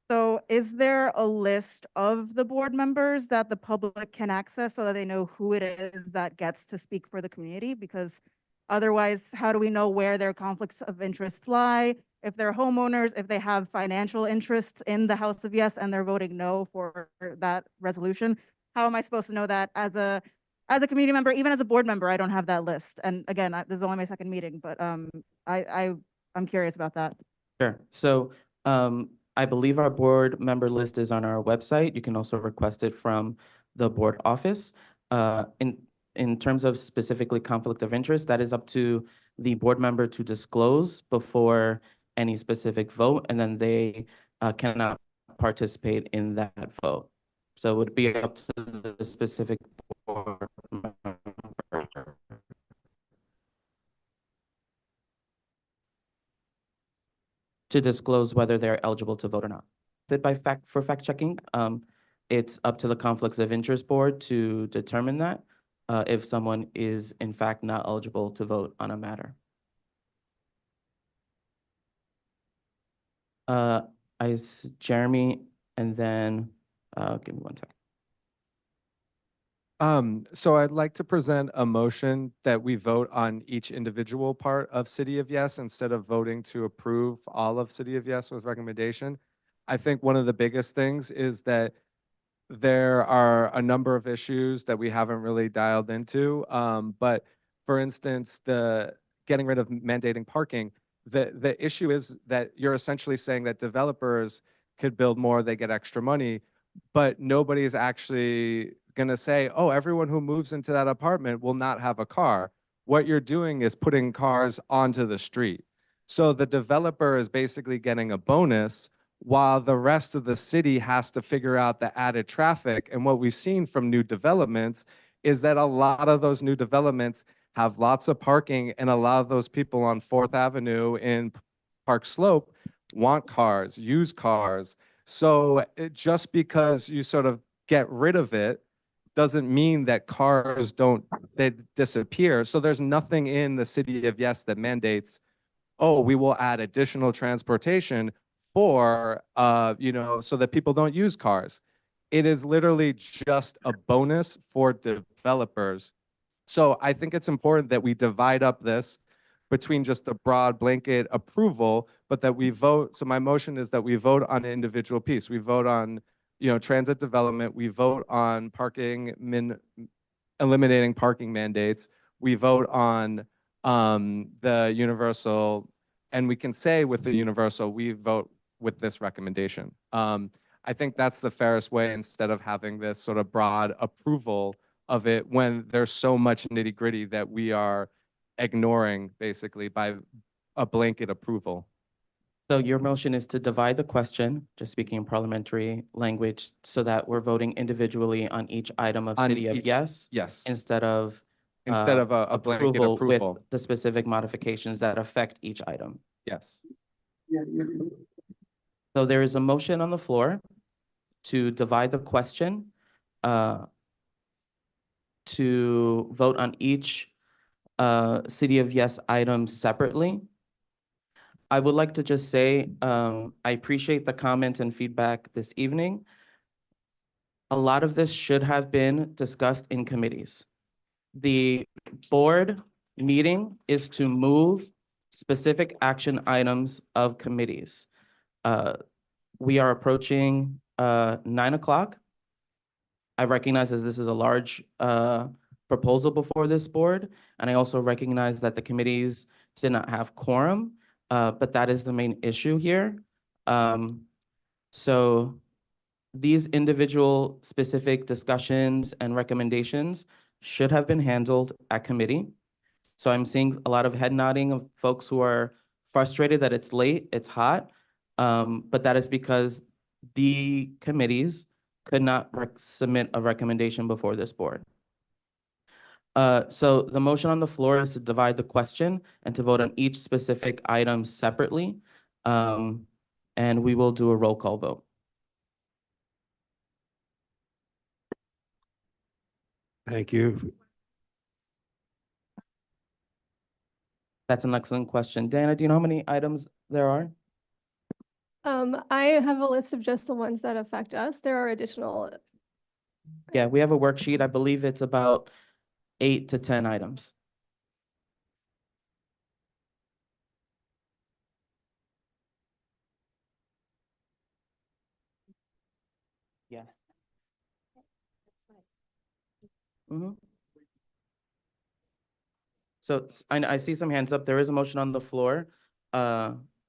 [SPEAKER 12] So is there a list of the board members that the public can access so that they know who it is that gets to speak for the community? Because otherwise, how do we know where their conflicts of interests lie? If they're homeowners, if they have financial interests in the House of Yes and they're voting no for that resolution, how am I supposed to know that as a community member, even as a board member? I don't have that list. And again, this is only my second meeting, but I'm curious about that.
[SPEAKER 2] Sure. So I believe our board member list is on our website. You can also request it from the board office. In terms of specifically conflict of interest, that is up to the board member to disclose before any specific vote, and then they cannot participate in that vote. So it would be up to the specific board member to disclose whether they're eligible to vote or not. For fact checking, it's up to the Conflicts of Interest Board to determine that if someone is in fact not eligible to vote on a matter. Jeremy, and then give me 1 second.
[SPEAKER 1] So I'd like to present a motion that we vote on each individual part of City of Yes instead of voting to approve all of City of Yes with recommendation. I think one of the biggest things is that there are a number of issues that we haven't really dialed into. But for instance, the getting rid of mandating parking, the issue is that you're essentially saying that developers could build more, they get extra money, but nobody is actually going to say, oh, everyone who moves into that apartment will not have a car. What you're doing is putting cars onto the street. So the developer is basically getting a bonus while the rest of the city has to figure out the added traffic. And what we've seen from new developments is that a lot of those new developments have lots of parking, and a lot of those people on 4th Avenue in Park Slope want cars, use cars. So just because you sort of get rid of it doesn't mean that cars they disappear. So there's nothing in the City of Yes that mandates, oh, we will add additional transportation for, so that people don't use cars. It is literally just a bonus for developers. So I think it's important that we divide up this between just a broad blanket approval, but that we vote. So my motion is that we vote on an individual piece. We vote on, transit development. We vote on eliminating parking mandates. We vote on the universal, and we can say with the universal, we vote with this recommendation. I think that's the fairest way instead of having this sort of broad approval of it when there's so much nitty gritty that we are ignoring basically by a blanket approval.
[SPEAKER 2] So your motion is to divide the question, just speaking in parliamentary language, so that we're voting individually on each item of City of Yes?
[SPEAKER 1] Yes.
[SPEAKER 2] Instead of
[SPEAKER 1] a blanket approval.
[SPEAKER 2] with the specific modifications that affect each item.
[SPEAKER 1] Yes.
[SPEAKER 2] So there is a motion on the floor to divide the question, to vote on each City of Yes item separately. I would like to just say, I appreciate the comments and feedback this evening. A lot of this should have been discussed in committees. The board meeting is to move specific action items of committees. We are approaching 9 o'clock. I recognize as this is a large proposal before this board, and I also recognize that the committees did not have quorum, but that is the main issue here. So these individual specific discussions and recommendations should have been handled at committee. So I'm seeing a lot of head nodding of folks who are frustrated that it's late, it's hot, but that is because the committees could not submit a recommendation before this board. So the motion on the floor is to divide the question and to vote on each specific item separately. And we will do a roll call vote.
[SPEAKER 4] Thank you.
[SPEAKER 2] That's an excellent question. Dana, do you know how many items there are?
[SPEAKER 21] I have a list of just the ones that affect us. There are additional.
[SPEAKER 2] Yeah, we have a worksheet. I believe it's about 8 to 10 items. Yes. So I see some hands up. There is a motion on the floor.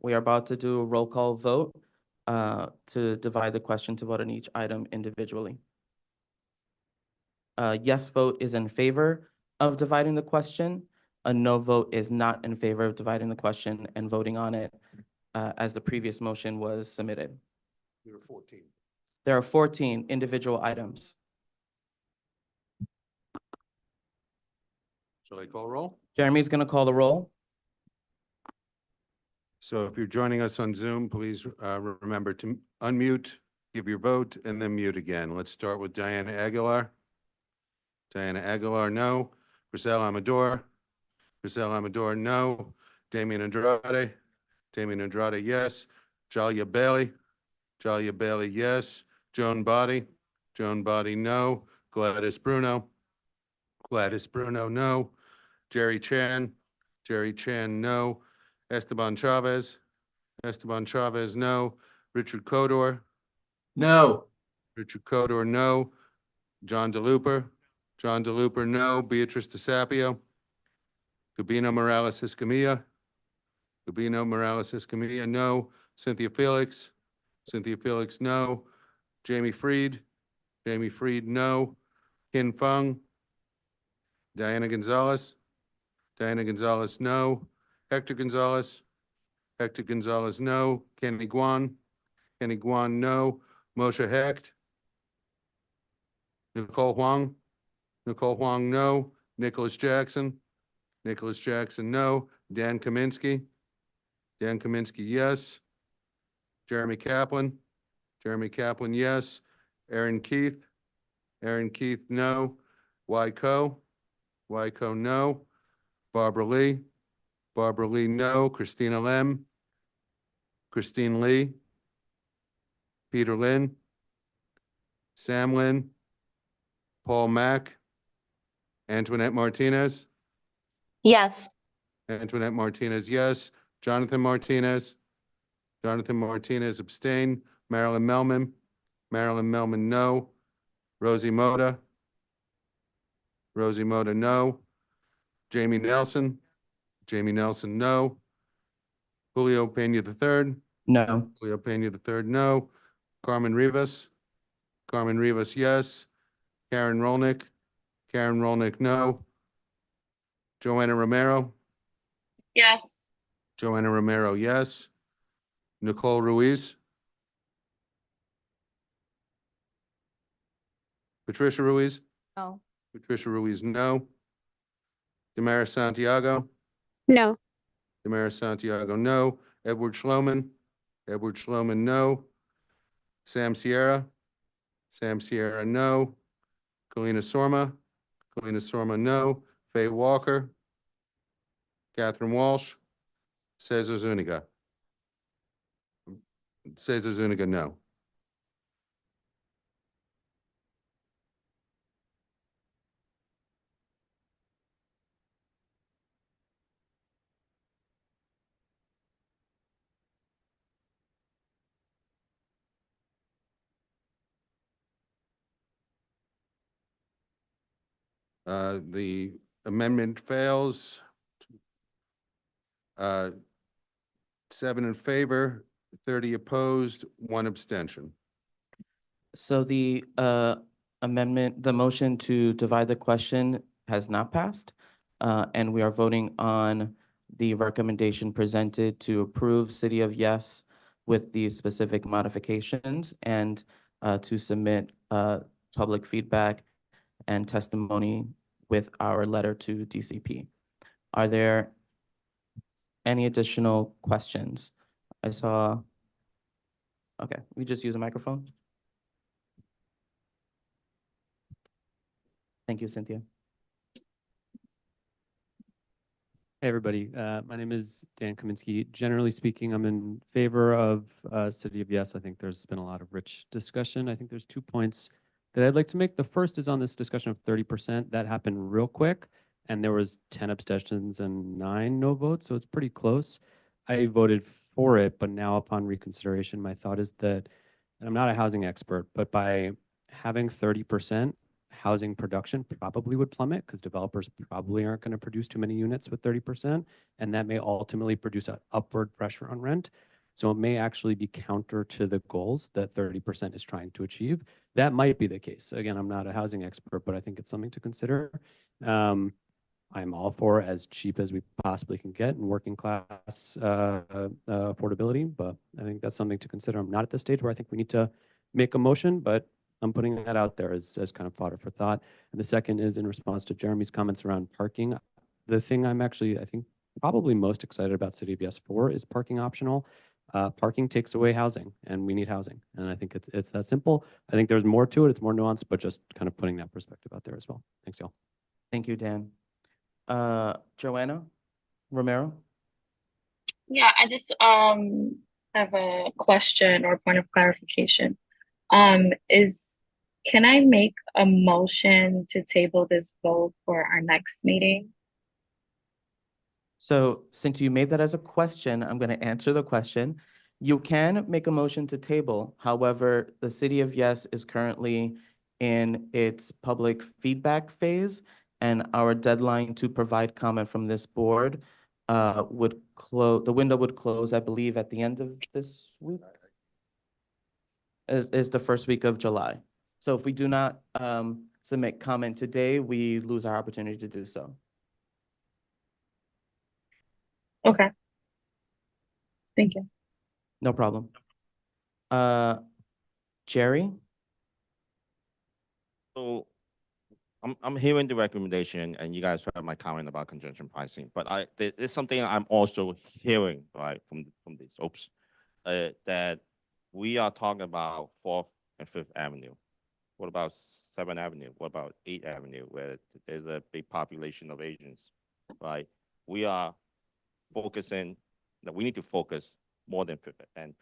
[SPEAKER 2] We are about to do a roll call vote to divide the question to vote on each item individually. Yes vote is in favor of dividing the question. A no vote is not in favor of dividing the question and voting on it as the previous motion was submitted.
[SPEAKER 4] There are 14.
[SPEAKER 2] There are 14 individual items.
[SPEAKER 4] Shall I call roll?
[SPEAKER 2] Jeremy's going to call the roll.
[SPEAKER 4] So if you're joining us on Zoom, please remember to unmute, give your vote, and then mute again. Let's start with Diana Aguilar. Diana Aguilar, no. Grisel Amador. Grisel Amador, no. Damian Andrade. Damian Andrade, yes. Jalia Bailey. Jalia Bailey, yes. Joan Body. Joan Body, no. Gladys Bruno. Gladys Bruno, no. Jerry Chan. Jerry Chan, no. Esteban Chavez. Esteban Chavez, no. Richard Codor.
[SPEAKER 13] No.
[SPEAKER 4] Richard Codor, no. John DeLuper. John DeLuper, no. Beatrice DeSapio. Gabino Morales Escamilla. Gabino Morales Escamilla, no. Cynthia Felix. Cynthia Felix, no. Jamie Freed. Jamie Freed, no. Kin Fung. Diana Gonzalez. Diana Gonzalez, no. Hector Gonzalez. Hector Gonzalez, no. Kenny Guan. Kenny Guan, no. Moshe Hecht. Nicole Huang. Nicole Huang, no. Nicholas Jackson. Nicholas Jackson, no. Dan Kaminsky. Dan Kaminsky, yes. Jeremy Kaplan. Jeremy Kaplan, yes. Aaron Keith. Aaron Keith, no. Wyco. Wyco, no. Barbara Lee. Barbara Lee, no. Christina Lem. Christine Lee. Peter Lynn. Sam Lynn. Paul Mack. Antoinette Martinez.
[SPEAKER 19] Yes.
[SPEAKER 4] Antoinette Martinez, yes. Jonathan Martinez. Jonathan Martinez, abstain. Marilyn Melman. Marilyn Melman, no. Rosie Moda. Rosie Moda, no. Jamie Nelson. Jamie Nelson, no. Julio Pena III.
[SPEAKER 2] No.
[SPEAKER 4] Julio Pena III, no. Carmen Rivas. Carmen Rivas, yes. Karen Rolnick. Karen Rolnick, no. Joanna Romero.
[SPEAKER 19] Yes.
[SPEAKER 4] Joanna Romero, yes. Nicole Ruiz. Patricia Ruiz.
[SPEAKER 9] No.
[SPEAKER 4] Patricia Ruiz, no. Damaris Santiago.
[SPEAKER 23] No.
[SPEAKER 4] Damaris Santiago, no. Edward Schloman. Edward Schloman, no. Sam Sierra. Sam Sierra, no. Kalina Sorma. Kalina Sorma, no. Faye Walker. Catherine Walsh. Cesar Zuniga. Cesar Zuniga, no. The amendment fails. 7 in favor, 30 opposed, 1 abstention.
[SPEAKER 2] So the amendment, the motion to divide the question has not passed. And we are voting on the recommendation presented to approve City of Yes with these specific modifications and to submit public feedback and testimony with our letter to DCP. Are there any additional questions? I saw, okay, we just use a microphone. Thank you, Cynthia.
[SPEAKER 13] Hey, everybody. My name is Dan Kaminsky. Generally speaking, I'm in favor of City of Yes. I think there's been a lot of rich discussion. I think there's 2 points that I'd like to make. The first is on this discussion of 30%. That happened real quick, and there was 10 abstentions and 9 no votes, so it's pretty close. I voted for it, but now upon reconsideration, my thought is that, and I'm not a housing expert, but by having 30%, housing production probably would plummet because developers probably aren't going to produce too many units with 30%, and that may ultimately produce an upward pressure on rent. So it may actually be counter to the goals that 30% is trying to achieve. That might be the case. Again, I'm not a housing expert, but I think it's something to consider. I'm all for as cheap as we possibly can get in working class affordability, but I think that's something to consider. I'm not at the stage where I think we need to make a motion, but I'm putting that out there as kind of fodder for thought. And the second is in response to Jeremy's comments around parking. The thing I'm actually, I think, probably most excited about City of Yes for is parking optional. Parking takes away housing, and we need housing. And I think it's that simple. I think there's more to it. It's more nuanced, but just kind of putting that perspective out there as well. Thanks, y'all.
[SPEAKER 2] Thank you, Dan. Joanna Romero?
[SPEAKER 14] Yeah, I just have a question or point of clarification. Can I make a motion to table this vote for our next meeting?
[SPEAKER 2] So since you made that as a question, I'm going to answer the question. You can make a motion to table. However, the City of Yes is currently in its public feedback phase, and our deadline to provide comment from this board would close, the window would close, I believe, at the end of this week. Is the first week of July. So if we do not submit comment today, we lose our opportunity to do so.
[SPEAKER 14] Okay. Thank you.
[SPEAKER 2] No problem. Jerry?
[SPEAKER 11] So I'm hearing the recommendation, and you guys heard my comment about congestion pricing, but there's something I'm also hearing, right, from this, that we are talking about 4th and 5th Avenue. What about 7th Avenue? What about 8th Avenue, where there's a big population of Asians, right? We are focusing, that we need to focus more than 4th and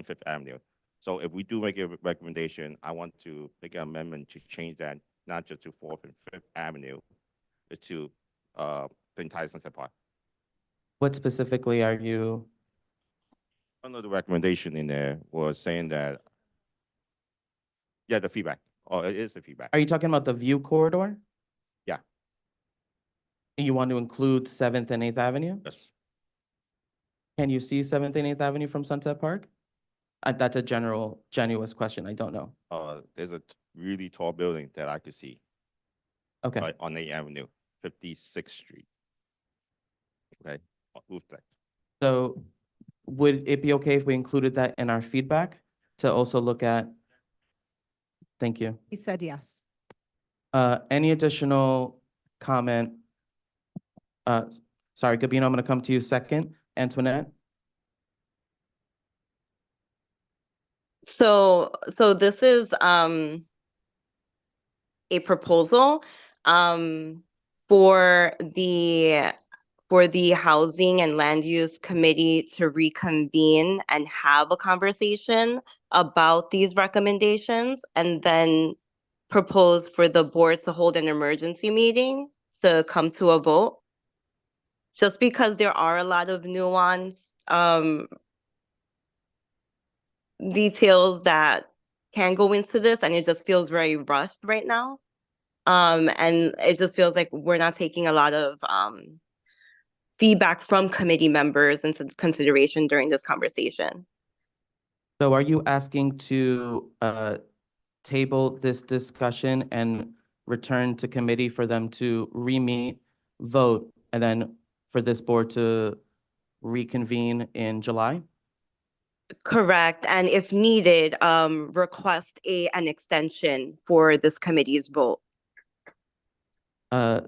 [SPEAKER 11] 5th Avenue. So if we do make a recommendation, I want to make an amendment to change that, not just to 4th and 5th Avenue, but to the entire Sunset Park.
[SPEAKER 2] What specifically are you?
[SPEAKER 11] One of the recommendation in there was saying that, yeah, the feedback. Oh, it is the feedback.
[SPEAKER 2] Are you talking about the view corridor?
[SPEAKER 11] Yeah.
[SPEAKER 2] You want to include 7th and 8th Avenue?
[SPEAKER 11] Yes.
[SPEAKER 2] Can you see 7th and 8th Avenue from Sunset Park? That's a genuine question. I don't know.
[SPEAKER 11] There's a really tall building that I could see.
[SPEAKER 2] Okay.
[SPEAKER 11] Right, on 8th Avenue, 56th Street. Okay, roof deck.
[SPEAKER 2] So would it be okay if we included that in our feedback to also look at? Thank you.
[SPEAKER 18] He said yes.
[SPEAKER 2] Any additional comment? Sorry, Gabino, I'm going to come to you second. Antoinette?
[SPEAKER 19] So this is a proposal for the Housing and Land Use Committee to reconvene and have a conversation about these recommendations, and then propose for the board to hold an emergency meeting to come to a vote. Just because there are a lot of nuanced details that can go into this, and it just feels very rushed right now. And it just feels like we're not taking a lot of feedback from committee members into consideration during this conversation.
[SPEAKER 2] So are you asking to table this discussion and return to committee for them to re-meet, vote, and then for this board to reconvene in July?
[SPEAKER 19] Correct. And if needed, request an extension for this committee's vote
[SPEAKER 2] Uh,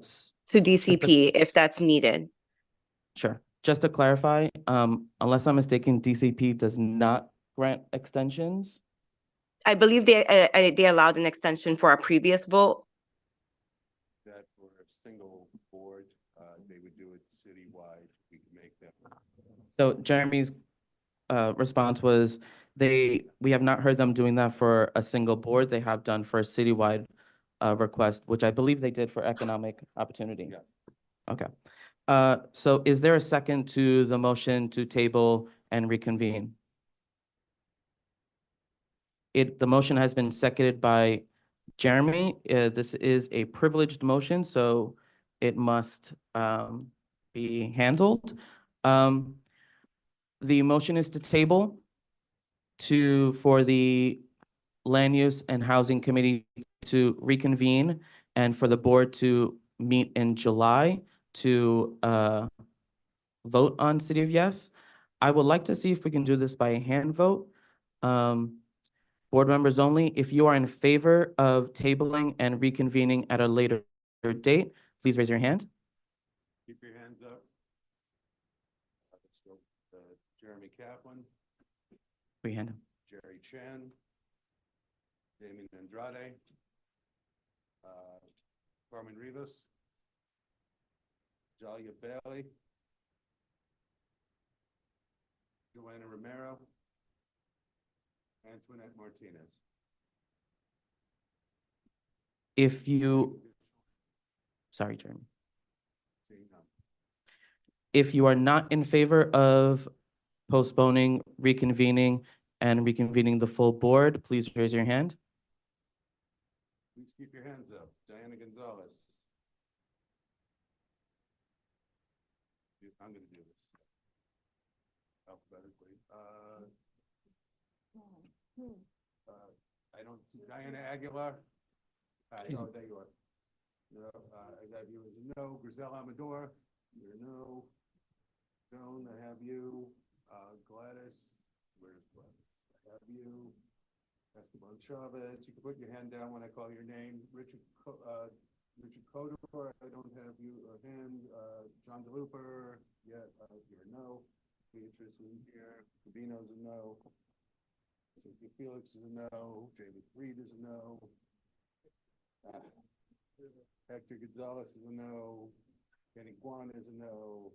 [SPEAKER 19] to DCP if that's needed.
[SPEAKER 2] Sure. Just to clarify, unless I'm mistaken, DCP does not grant extensions.
[SPEAKER 19] I believe they allowed an extension for our previous vote.
[SPEAKER 4] That for a single board, they would do it citywide. We can make them.
[SPEAKER 2] So Jeremy's response was we have not heard them doing that for a single board. They have done for a citywide request, which I believe they did for economic opportunity.
[SPEAKER 4] Yeah.
[SPEAKER 2] Okay. So is there a second to the motion to table and reconvene? The motion has been seconded by Jeremy. This is a privileged motion, so it must be handled. The motion is to table for the Land Use and Housing Committee to reconvene and for the board to meet in July to vote on City of Yes. I would like to see if we can do this by a hand vote. Board members only, if you are in favor of tabling and reconvening at a later date, please raise your hand.
[SPEAKER 4] Keep your hands up. Let's go, Jeremy Kaplan,
[SPEAKER 2] Free hand.
[SPEAKER 4] Jerry Chen, Damon Andrade, Carmen Rivas, Jalia Bailey, Joanna Romero, Antoinette Martinez.
[SPEAKER 2] Sorry, Jeremy.
[SPEAKER 4] Seeing none.
[SPEAKER 2] If you are not in favor of postponing, reconvening, and reconvening the full board, please raise your hand.
[SPEAKER 4] Please keep your hands up. Diana Gonzalez. I'm going to do this alphabetically. I don't see Diana Aguilar. Oh, there you are. No, I got you as a no. Griselle Amador, you're a no. Joan, I have you. Gladys, where's Gladys? I have you. Esteban Chavez, you can put your hand down when I call your name. Richard Codor, I don't have you a hand. John DeLuper, yeah, you're a no. Beatrice is here. Gabino's a no. Cynthia Felix is a no. David Reed is a no. Hector Gonzalez is a no. Kenny Guan is a no.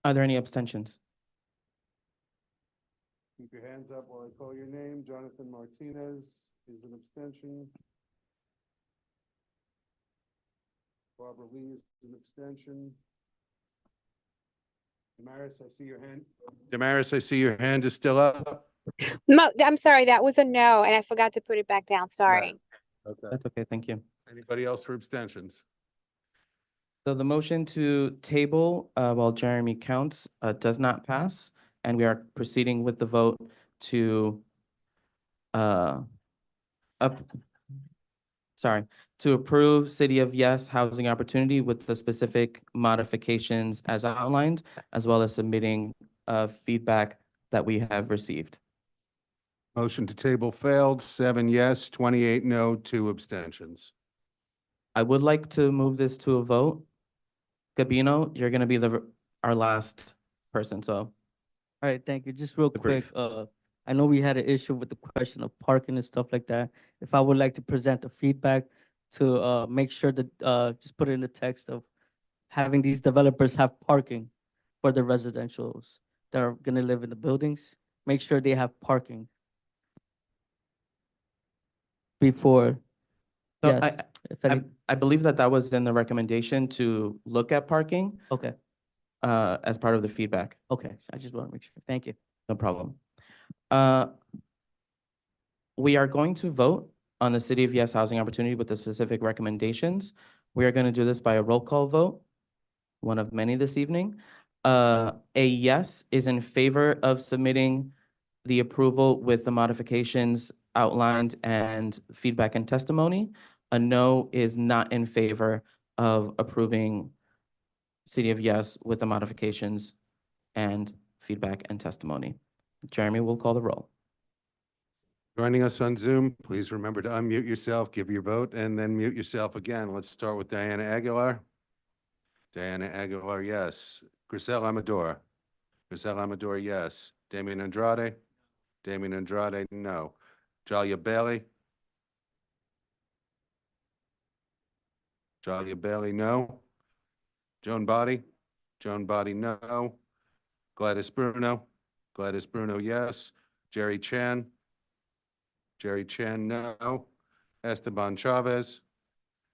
[SPEAKER 2] Are there any abstentions?
[SPEAKER 4] Keep your hands up while I call your name. Jonathan Martinez is an abstention. Barbara Lee is an abstention. Damaris, I see your hand. Damaris, I see your hand is still up.
[SPEAKER 23] I'm sorry, that was a no, and I forgot to put it back down. Sorry.
[SPEAKER 4] Okay.
[SPEAKER 2] That's okay, thank you.
[SPEAKER 4] Anybody else for abstentions?
[SPEAKER 2] So the motion to table while Jeremy counts does not pass, and we are proceeding with the vote to to approve City of Yes housing opportunity with the specific modifications as outlined, as well as submitting feedback that we have received.
[SPEAKER 4] Motion to table failed, 7 yes, 28 no, 2 abstentions.
[SPEAKER 2] I would like to move this to a vote. Gabino, you're gonna be our last person, so.
[SPEAKER 8] All right, thank you. Just real
[SPEAKER 2] The
[SPEAKER 8] quick,
[SPEAKER 2] brief.
[SPEAKER 8] I know we had an issue with the question of parking and stuff like that. If I would like to present the feedback to make sure that just put it in the text of having these developers have parking for the residentials that are gonna live in the buildings. Make sure they have parking before.
[SPEAKER 2] So
[SPEAKER 8] Yes, if any,
[SPEAKER 2] I believe that that was in the recommendation to look at parking
[SPEAKER 8] okay,
[SPEAKER 2] as part of the feedback.
[SPEAKER 8] okay. I just want to make sure. Thank you.
[SPEAKER 2] No problem. We are going to vote on the City of Yes housing opportunity with the specific recommendations. We are going to do this by a roll call vote, one of many this evening. A yes is in favor of submitting the approval with the modifications outlined and feedback and testimony. A no is not in favor of approving City of Yes with the modifications and feedback and testimony. Jeremy will call the roll.
[SPEAKER 4] Joining us on Zoom, please remember to unmute yourself, give your vote, and then mute yourself again. Let's start with Diana Aguilar. Diana Aguilar, yes. Grisel Amador. Grisel Amador, yes. Damian Andrade. Damian Andrade, no. Jalia Bailey. Jalia Bailey, no. Joan Body. Joan Body, no. Gladys Bruno. Gladys Bruno, yes. Jerry Chan. Jerry Chan, no. Esteban Chavez.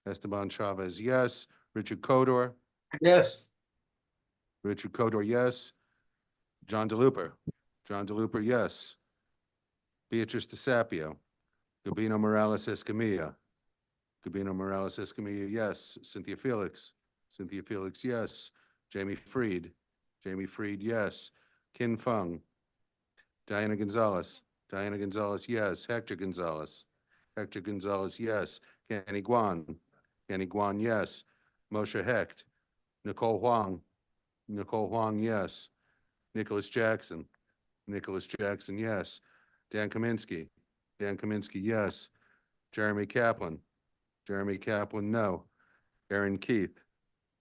[SPEAKER 4] Esteban Chavez, yes. Richard Codor.
[SPEAKER 6] Yes.
[SPEAKER 4] Richard Codor, yes. John DeLuper. John DeLuper, yes. Beatrice DeSapio. Gabino Morales Escamilla. Gabino Morales Escamilla, yes. Cynthia Felix. Cynthia Felix, yes. Jamie Freed. Jamie Freed, yes. Kin Fung. Diana Gonzalez. Diana Gonzalez, yes. Hector Gonzalez. Hector Gonzalez, yes. Kenny Guan. Kenny Guan, yes. Moshe Hecht. Nicole Huang. Nicole Huang, yes. Nicholas Jackson. Nicholas Jackson, yes. Dan Kaminsky. Dan Kaminsky, yes. Jeremy Kaplan. Jeremy Kaplan, no. Aaron Keith.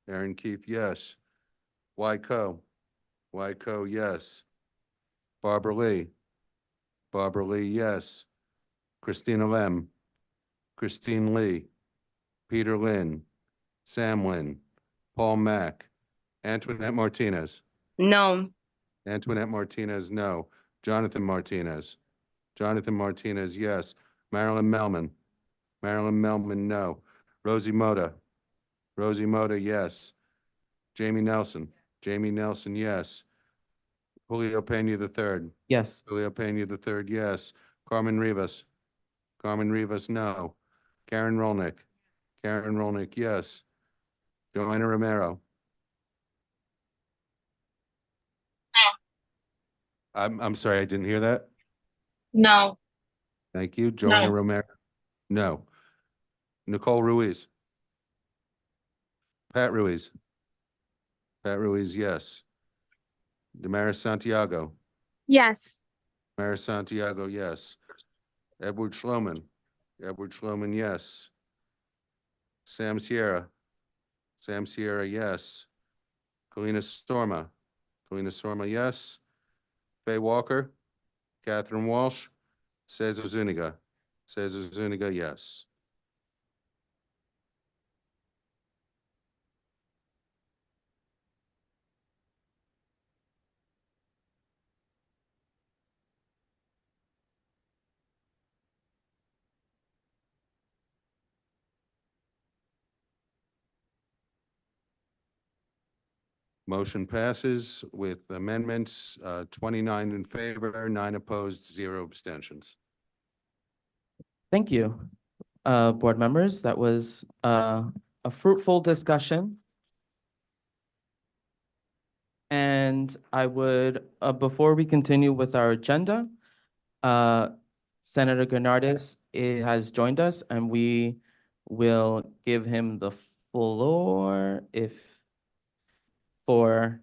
[SPEAKER 4] Aaron Keith, yes. Wyco. Wyco, yes. Barbara Lee. Barbara Lee, yes. Christina Lem. Christine Lee. Peter Lynn. Sam Lynn. Paul Mack. Antoinette Martinez.
[SPEAKER 19] No.
[SPEAKER 4] Antoinette Martinez, no. Jonathan Martinez. Jonathan Martinez, yes. Marilyn Melman. Marilyn Melman, no. Rosie Moda. Rosie Moda, yes. Jamie Nelson. Jamie Nelson, yes. Julio Pena III.
[SPEAKER 2] Yes.
[SPEAKER 4] Julio Pena III, yes. Carmen Rivas. Carmen Rivas, no. Karen Rolnick. Karen Rolnick, yes. Joanna Romero. I'm sorry, I didn't hear that.
[SPEAKER 14] No.
[SPEAKER 4] Thank you. Joanna
[SPEAKER 14] No.
[SPEAKER 4] Romero. No. Nicole Ruiz. Pat Ruiz. Pat Ruiz, yes. Damaris Santiago.
[SPEAKER 23] Yes.
[SPEAKER 4] Damaris Santiago, yes. Edward Schloman. Edward Schloman, yes. Sam Sierra. Sam Sierra, yes. Kalina Storma. Kalina Storma, yes. Faye Walker. Catherine Walsh. Cesar Zuniga. Cesar Zuniga, yes. Motion passes with amendments, 29 in favor, 9 opposed, 0 abstentions.
[SPEAKER 2] Thank you, board members. That was a fruitful discussion. And I would, before we continue with our agenda, Senator Gennardis has joined us, and we will give him the floor for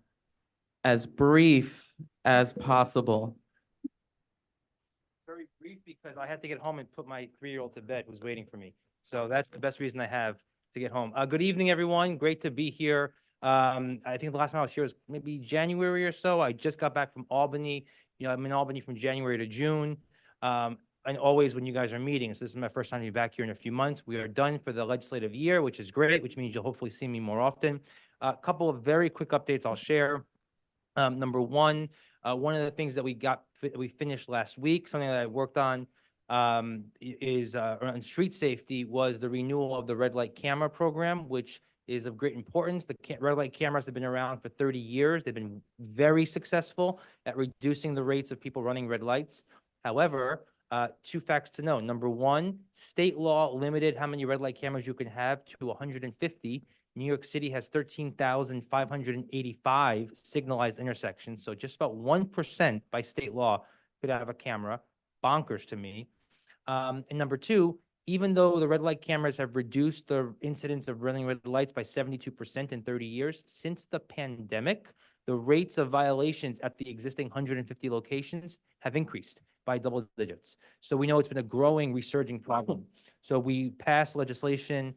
[SPEAKER 2] as brief as possible.
[SPEAKER 15] Very brief because I had to get home and put my 3-year-old to bed who's waiting for me. So that's the best reason I have to get home. Good evening, everyone. Great to be here. I think the last time I was here was maybe January or so. I just got back from Albany. I'm in Albany from January to June. And always when you guys are meeting. So this is my first time to be back here in a few months. We are done for the legislative year, which is great, which means you'll hopefully see me more often. A couple of very quick updates I'll share. Number one of the things that we finished last week, something that I worked on is on street safety, was the renewal of the red light camera program, which is of great importance. The red light cameras have been around for 30 years. They've been very successful at reducing the rates of people running red lights. However, 2 facts to know. Number one, state law limited how many red light cameras you can have to 150. New York City has 13,585 signalized intersections. So just about 1% by state law could have a camera. Bonkers to me. And number two, even though the red light cameras have reduced the incidence of running red lights by 72% in 30 years, since the pandemic, the rates of violations at the existing 150 locations have increased by double digits. So we know it's been a growing, resurging problem. So we passed legislation,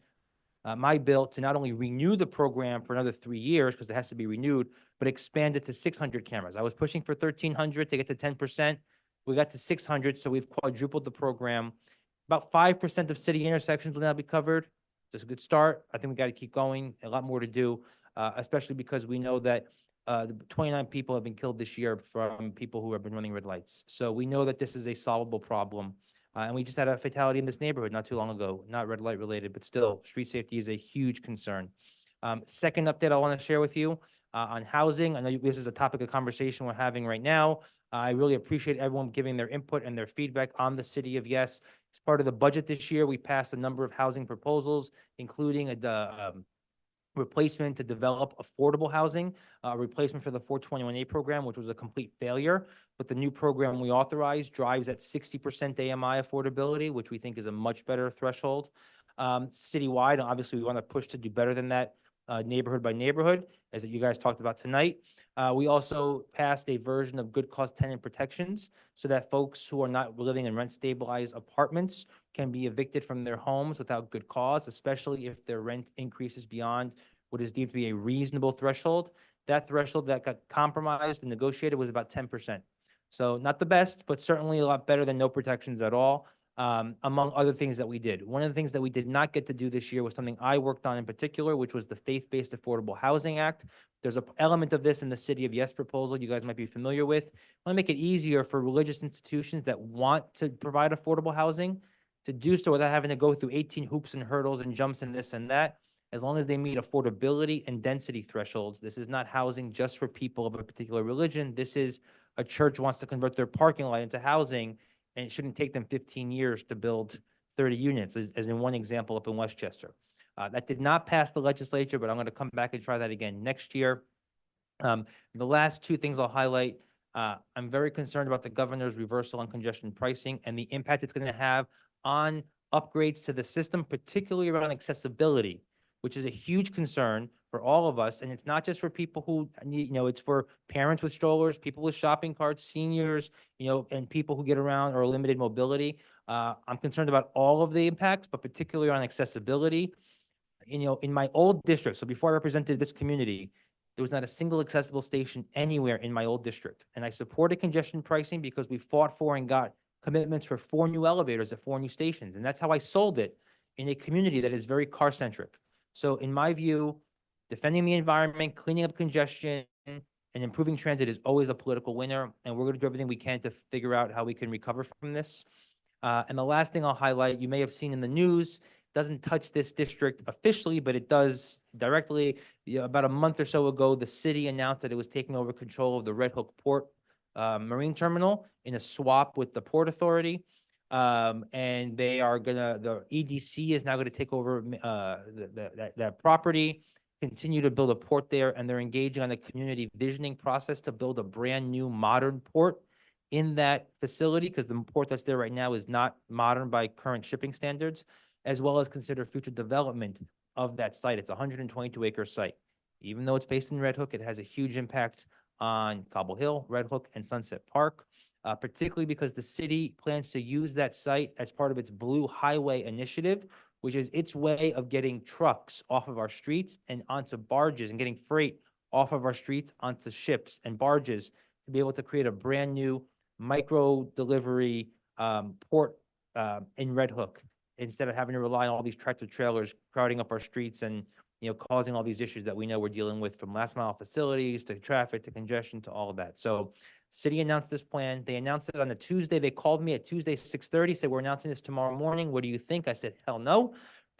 [SPEAKER 15] my bill, to not only renew the program for another 3 years, because it has to be renewed, but expand it to 600 cameras. I was pushing for 1,300 to get to 10%. We got to 600, so we've quadrupled the program. About 5% of city intersections will now be covered. It's a good start. I think we got to keep going. A lot more to do, especially because we know that 29 people have been killed this year from people who have been running red lights. So we know that this is a solvable problem. And we just had a fatality in this neighborhood not too long ago, not red light related, but still, street safety is a huge concern. Second update I want to share with you on housing. I know this is a topic of conversation we're having right now. I really appreciate everyone giving their input and their feedback on the city of Yes. As part of the budget this year, we passed a number of housing proposals, including the replacement to develop affordable housing, a replacement for the 421A program, which was a complete failure. But the new program we authorized drives at 60% AMI affordability, which we think is a much better threshold. Citywide, and obviously we want to push to do better than that, neighborhood by neighborhood, as you guys talked about tonight. We also passed a version of good cause tenant protections so that folks who are not living in rent stabilized apartments can be evicted from their homes without good cause, especially if their rent increases beyond what is deemed to be a reasonable threshold. That threshold that got compromised and negotiated was about 10%. So not the best, but certainly a lot better than no protections at all. Among other things that we did. One of the things that we did not get to do this year was something I worked on in particular, which was the Faith-Based Affordable Housing Act. There's an element of this in the City of Yes proposal you guys might be familiar with. I want to make it easier for religious institutions that want to provide affordable housing to do so without having to go through 18 hoops and hurdles and jumps and this and that. As long as they meet affordability and density thresholds. This is not housing just for people of a particular religion. This is a church wants to convert their parking lot into housing, and it shouldn't take them 15 years to build 30 units, as in one example up in Westchester. That did not pass the legislature, but I'm going to come back and try that again next year. The last 2 things I'll highlight. I'm very concerned about the governor's reversal on congestion pricing and the impact it's going to have on upgrades to the system, particularly around accessibility, which is a huge concern for all of us. And it's not just for people who need, it's for parents with strollers, people with shopping carts, seniors, and people who get around or limited mobility. I'm concerned about all of the impacts, but particularly on accessibility. In my old district, so before I represented this community, there was not a single accessible station anywhere in my old district. And I supported congestion pricing because we fought for and got commitments for 4 new elevators at 4 new stations. And that's how I sold it in a community that is very car-centric. So in my view, defending the environment, cleaning up congestion, and improving transit is always a political winner. And we're going to do everything we can to figure out how we can recover from this. And the last thing I'll highlight, you may have seen in the news, doesn't touch this district officially, but it does directly. About a month or so ago, the city announced that it was taking over control of the Red Hook Port Marine Terminal in a swap with the Port Authority. And they are the EDC is now going to take over that property, continue to build a port there, and they're engaging on a community visioning process to build a brand new modern port in that facility, because the port that's there right now is not modern by current shipping standards. as well as consider future development of that site. It's a 122-acre site. Even though it's based in Red Hook, it has a huge impact on Cobble Hill, Red Hook, and Sunset Park, particularly because the city plans to use that site as part of its Blue Highway initiative, which is its way of getting trucks off of our streets and onto barges and getting freight off of our streets onto ships and barges to be able to create a brand new micro delivery port in Red Hook, instead of having to rely on all these tractor trailers crowding up our streets and, causing all these issues that we know we're dealing with, from last mile facilities to traffic to congestion to all of that. So city announced this plan. They announced it on a Tuesday. They called me at Tuesday, 6:30, said, we're announcing this tomorrow morning. What do you think? I said, hell no.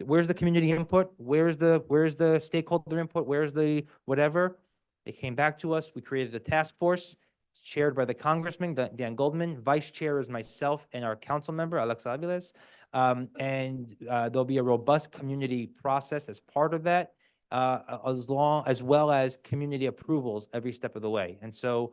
[SPEAKER 15] Where's the community input? Where's the stakeholder input? Where's the whatever? They came back to us. We created a task force. It's chaired by the Congressman, Dan Goldman. Vice chair is myself and our council member, Alex Aviles. There'll be a robust community process as part of that, as well as community approvals every step of the way. And so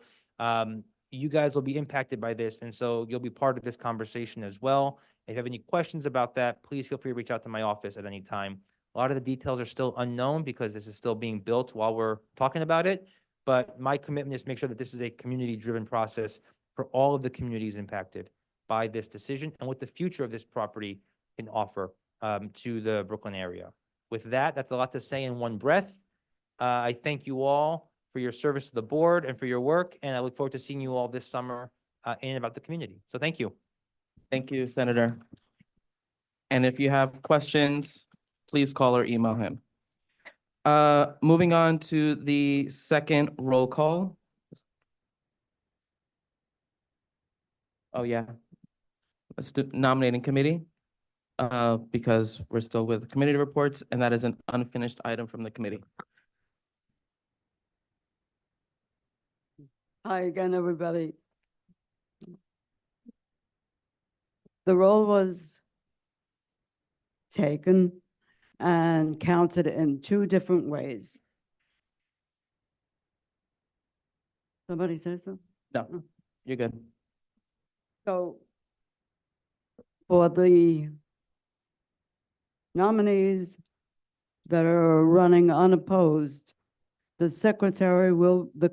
[SPEAKER 15] you guys will be impacted by this, and so you'll be part of this conversation as well. If you have any questions about that, please feel free to reach out to my office at any time. A lot of the details are still unknown because this is still being built while we're talking about it. But my commitment is to make sure that this is a community-driven process for all of the communities impacted by this decision and what the future of this property can offer to the Brooklyn area. With that, that's a lot to say in one breath. I thank you all for your service to the board and for your work, and I look forward to seeing you all this summer in and about the community. So thank you.
[SPEAKER 2] Thank you, Senator. And if you have questions, please call or email him. Moving on to the second roll call. Oh, yeah. Let's do nominating committee, because we're still with committee reports, and that is an unfinished item from the committee.
[SPEAKER 7] Hi again, everybody. The roll was taken and counted in two different ways. Somebody say so?
[SPEAKER 2] No, you're good.
[SPEAKER 7] So for the nominees that are running unopposed, the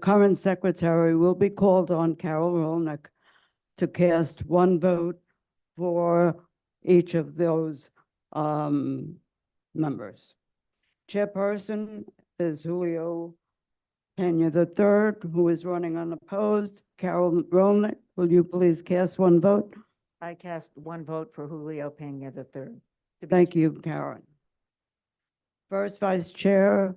[SPEAKER 7] current secretary will be called on, Carol Rolnick, to cast one vote for each of those members. Chairperson is Julio Pena III, who is running unopposed. Carol Rolnick, will you please cast one vote?
[SPEAKER 20] I cast one vote for Julio Pena III.
[SPEAKER 7] Thank you, Karen. First Vice Chair,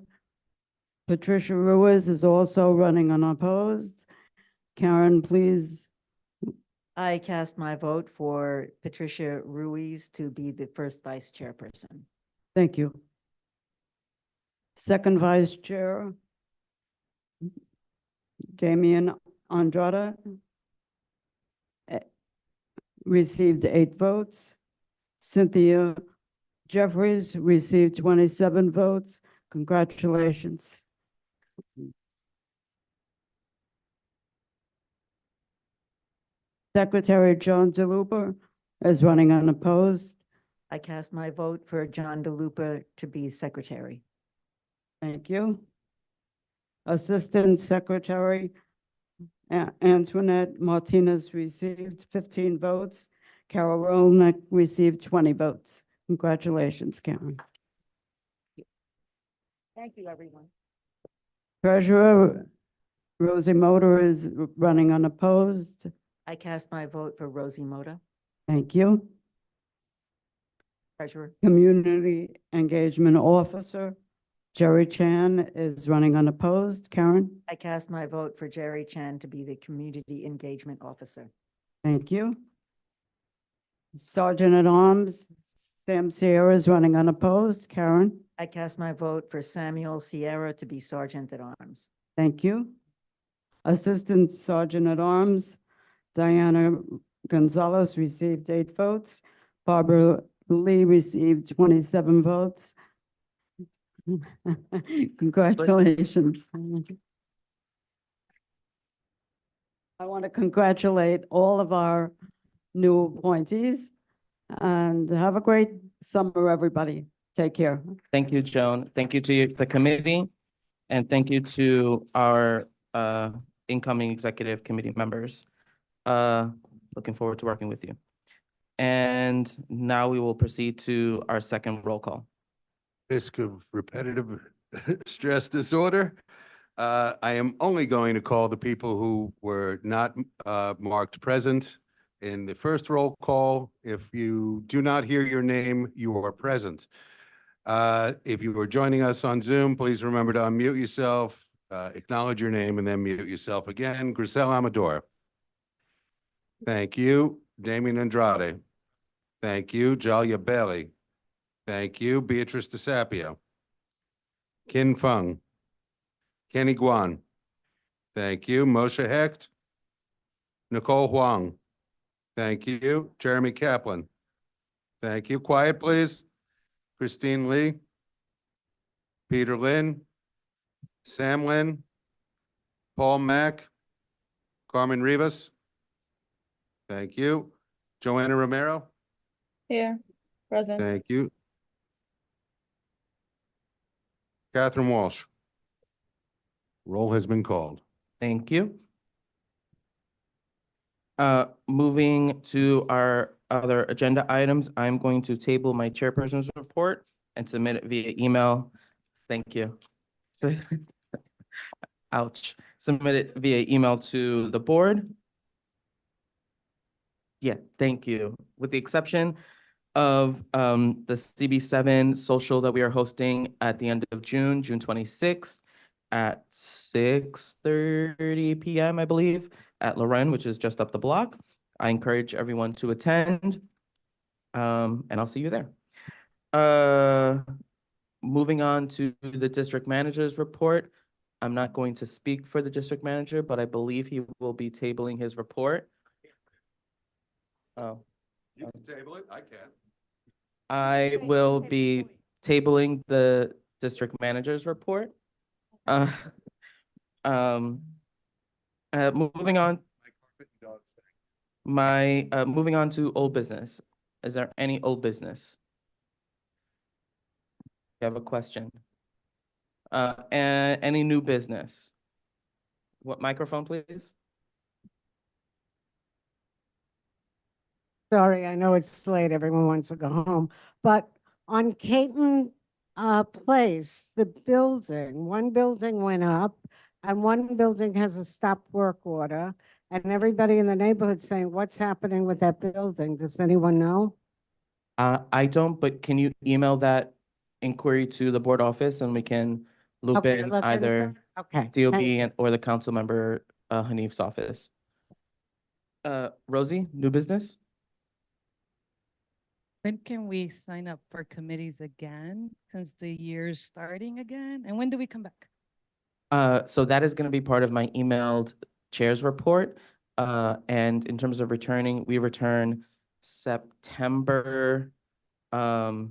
[SPEAKER 7] Patricia Ruiz is also running unopposed. Karen, please.
[SPEAKER 20] I cast my vote for Patricia Ruiz to be the first vice chairperson.
[SPEAKER 7] Thank you. Second Vice Chair, Damian Andrada, received 8 votes. Cynthia Jeffries received 27 votes. Congratulations. Secretary John DeLupa is running unopposed.
[SPEAKER 20] I cast my vote for John DeLupa to be secretary.
[SPEAKER 7] Thank you. Assistant Secretary Antoinette Martinez received 15 votes. Carol Rolnick received 20 votes. Congratulations, Karen.
[SPEAKER 20] Thank you, everyone.
[SPEAKER 7] Treasurer Rosie Motor is running unopposed.
[SPEAKER 20] I cast my vote for Rosie Moda,
[SPEAKER 7] Thank you.
[SPEAKER 20] treasurer.
[SPEAKER 7] Community Engagement Officer Jerry Chan is running unopposed. Karen?
[SPEAKER 20] I cast my vote for Jerry Chen to be the community engagement officer.
[SPEAKER 7] Thank you. Sergeant at Arms Sam Sierra is running unopposed. Karen?
[SPEAKER 20] I cast my vote for Samuel Sierra to be sergeant at arms.
[SPEAKER 7] Thank you. Assistant Sergeant at Arms Diana Gonzalez received 8 votes. Barbara Lee received 27 votes. Congratulations. I want to congratulate all of our new appointees. And have a great summer, everybody. Take care.
[SPEAKER 2] Thank you, Joan. Thank you to the committee, and thank you to our incoming executive committee members. Looking forward to working with you. And now we will proceed to our second roll call.
[SPEAKER 4] Risk of repetitive stress disorder. I am only going to call the people who were not marked present in the first roll call. If you do not hear your name, you are present. If you are joining us on Zoom, please remember to unmute yourself, acknowledge your name, and then mute yourself again. Grisel Amador. Thank you. Damian Andrade. Thank you. Jalia Bailey. Thank you. Beatrice DeSapio. Kin Fung. Kenny Guan. Thank you. Moshe Hecht. Nicole Huang. Thank you. Jeremy Kaplan. Thank you. Quiet, please. Christine Lee. Peter Lynn. Sam Lynn. Paul Mack. Carmen Rivas. Thank you. Joanna Romero.
[SPEAKER 14] Here, present.
[SPEAKER 4] Thank you. Catherine Walsh. Roll has been called.
[SPEAKER 2] Thank you. Moving to our other agenda items, I'm going to table my chairperson's report and submit it via email. Thank you. So, ouch. Submit it via email to the board. Yeah, thank you. With the exception of the CB7 social that we are hosting at the end of June, June 26th at 6:30 p.m., I believe, at Loren, which is just up the block. I encourage everyone to attend, and I'll see you there. Moving on to the district manager's report. I'm not going to speak for the district manager, but I believe he will be tabling his report. Oh.
[SPEAKER 4] You can table it. I can.
[SPEAKER 2] I will be tabling the district manager's report. Moving on. Moving on to old business. Is there any old business? You have a question? And any new business? What microphone, please?
[SPEAKER 16] Sorry, I know it's late, everyone wants to go home, but on Caton Place, the building, one building went up and one building has a stop work order, and everybody in the neighborhood saying, what's happening with that building? Does anyone know?
[SPEAKER 2] I don't, but can you email that inquiry to the board office and we can loop
[SPEAKER 16] Okay,
[SPEAKER 2] in
[SPEAKER 16] look into
[SPEAKER 2] either
[SPEAKER 16] it. Okay,
[SPEAKER 2] DOB
[SPEAKER 16] thank you.
[SPEAKER 2] or the council member, Hanif's office. Rosie, new business?
[SPEAKER 17] When can we sign up for committees again, since the year's starting again? And when do we come back?
[SPEAKER 2] So that is gonna be part of my emailed chair's report. And in terms of returning, we return September,
[SPEAKER 4] I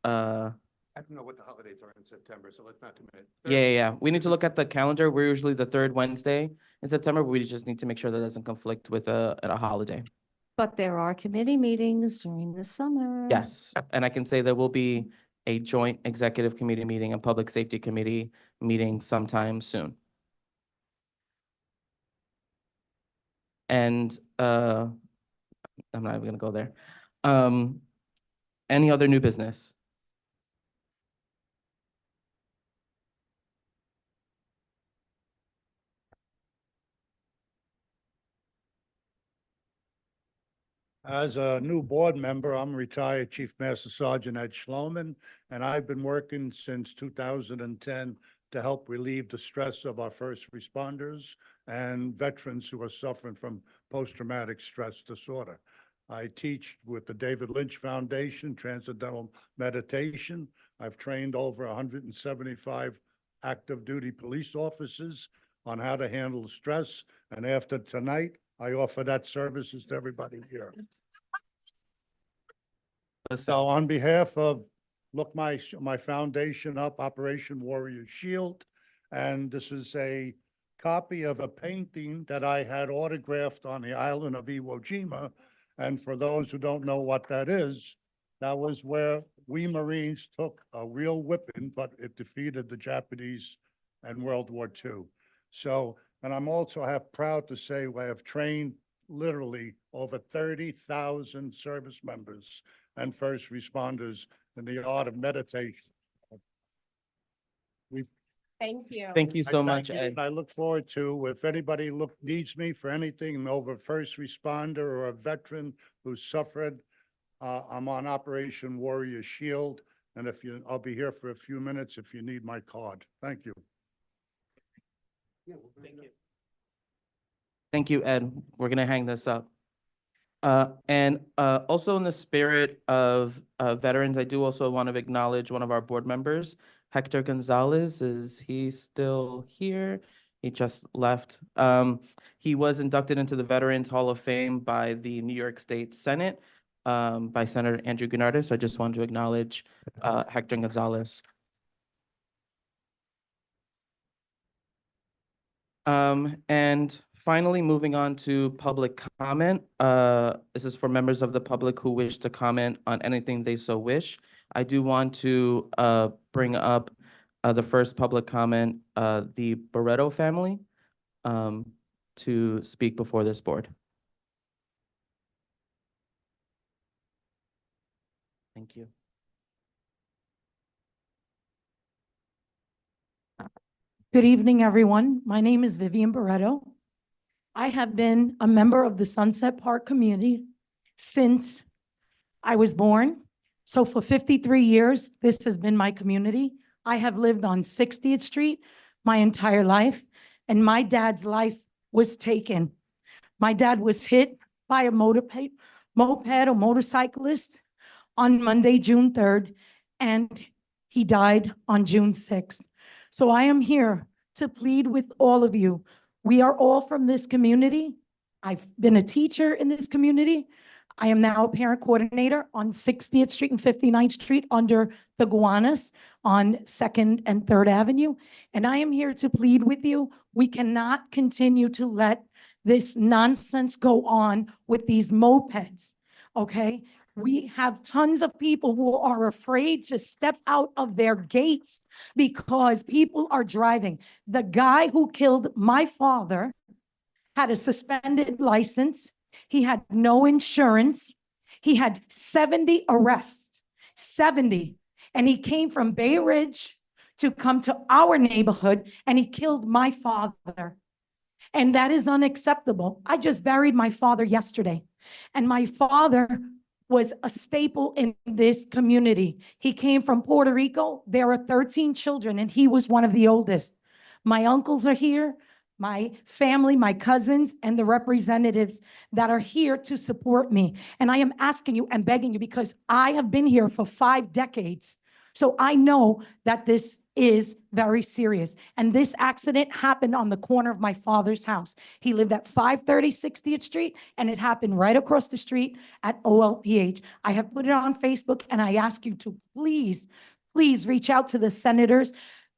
[SPEAKER 4] don't know what the holidays are in September, so let's not commit.
[SPEAKER 2] yeah. We need to look at the calendar. We're usually the third Wednesday in September, but we just need to make sure that doesn't conflict with a holiday.
[SPEAKER 9] But there are committee meetings during the summer.
[SPEAKER 2] Yes, and I can say there will be a joint executive committee meeting and public safety committee meeting sometime soon. And I'm not even gonna go there. Any other new business?
[SPEAKER 22] As a new board member, I'm retired Chief Master Sergeant Ed Schloman, and I've been working since 2010 to help relieve the stress of our first responders and veterans who are suffering from post-traumatic stress disorder. I teach with the David Lynch Foundation, Transcendental Meditation. I've trained over 175 active duty police officers on how to handle stress. And after tonight, I offer that services to everybody here. So on behalf of, look my foundation up, Operation Warrior Shield, and this is a copy of a painting that I had autographed on the island of Iwo Jima, And for those who don't know what that is, that was where we Marines took a real whipping, but it defeated the Japanese in World War II. So, and I'm also proud to say I have trained literally over 30,000 service members and first responders in the art of meditation. We
[SPEAKER 9] Thank you.
[SPEAKER 2] Thank you
[SPEAKER 22] I
[SPEAKER 2] so
[SPEAKER 22] thank
[SPEAKER 2] much,
[SPEAKER 22] you,
[SPEAKER 2] Ed.
[SPEAKER 22] and I look forward to, if anybody needs me for anything, over first responder or a veteran who suffered, I'm on Operation Warrior Shield, and I'll be here for a few minutes if you need my card. Thank you.
[SPEAKER 2] Thank you, Ed. We're gonna hang this up. And also in the spirit of veterans, I do also want to acknowledge one of our board members, Hector Gonzalez. Is he still here? He just left. He was inducted into the Veterans Hall of Fame by the New York State Senate, by Senator Andrew Gennardis. So I just wanted to acknowledge Hector Gonzalez. And finally, moving on to public comment. This is for members of the public who wish to comment on anything they so wish. I do want to bring up the first public comment, the Barreto family, to speak before this board. Thank you.
[SPEAKER 3] Good evening, everyone. My name is Vivian Barreto. I have been a member of the Sunset Park community since I was born. So for 53 years, this has been my community. I have lived on 60th Street my entire life, and my dad's life was taken. My dad was hit by a moped or motorcyclist on Monday, June 3rd, and he died on June 6th. So I am here to plead with all of you. We are all from this community. I've been a teacher in this community. I am now a parent coordinator on 60th Street and 59th Street under the Gowanus on 2nd and 3rd Avenue. And I am here to plead with you. We cannot continue to let this nonsense go on with these mopeds, okay? We have tons of people who are afraid to step out of their gates because people are driving. The guy who killed my father had a suspended license. He had no insurance. He had 70 arrests, 70. And he came from Bay Ridge to come to our neighborhood, and he killed my father. And that is unacceptable. I just buried my father yesterday, and my father was a staple in this community. He came from Puerto Rico. There are 13 children, and he was one of the oldest. My uncles are here, my family, my cousins, and the representatives that are here to support me. And I am asking you and begging you because I have been here for 5 decades. So I know that this is very serious. And this accident happened on the corner of my father's house. He lived at 530 60th Street, and it happened right across the street at OLPH. I have put it on Facebook, and I ask you to please, please reach out to the senators.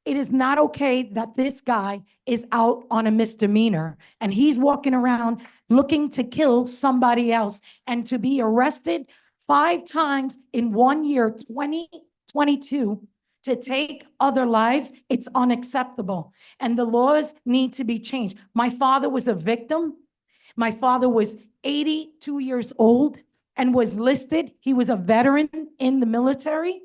[SPEAKER 3] It is not okay that this guy is out on a misdemeanor and he's walking around looking to kill somebody else, and to be arrested 5 times in 1 year, 2022, to take other lives. It's unacceptable. And the laws need to be changed. My father was a victim. My father was 82 years old and was listed. He was a veteran in the military.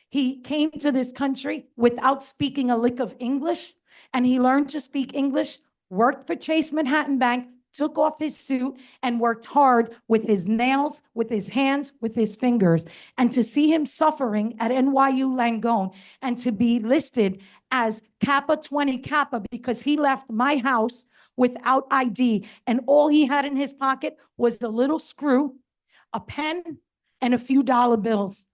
[SPEAKER 3] He came to this country without speaking a lick of English, and he learned to speak English, worked for Chase Manhattan Bank, took off his suit, and worked hard with his nails, with his hands, with his fingers. And to see him suffering at NYU Langone and to be listed as Kappa 20 Kappa because he left my house without ID, and all he had in his pocket was a little screw, a pen, and a few dollar bills.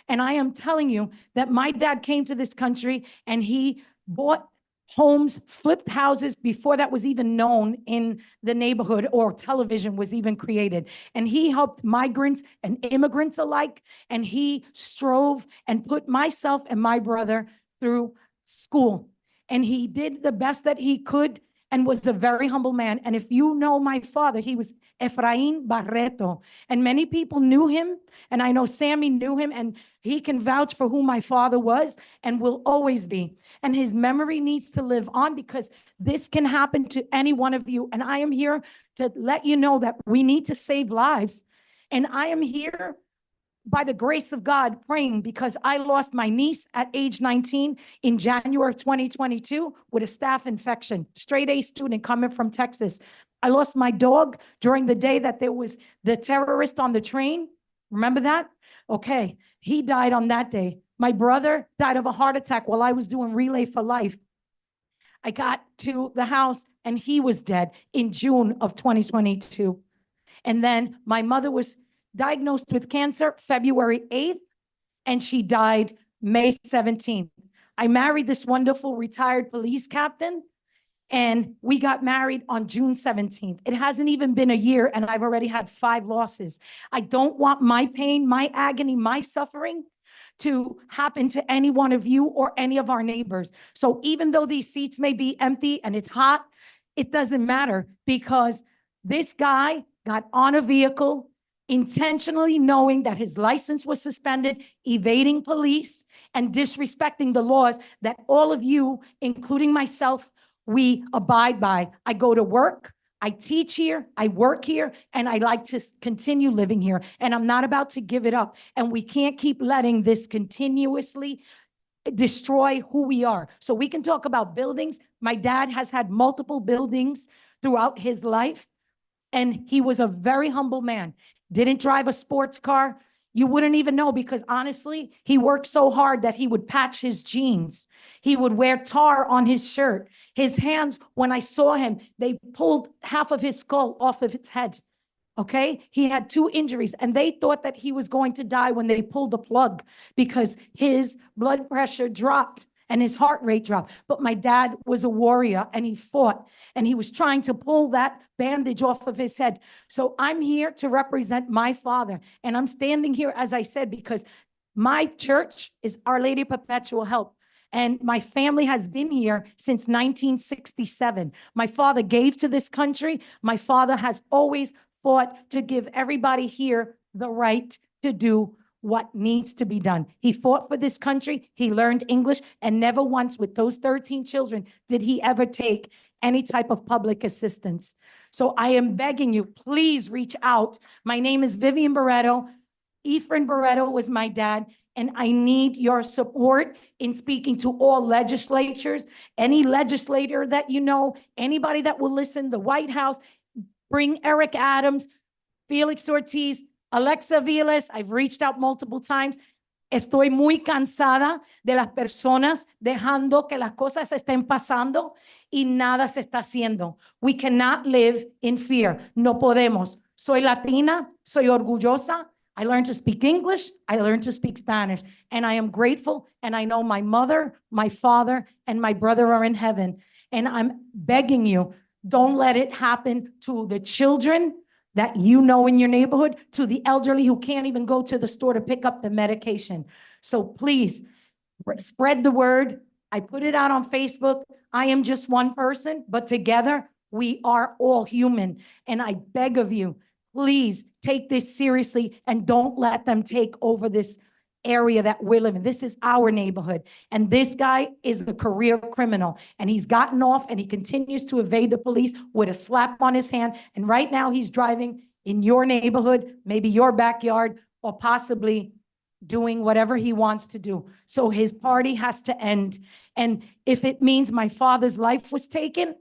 [SPEAKER 3] And I am telling you that my dad came to this country and he bought homes, flipped houses before that was even known in the neighborhood or television was even created. And he helped migrants and immigrants alike. And he strove and put myself and my brother through school. And he did the best that he could. and was a very humble man. And if you know my father, he was Efrain Barreto. And many people knew him. And I know Sammy knew him, and he can vouch for who my father was and will always be. And his memory needs to live on, because this can happen to any one of you. And I am here to let you know that we need to save lives. And I am here by the grace of God praying, because I lost my niece at age 19 in January of 2022 with a staph infection, straight A student coming from Texas. I lost my dog during the day that there was the terrorist on the train. Remember that? Okay. He died on that day. My brother died of a heart attack while I was doing Relay for Life. I got to the house and he was dead in June of 2022. And then my mother was diagnosed with cancer February 8th, and she died May 17th. I married this wonderful retired police captain, and we got married on June 17th. It hasn't even been a year, and I've already had 5 losses. I don't want my pain, my agony, my suffering to happen to any one of you or any of our neighbors. So even though these seats may be empty and it's hot, it doesn't matter, because this guy got on a vehicle intentionally knowing that his license was suspended, evading police, and disrespecting the laws that all of you, including myself, we abide by. I go to work, I teach here, I work here, and I like to continue living here. And I'm not about to give it up. And we can't keep letting this continuously destroy who we are. So we can talk about buildings. My dad has had multiple buildings throughout his life, and he was a very humble man. Didn't drive a sports car. You wouldn't even know, because honestly, he worked so hard that he would patch his jeans. He would wear tar on his shirt. His hands, when I saw him, they pulled half of his skull off of his head. Okay? He had 2 injuries, and they thought that he was going to die when they pulled the plug, because his blood pressure dropped and his heart rate dropped. But my dad was a warrior, and he fought, and he was trying to pull that bandage off of his head. So I'm here to represent my father. And I'm standing here, as I said, because my church is Our Lady of Perpetual Help. And my family has been here since 1967. My father gave to this country. My father has always fought to give everybody here the right to do what needs to be done. He fought for this country. He learned English, and never once with those 13 children did he ever take any type of public assistance. So I am begging you, please reach out. My name is Vivian Barreto. Efren Barreto was my dad, and I need your support in speaking to all legislatures, any legislator that you know, anybody that will listen, the White House. Bring Eric Adams, Felix Ortiz, Alexa Viles. I've reached out multiple times. Estoy muy cansada de las personas dejando que las cosas estén pasando y nada se está haciendo. We cannot live in fear. No podemos. Soy Latina, soy orgullosa. I learned to speak English. I learned to speak Spanish. And I am grateful. And I know my mother, my father, and my brother are in heaven. And I'm begging you, don't let it happen to the children that you know in your neighborhood, to the elderly who can't even go to the store to pick up the medication. So please spread the word. I put it out on Facebook. I am just one person, but together we are all human. And I beg of you, please take this seriously and don't let them take over this area that we're living. This is our neighborhood. And this guy is a career criminal, and he's gotten off and he continues to evade the police with a slap on his hand. And right now he's driving in your neighborhood, maybe your backyard, or possibly doing whatever he wants to do. So his party has to end. And if it means my father's life was taken,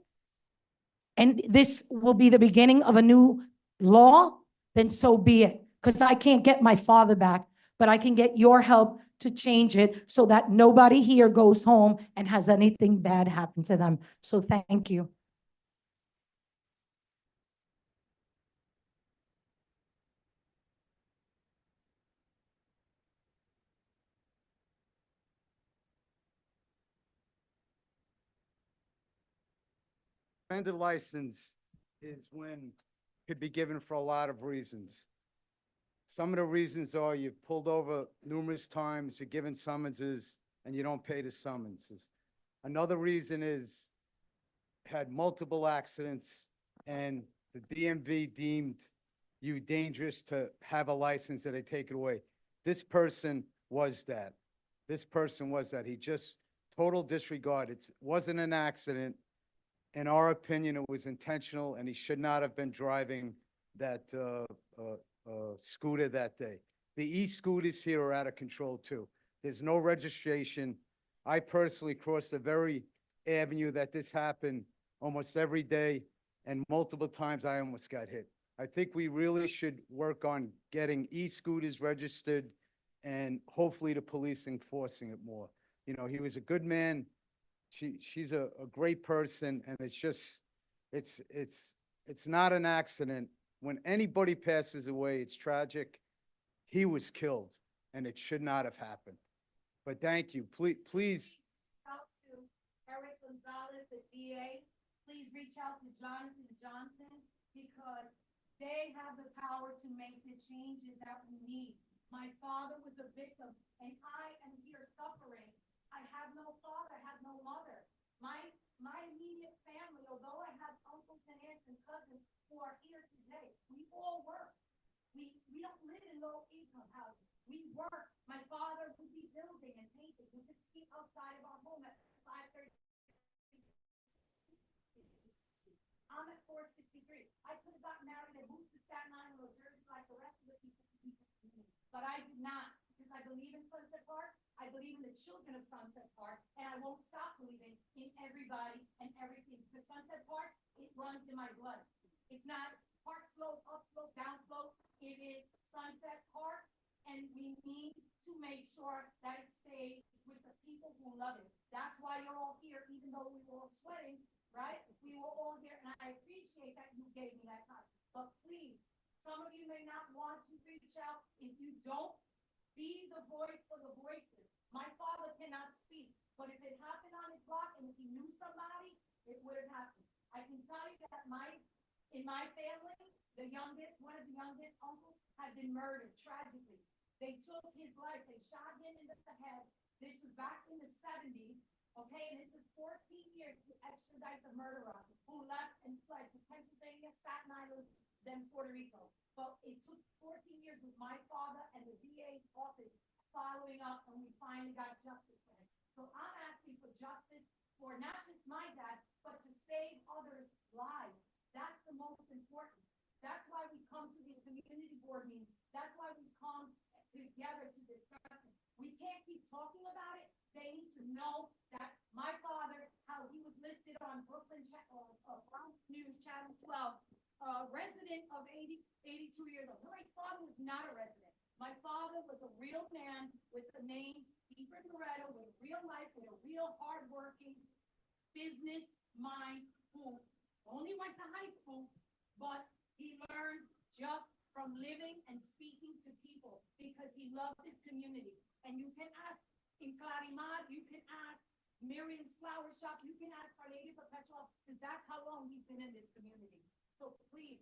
[SPEAKER 3] and this will be the beginning of a new law, then so be it. Because I can't get my father back, but I can get your help to change it so that nobody here goes home and has anything bad happen to them. So thank you.
[SPEAKER 5] Suspended license is when could be given for a lot of reasons. Some of the reasons are you've pulled over numerous times, you're given summonses, and you don't pay the summonses. Another reason is had multiple accidents, and the DMV deemed you dangerous to have a license, and they take it away. This person was that. This person was that. He just total disregard. It wasn't an accident. In our opinion, it was intentional, and he should not have been driving that scooter that day. The e-scooters here are out of control too. There's no registration. I personally crossed the very avenue that this happened almost every day, and multiple times I almost got hit. I think we really should work on getting e-scooters registered and hopefully the police enforcing it more. You know, he was a good man. She's a great person, and it's just, it's not an accident. When anybody passes away, it's tragic. He was killed, and it should not have happened. But thank you. Please.
[SPEAKER 3] Out to Eric Gonzalez, the DA. Please reach out to Jonathan Johnson, because they have the power to make the changes that we need. My father was a victim, and I am here suffering. I have no father, I have no mother. My immediate family, although I have uncles and aunts and cousins who are here today, we all work. We don't live in low income housing. We work. My father would be building and painting. We just keep outside of our home at 5:30. I'm at 463. I could have gotten married and moved to Staten Island or Jersey like the rest of the people. But I did not, because I believe in Sunset Park. I believe in the children of Sunset Park, and I won't stop believing in everybody and everything. Because Sunset Park, it runs in my blood. It's not park slope, up slope, down slope. It is Sunset Park, and we need to make sure that it stays with the people who love it. That's why you're all here, even though we were all sweating, right? We were all here, and I appreciate that you gave me that time. But please, some of you may not want to reach out. If you don't, be the voice for the voices. My father cannot speak, but if it happened on his block and if he knew somebody, it would have happened. I can tell you that in my family, one of the youngest uncles had been murdered tragically. They took his life. They shot him in the head. This was back in the 70s. Okay, and it took 14 years to extradite the murderer who left and fled to Pennsylvania, Staten Island, then Puerto Rico. But it took 14 years with my father and the DA's office following up, and we finally got justice for him. So I'm asking for justice for not just my dad, but to save others' lives. That's the most important. That's why we come to these community board meetings. That's why we come together to discuss it. We can't keep talking about it. They need to know that my father, how he was listed on Brooklyn, Bronx News Channel 12, resident of 82 years old. My father was not a resident. My father was a real man with a name, Stephen Loretto, with a real life, with a real hardworking business mind who only went to high school, but he learned just from living and speaking to people because he loved his community. And you can ask in Clarimar, you can ask Miriam's Flower Shop, you can ask Our Lady Perpetual, because that's how long he's been in this community. So please,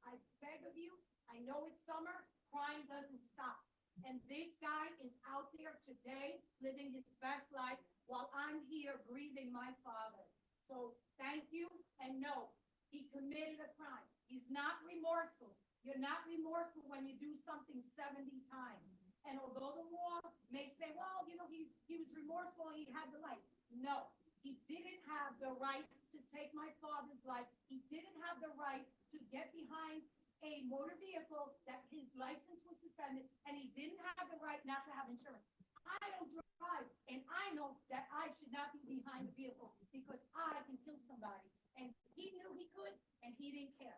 [SPEAKER 3] I beg of you, I know it's summer, crime doesn't stop. And this guy is out there today living his best life while I'm here grieving my father. So thank you, and no, he committed a crime. He's not remorseful. You're not remorseful when you do something 70 times. And although the law may say, well, you know, he was remorseful and he had the right. No, he didn't have the right to take my father's life. He didn't have the right to get behind a motor vehicle that his license was suspended, and he didn't have the right not to have insurance. I don't drive, and I know that I should not be behind a vehicle because I can kill somebody. And he knew he could, and he didn't care.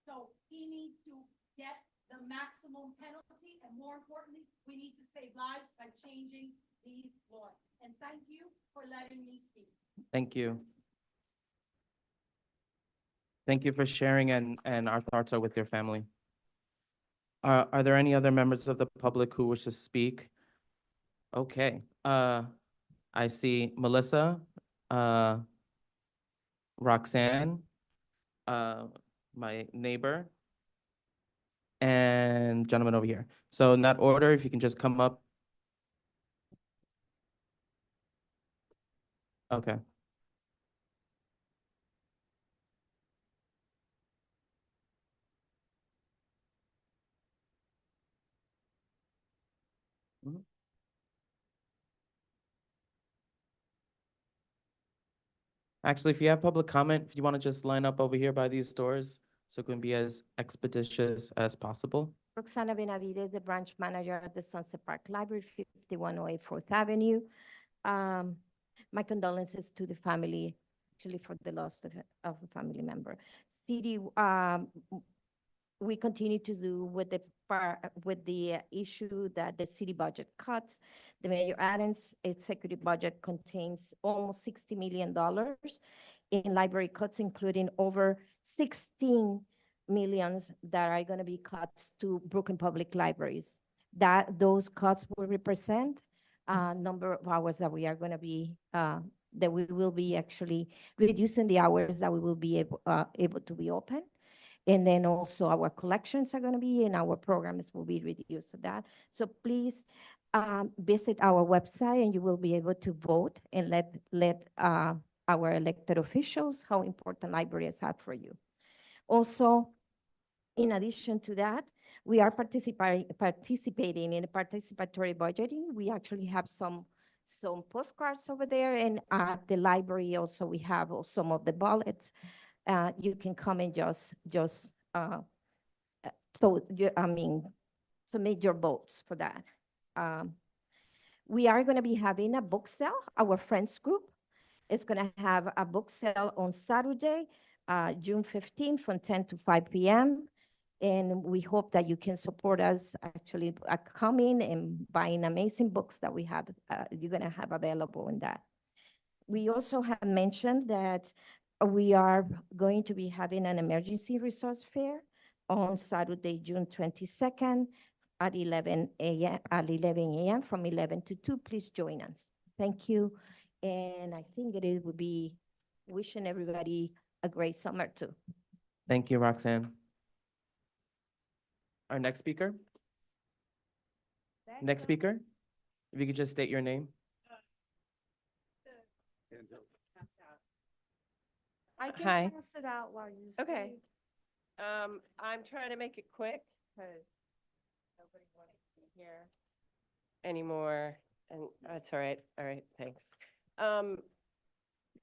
[SPEAKER 3] So he needs to get the maximum penalty, and more importantly, we need to save lives by changing these laws. And thank you for letting me speak.
[SPEAKER 2] Thank you. Thank you for sharing, and our thoughts are with your family. Are there any other members of the public who wish to speak? Okay, I see Melissa, Roxanne, my neighbor, and gentleman over here. So in that order, if you can just come up. Okay. Actually, if you have public comment, if you want to just line up over here by these doors, so it can be as expeditious as possible.
[SPEAKER 1] Roxana Benavides, the branch manager at the Sunset Park Library, 5108 Fourth Avenue. My condolences to the family, actually for the loss of a family member. City, we continue to do with the issue that the city budget cuts. The Mayor Adams' executive budget contains almost $60 million in library cuts, including over 16 millions that are going to be cuts to Brooklyn Public Libraries. Those cuts will represent a number of hours that we are going to be that we will be actually reducing the hours that we will be able to be open. And then also our collections are going to be, and our programs will be reduced to that. So please visit our website, and you will be able to vote and let our elected officials how important libraries are for you. Also, in addition to that, we are participating in participatory budgeting. We actually have some postcards over there, and at the library also we have some of the ballots. You can come and submit your votes for that. We are going to be having a book sale. Our friends group is going to have a book sale on Saturday, June 15th from 10 to 5 p.m. And we hope that you can support us actually coming and buying amazing books that we have, you're going to have available in that. We also have mentioned that we are going to be having an emergency resource fair on Saturday, June 22nd at 11 a.m. from 11 to 2. Please join us. Thank you. And I think it would be wishing everybody a great summer too.
[SPEAKER 2] Thank you, Roxanne. Our next speaker? Next speaker? If you could just state your name.
[SPEAKER 10] I can
[SPEAKER 12] Hi.
[SPEAKER 10] pass it out while you
[SPEAKER 12] Okay.
[SPEAKER 10] speak.
[SPEAKER 12] I'm trying to make it quick because nobody wants to be here anymore. And that's all right. All right, thanks.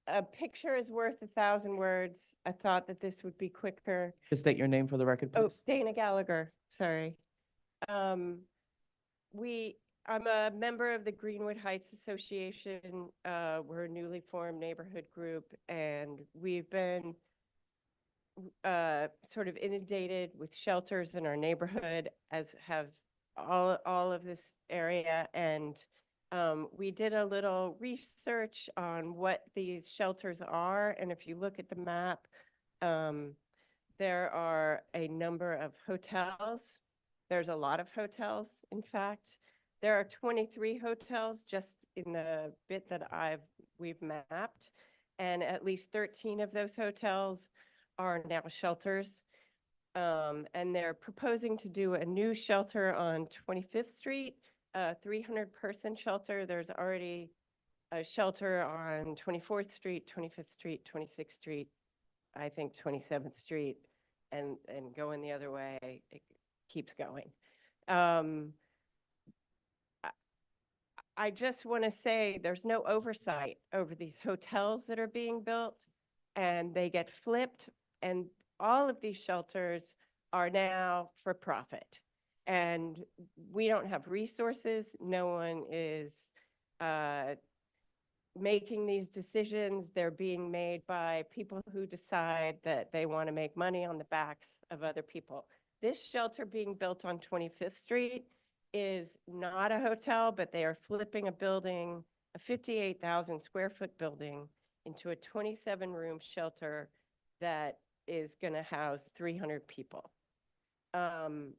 [SPEAKER 12] A picture is worth 1,000 words. I thought that this would be quicker.
[SPEAKER 2] Just state your name for the record,
[SPEAKER 12] Oh,
[SPEAKER 2] please.
[SPEAKER 12] Dana Gallagher, sorry. I'm a member of the Greenwood Heights Association. We're a newly formed neighborhood group, and we've been sort of inundated with shelters in our neighborhood, as have all of this area. And we did a little research on what these shelters are. And if you look at the map, there are a number of hotels. There's a lot of hotels, in fact. There are 23 hotels just in the bit that we've mapped, and at least 13 of those hotels are now shelters. And they're proposing to do a new shelter on 25th Street, a 300-person shelter. There's already a shelter on 24th Street, 25th Street, 26th Street, I think 27th Street, and going the other way, it keeps going. I just want to say there's no oversight over these hotels that are being built, and they get flipped, and all of these shelters are now for profit. And we don't have resources. No one is making these decisions. They're being made by people who decide that they want to make money on the backs of other people. This shelter being built on 25th Street is not a hotel, but they are flipping a building, a 58,000 square foot building, into a 27-room shelter that is going to house 300 people. There's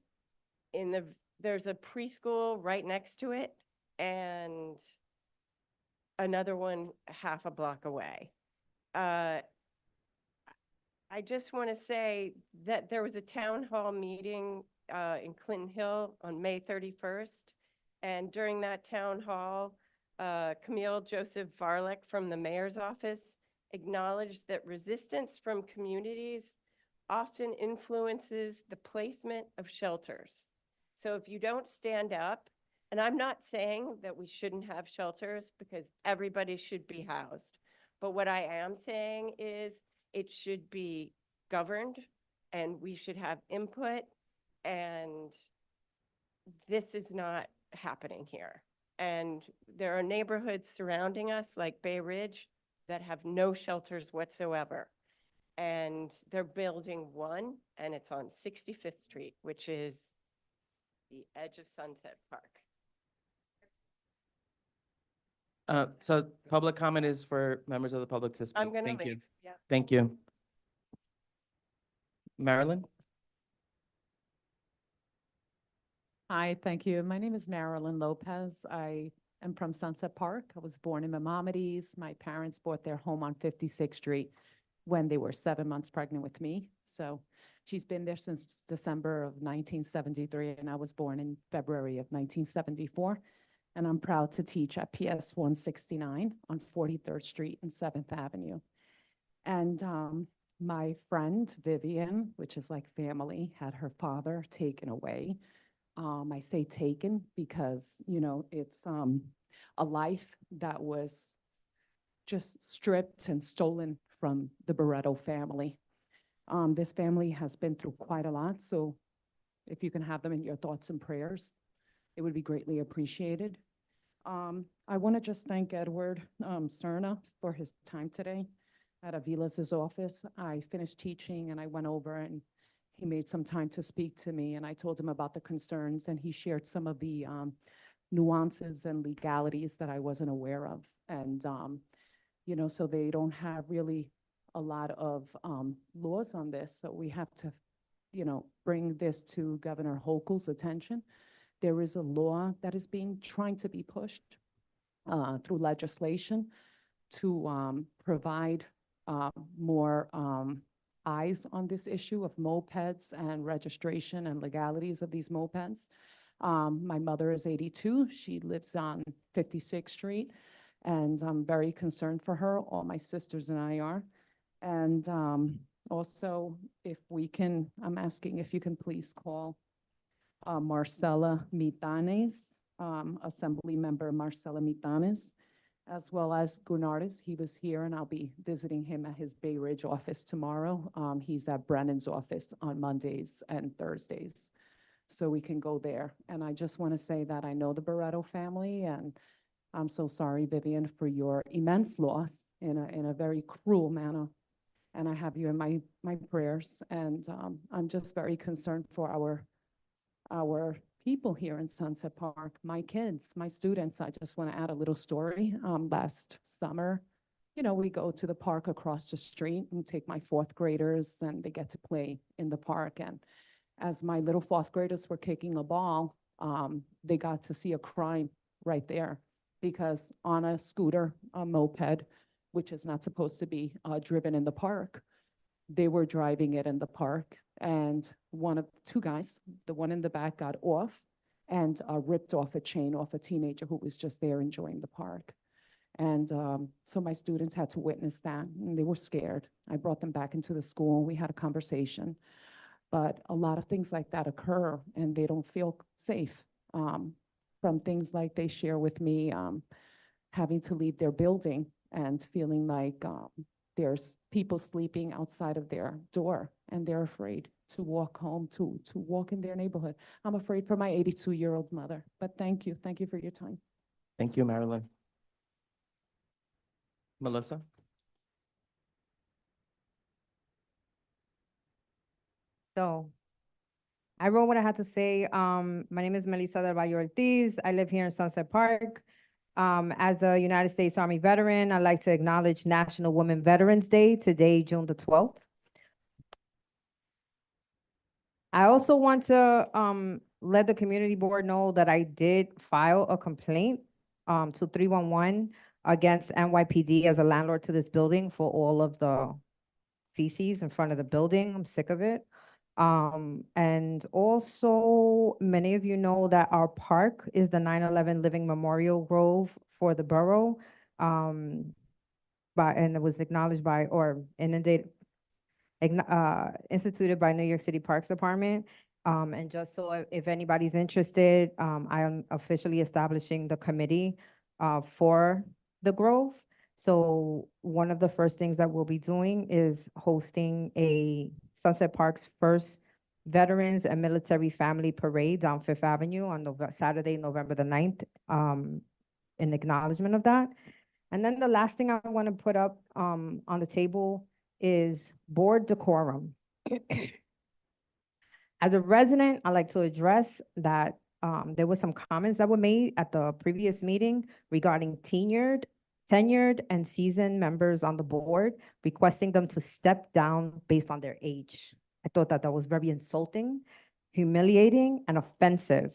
[SPEAKER 12] a preschool right next to it, and another one half a block away. I just want to say that there was a town hall meeting in Clinton Hill on May 31st. And during that town hall, Camille Joseph Varlick from the mayor's office acknowledged that resistance from communities often influences the placement of shelters. So if you don't stand up, and I'm not saying that we shouldn't have shelters because everybody should be housed, But what I am saying is it should be governed and we should have input, and this is not happening here. And there are neighborhoods surrounding us like Bay Ridge that have no shelters whatsoever. And they're building one, and it's on 65th Street, which is the edge of Sunset Park.
[SPEAKER 2] So public comment is for members of the public to speak.
[SPEAKER 12] I'm gonna
[SPEAKER 2] Thank you.
[SPEAKER 12] leave, yeah.
[SPEAKER 2] Thank you. Marilyn?
[SPEAKER 11] Hi, thank you. My name is Marilyn Lopez. I am from Sunset Park. I was born in Maimonides. My parents bought their home on 56th Street when they were 7 months pregnant with me. So she's been there since December of 1973, and I was born in February of 1974. And I'm proud to teach at PS 169 on 43rd Street and 7th Avenue. And my friend Vivian, which is like family, had her father taken away. I say taken because, you know, it's a life that was just stripped and stolen from the Barreto family. This family has been through quite a lot, so if you can have them in your thoughts and prayers, it would be greatly appreciated. I want to just thank Edward Cerna for his time today at Avilas's office. I finished teaching and I went over and he made some time to speak to me, and I told him about the concerns, and he shared some of the nuances and legalities that I wasn't aware of. And, you know, so they don't have really a lot of laws on this. So we have to, you know, bring this to Governor Hochul's attention. There is a law that is trying to be pushed through legislation to provide more eyes on this issue of mopeds and registration and legalities of these mopeds. My mother is 82. She lives on 56th Street, and I'm very concerned for her. All my sisters and I are. And also, if we can, I'm asking if you can please call Marcela Mitanes, Assembly Member Marcela Mitanes, as well as Gunardis. He was here, and I'll be visiting him at his Bay Ridge office tomorrow. He's at Brennan's office on Mondays and Thursdays, so we can go there. And I just want to say that I know the Barreto family, and I'm so sorry, Vivian, for your immense loss in a very cruel manner. And I have you in my prayers, and I'm just very concerned for our people here in Sunset Park, my kids, my students. I just want to add a little story. Last summer, you know, we go to the park across the street and take my fourth graders, and they get to play in the park. And as my little fourth graders were kicking a ball, they got to see a crime right there, because on a scooter, a moped, which is not supposed to be driven in the park, they were driving it in the park, and one of the two guys, the one in the back, got off and ripped off a chain off a teenager who was just there enjoying the park. And so my students had to witness that, and they were scared. I brought them back into the school, and we had a conversation. But a lot of things like that occur, and they don't feel safe from things like they share with me, having to leave their building and feeling like there's people sleeping outside of their door, and they're afraid to walk home, to walk in their neighborhood. I'm afraid for my 82-year-old mother, but thank you. Thank you for your time.
[SPEAKER 2] Thank you, Marilyn. Melissa?
[SPEAKER 13] So I wrote what I had to say. My name is Melissa del Valle Ortiz. I live here in Sunset Park. As a United States Army veteran, I'd like to acknowledge National Women Veterans Day today, June the 12th. I also want to let the community board know that I did file a complaint to 311 against NYPD as a landlord to this building for all of the feces in front of the building. I'm sick of it. And also, many of you know that our park is the 9/11 Living Memorial Grove for the borough. And it was acknowledged by, or instituted by New York City Parks Department. And just so if anybody's interested, I am officially establishing the committee for the Grove. So one of the first things that we'll be doing is hosting a Sunset Park's first Veterans and Military Family Parade down Fifth Avenue on Saturday, November the 9th, in acknowledgement of that. And then the last thing I want to put up on the table is board decorum. As a resident, I'd like to address that there were some comments that were made at the previous meeting regarding tenured and seasoned members on the board, requesting them to step down based on their age. I thought that that was very insulting, humiliating, and offensive.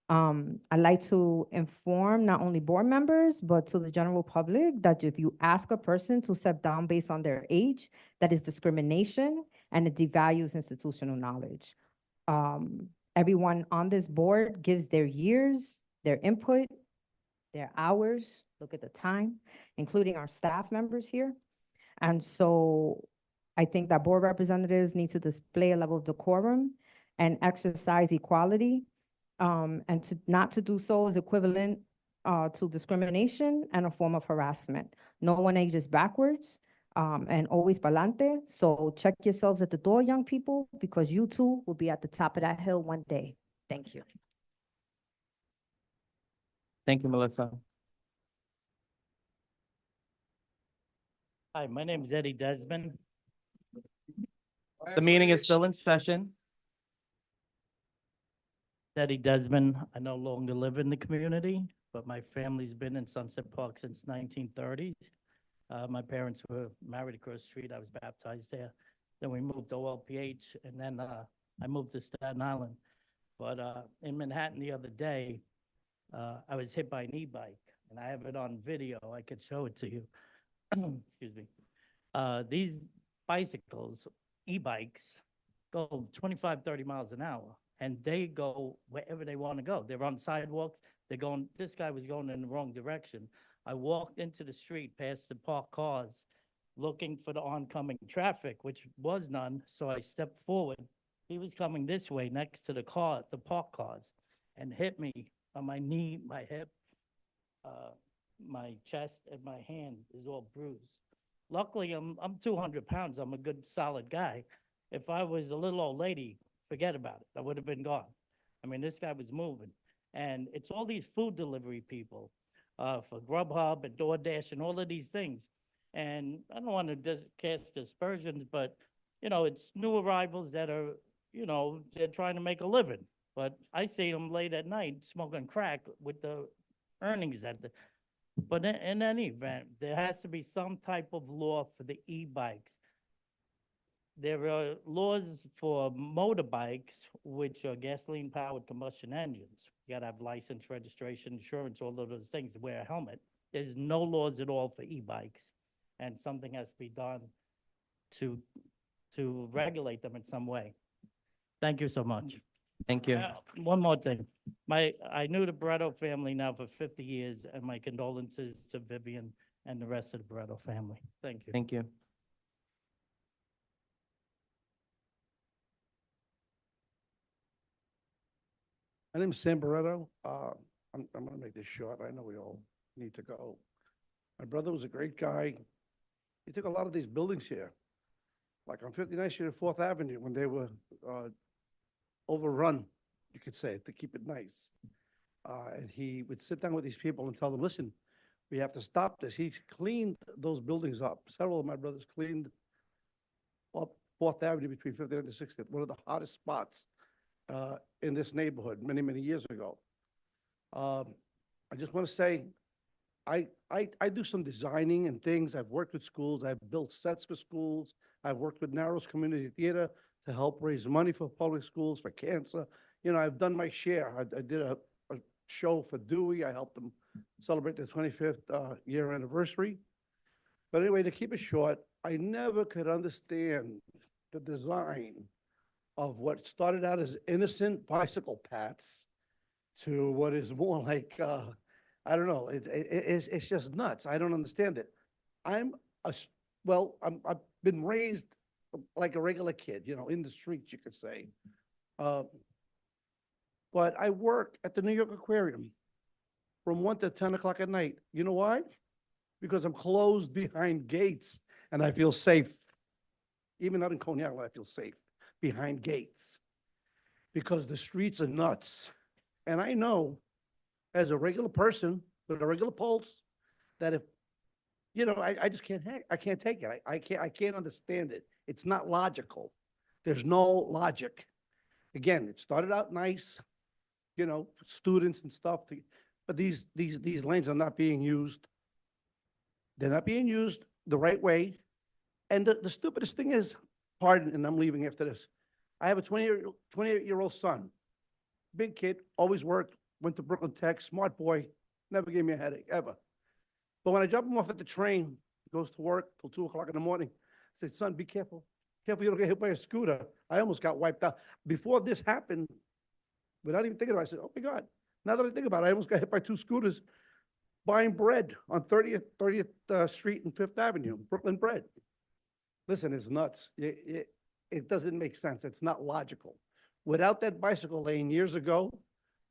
[SPEAKER 13] I'd like to inform not only board members, but to the general public that if you ask a person to step down based on their age, that is discrimination and it devalues institutional knowledge. Everyone on this board gives their years, their input, their hours, look at the time, including our staff members here. And so I think that board representatives need to display a level of decorum and exercise equality. And not to do so is equivalent to discrimination and a form of harassment. No one ages backwards and always pa'lante. So check yourselves at the door, young people, because you too will be at the top of that hill one day. Thank you.
[SPEAKER 2] Thank you, Melissa.
[SPEAKER 8] Hi, my name is Eddie Desmond.
[SPEAKER 2] The meeting is still in session.
[SPEAKER 8] Eddie Desmond, I no longer live in the community, but my family's been in Sunset Park since 1930s. My parents were married across the street. I was baptized there. Then we moved to OLPH, and then I moved to Staten Island. But in Manhattan the other day, I was hit by an e-bike, and I have it on video. I could show it to you. Excuse me. These bicycles, e-bikes, go 25, 30 miles an hour, and they go wherever they want to go. They're on sidewalks. They're going, this guy was going in the wrong direction. I walked into the street past the parked cars looking for the oncoming traffic, which was none. So I stepped forward. He was coming this way next to the parked cars, and hit me on my knee, my hip, my chest, and my hand is all bruised. Luckily, I'm 200 pounds. I'm a good, solid guy. If I was a little old lady, forget about it. I would have been gone. I mean, this guy was moving. And it's all these food delivery people for Grubhub and DoorDash and all of these things. And I don't want to cast aspersions, but, you know, it's new arrivals that are, you know, they're trying to make a living. But I see them late at night smoking crack with the earnings at the, but in any event, there has to be some type of law for the e-bikes. There are laws for motorbikes, which are gasoline-powered combustion engines. You gotta have license, registration, insurance, all of those things, wear a helmet. There's no laws at all for e-bikes, and something has to be done to regulate them in some way. Thank you so much.
[SPEAKER 2] Thank you.
[SPEAKER 8] One more thing. I knew the Barreto family now for 50 years, and my condolences to Vivian and the rest of the Barreto family. Thank you.
[SPEAKER 2] Thank you.
[SPEAKER 22] My name is Sam Barreto. I'm going to make this short. I know we all need to go. My brother was a great guy. He took a lot of these buildings here, like on 59th Street and 4th Avenue, when they were overrun, you could say, to keep it nice. And he would sit down with these people and tell them, listen, we have to stop this. He cleaned those buildings up. Several of my brothers cleaned up 4th Avenue between 59th and 60th, one of the hottest spots in this neighborhood many, many years ago. I just want to say, I do some designing and things. I've worked with schools. I've built sets for schools. I've worked with Narrows Community Theater to help raise money for public schools, for cancer. You know, I've done my share. I did a show for Dewey. I helped them celebrate their 25th year anniversary. But anyway, to keep it short, I never could understand the design of what started out as innocent bicycle paths to what is more like, I don't know, it's just nuts. I don't understand it. I've been raised like a regular kid, you know, in the streets, you could say. But I worked at the New York Aquarium from 1 to 10 o'clock at night. You know why?
[SPEAKER 6] because I'm closed behind gates and I feel safe. Even out in Coney Island, I feel safe behind gates because the streets are nuts. And I know as a regular person with a regular pulse that if, you know, I just can't, I can't take it. I can't understand it. It's not logical. There's no logic. Again, it started out nice, you know, students and stuff, but these lanes are not being used. They're not being used the right way. And the stupidest thing is, pardon, and I'm leaving after this. I have a 28-year-old son, big kid, always worked, went to Brooklyn Tech, smart boy, never gave me a headache, ever. But when I drop him off at the train, he goes to work till 2 o'clock in the morning. I said, son, be careful. Careful you don't get hit by a scooter. I almost got wiped out. Before this happened, without even thinking about it, I said, oh my God. Now that I think about it, I almost got hit by 2 scooters buying bread on 30th Street and 5th Avenue, Brooklyn Bread. Listen, it's nuts. It doesn't make sense. It's not logical. Without that bicycle lane years ago,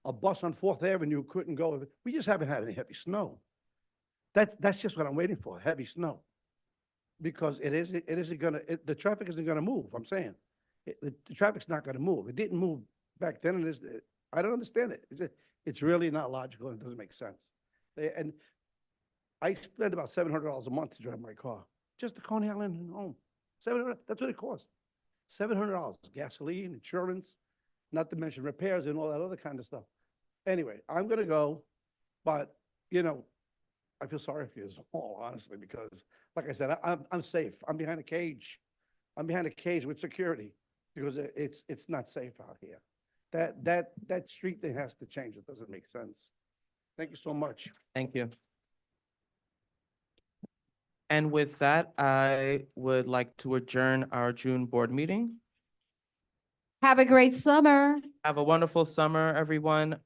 [SPEAKER 6] a bus on 4th Avenue couldn't go. We just haven't had any heavy snow. That's just what I'm waiting for, heavy snow. Because the traffic isn't gonna move, I'm saying. The traffic's not gonna move. It didn't move back then, and I don't understand it. It's really not logical, and it doesn't make sense. And I spend about $700 a month to drive my car, just to Coney Island and home. 700, that's what it costs. $700, gasoline, insurance, not to mention repairs and all that other kind of stuff. Anyway, I'm gonna go, but, you know, I feel sorry for you all, honestly, because, like I said, I'm safe. I'm behind a cage. I'm behind a cage with security because it's not safe out here. That street thing has to change. It doesn't make sense. Thank you so much.
[SPEAKER 2] Thank you. And with that, I would like to adjourn our June board meeting.
[SPEAKER 9] Have a great summer.
[SPEAKER 2] Have a wonderful summer, everyone.